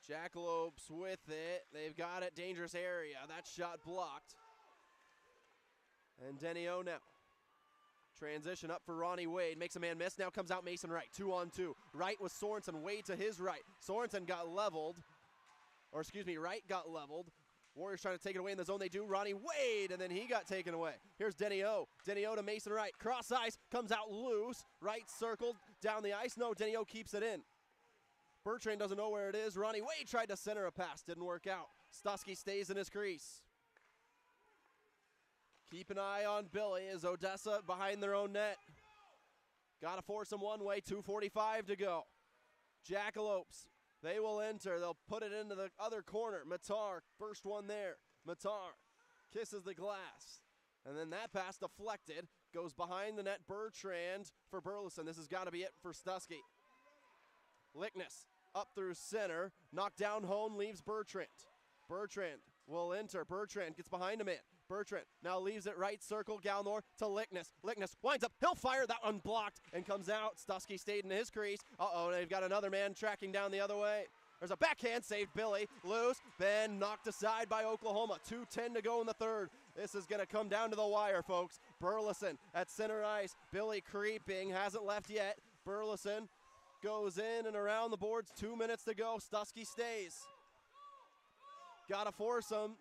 Jackalopes with it. They've got it. Dangerous area. That shot blocked. And Denny O now. Transition up for Ronnie Wade. Makes a man miss. Now comes out Mason Wright. 2-on-2. Wright with Sorensen. Wade to his right. Sorensen got leveled. Or excuse me, Wright got leveled. Warriors trying to take it away in the zone. They do. Ronnie Wade, and then he got taken away. Here's Denny O. Denny O to Mason Wright. Cross ice. Comes out loose. Wright circled down the ice. No, Denny O keeps it in. Bertrand doesn't know where it is. Ronnie Wade tried to center a pass. Didn't work out. Stusky stays in his crease. Keep an eye on Billy as Odessa behind their own net. Got to force them one way. 2:45 to go. Jackalopes, they will enter. They'll put it into the other corner. Matar, first one there. Matar kisses the glass. And then that pass deflected. Goes behind the net. Bertrand for Burleson. This has got to be it for Stusky. Lickness up through center. Knocked down Hone, leaves Bertrand. Bertrand will enter. Bertrand gets behind a man. Bertrand now leaves it right circle. Galnor to Lickness. Lickness winds up. He'll fire that unblocked and comes out. Stusky stayed in his crease. Uh-oh, they've got another man tracking down the other way. There's a backhand save, Billy. Loose, Ben knocked aside by Oklahoma. 2:10 to go in the third. This is going to come down to the wire, folks. Burleson at center ice. Billy creeping, hasn't left yet. Burleson goes in and around the boards. 2 minutes to go. Stuskey stays. Got to force him.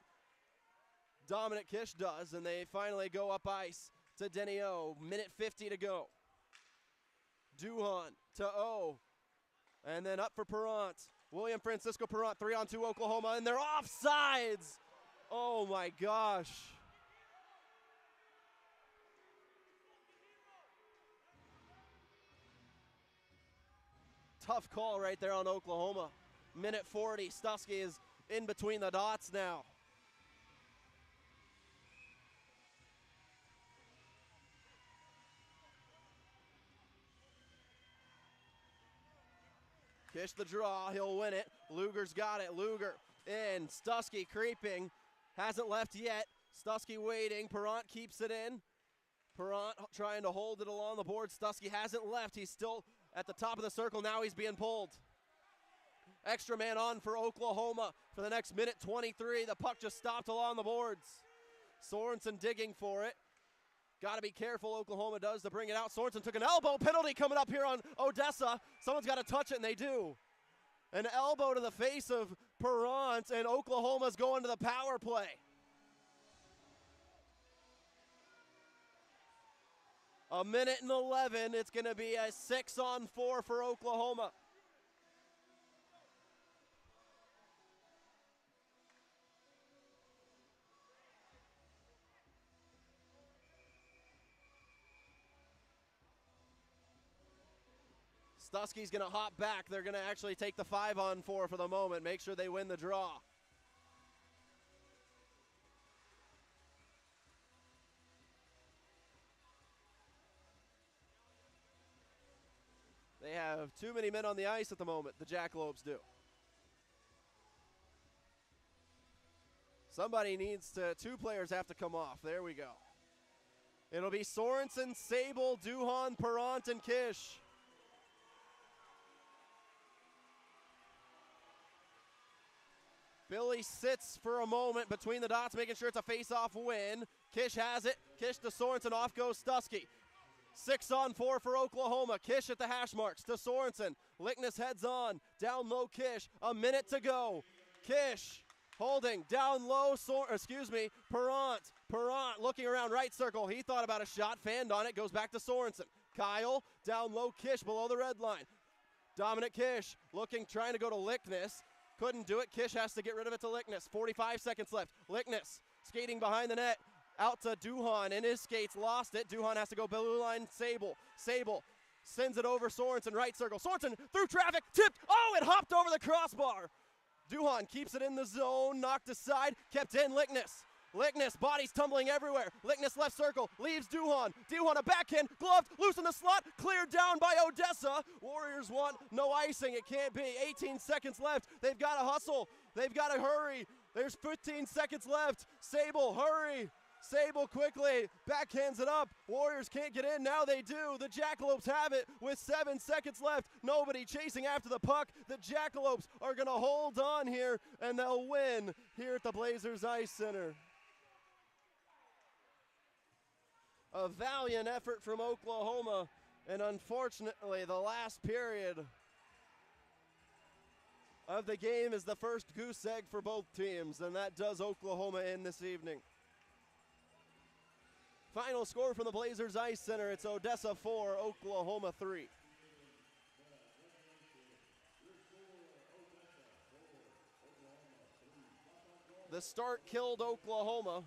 Dominic Kish does, and they finally go up ice to Denio. Minute 50 to go. Duhan to O. And then up for Perrant. William Francisco Perrant, 3-on-2 Oklahoma, and they're offsides. Oh my gosh. Tough call right there on Oklahoma. Minute 40, Stuskey is in between the dots now. Kish the draw, he'll win it. Luger's got it, Luger in. Stuskey creeping, hasn't left yet. Stuskey waiting, Perrant keeps it in. Perrant trying to hold it along the board. Stuskey hasn't left, he's still at the top of the circle, now he's being pulled. Extra man on for Oklahoma for the next minute 23. The puck just stopped along the boards. Sorensen digging for it. Got to be careful, Oklahoma does, to bring it out. Sorensen took an elbow penalty coming up here on Odessa. Someone's got to touch it, and they do. An elbow to the face of Perrant, and Oklahoma's going to the power play. A minute and 11. It's going to be a 6-on-4 for Oklahoma. Stuskey's going to hop back. They're going to actually take the 5-on-4 for the moment, make sure they win the draw. They have too many men on the ice at the moment, the Jackalopes do. Somebody needs to, 2 players have to come off. There we go. It'll be Sorensen, Sable, Duhan, Perrant, and Kish. Billy sits for a moment between the dots, making sure it's a face-off win. Kish has it. Kish to Sorensen. Off goes Stuskey. 6-on-4 for Oklahoma. Kish at the hash marks to Sorensen. Lickness heads on. Down low, Kish. A minute to go. Kish holding. Down low, Perrant. Perrant looking around right circle. He thought about a shot. Fanned on it. Goes back to Sorensen. Kyle down low, Kish below the red line. Dominic Kish looking, trying to go to Lickness. Couldn't do it. Kish has to get rid of it to Lickness. 45 seconds left. Lickness skating behind the net. Out to Duhan. In his skates. Lost it. Duhan has to go blue line. Sable. Sable sends it over Sorensen. Right circle. Sorensen through traffic. Tipped. Oh, it hopped over the crossbar. Duhan keeps it in the zone. Knocked aside. Kept in. Lickness. Lickness, bodies tumbling everywhere. Lickness left circle, leaves Duhan. Duhan a backhand, gloved, loose in the slot, cleared down by Odessa. Warriors want no icing, it can't be. 18 seconds left, they've got to hustle. They've got to hurry. There's 15 seconds left. Sable, hurry. Sable quickly, backhands it up. Warriors can't get in, now they do. The Jackalopes have it with 7 seconds left. Nobody chasing after the puck. The Jackalopes are gonna hold on here and they'll win here at the Blazers Ice Center. A valiant effort from Oklahoma, and unfortunately the last period of the game is the first goose egg for both teams, and that does Oklahoma in this evening. Final score from the Blazers Ice Center, it's Odessa 4, Oklahoma 3. The start killed Oklahoma.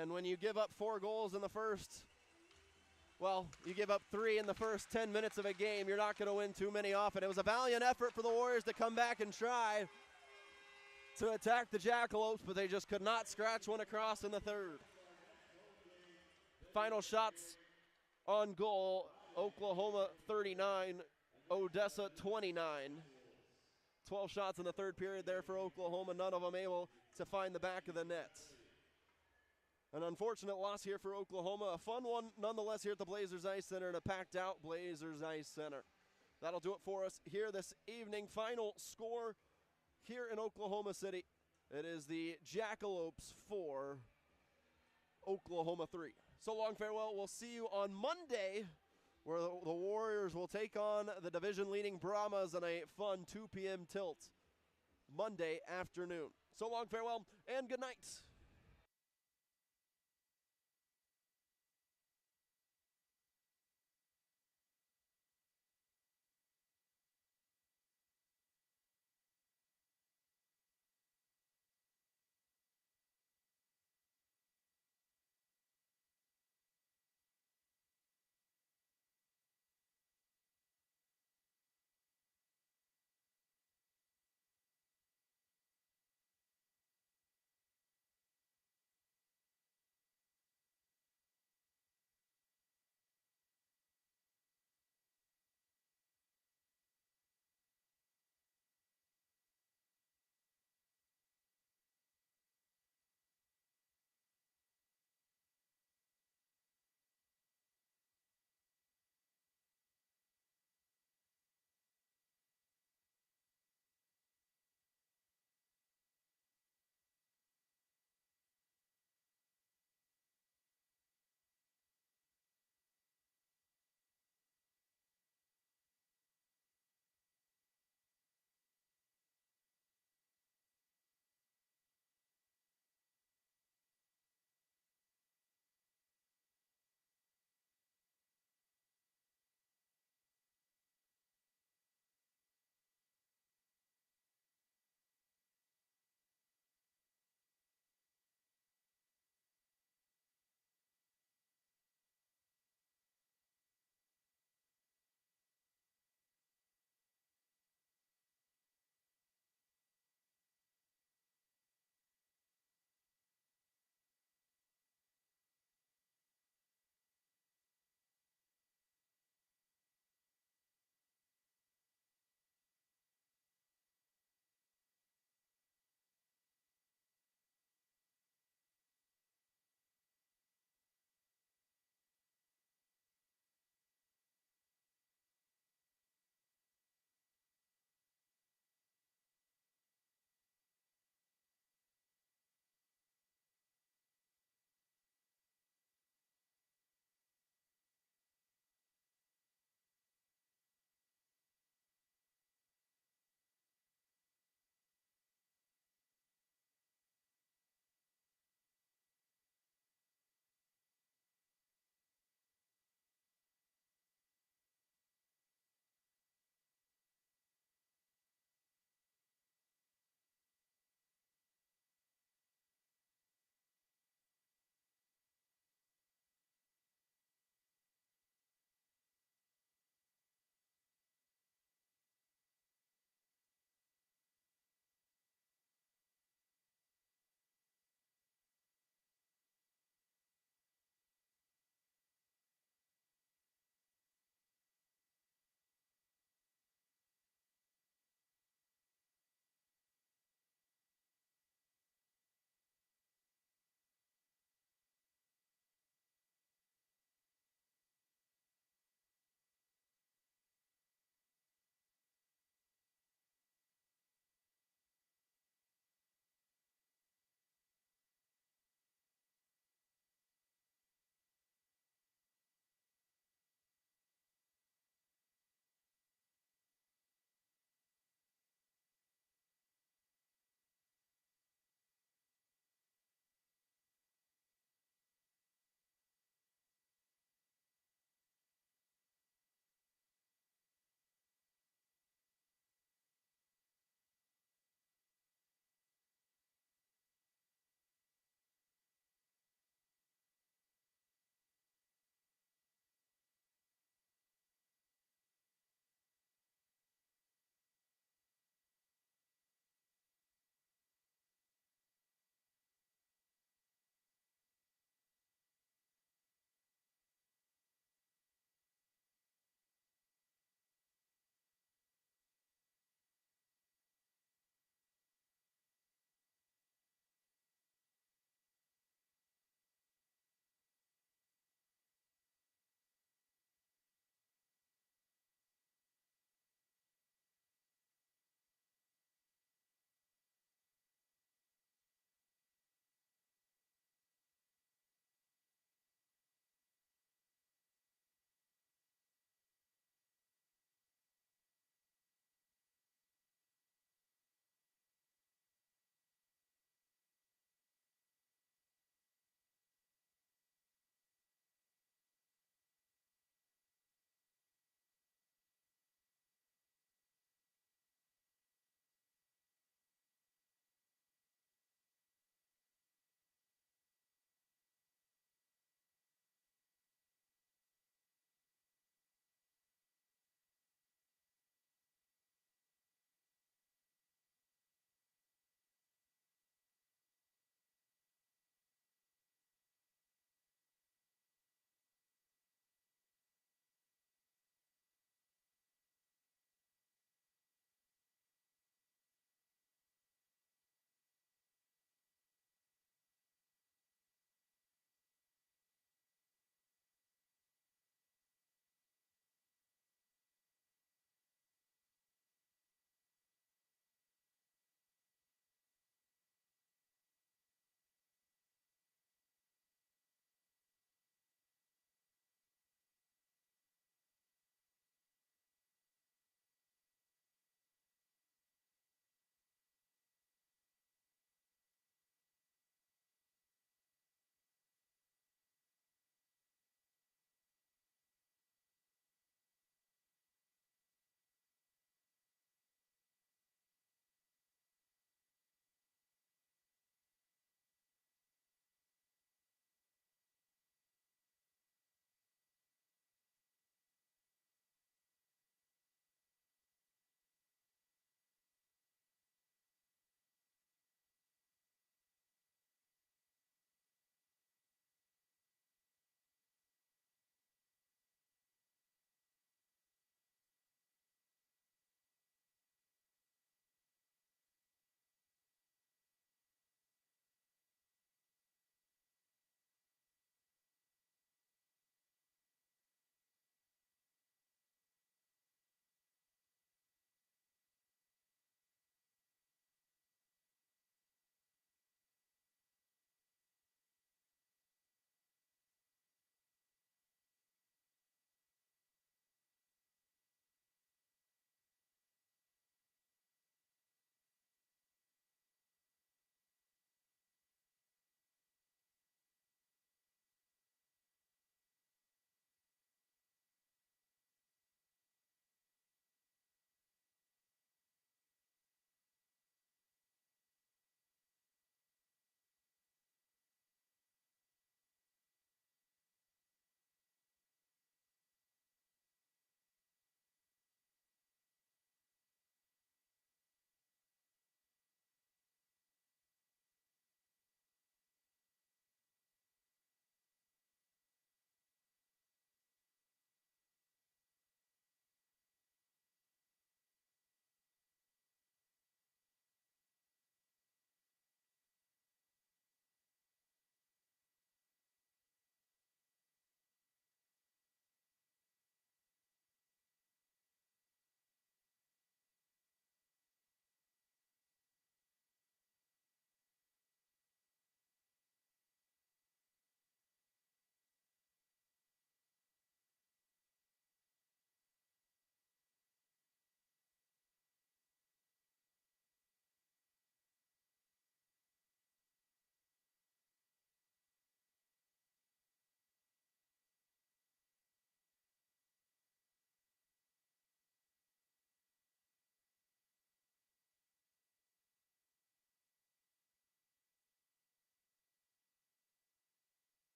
And when you give up 4 goals in the first, well, you give up 3 in the first 10 minutes of a game, you're not going to win too many often. It was a valiant effort for the Warriors to come back and try to attack the Jackalopes, but they just could not scratch one across in the third. Final shots on goal, Oklahoma 39, Odessa 29. 12 shots in the third period there for Oklahoma, none of them able to find the back of the net. An unfortunate loss here for Oklahoma. A fun one nonetheless here at the Blazers Ice Center and a packed out Blazers Ice Center. that'll do it for us here this evening. Final score here in Oklahoma City. It is the Jackalopes 4, Oklahoma 3. So long, farewell. We'll see you on Monday, where the Warriors will take on the division-leading Brahmas in a fun 2 p.m. tilt Monday afternoon. So long, farewell, and good night.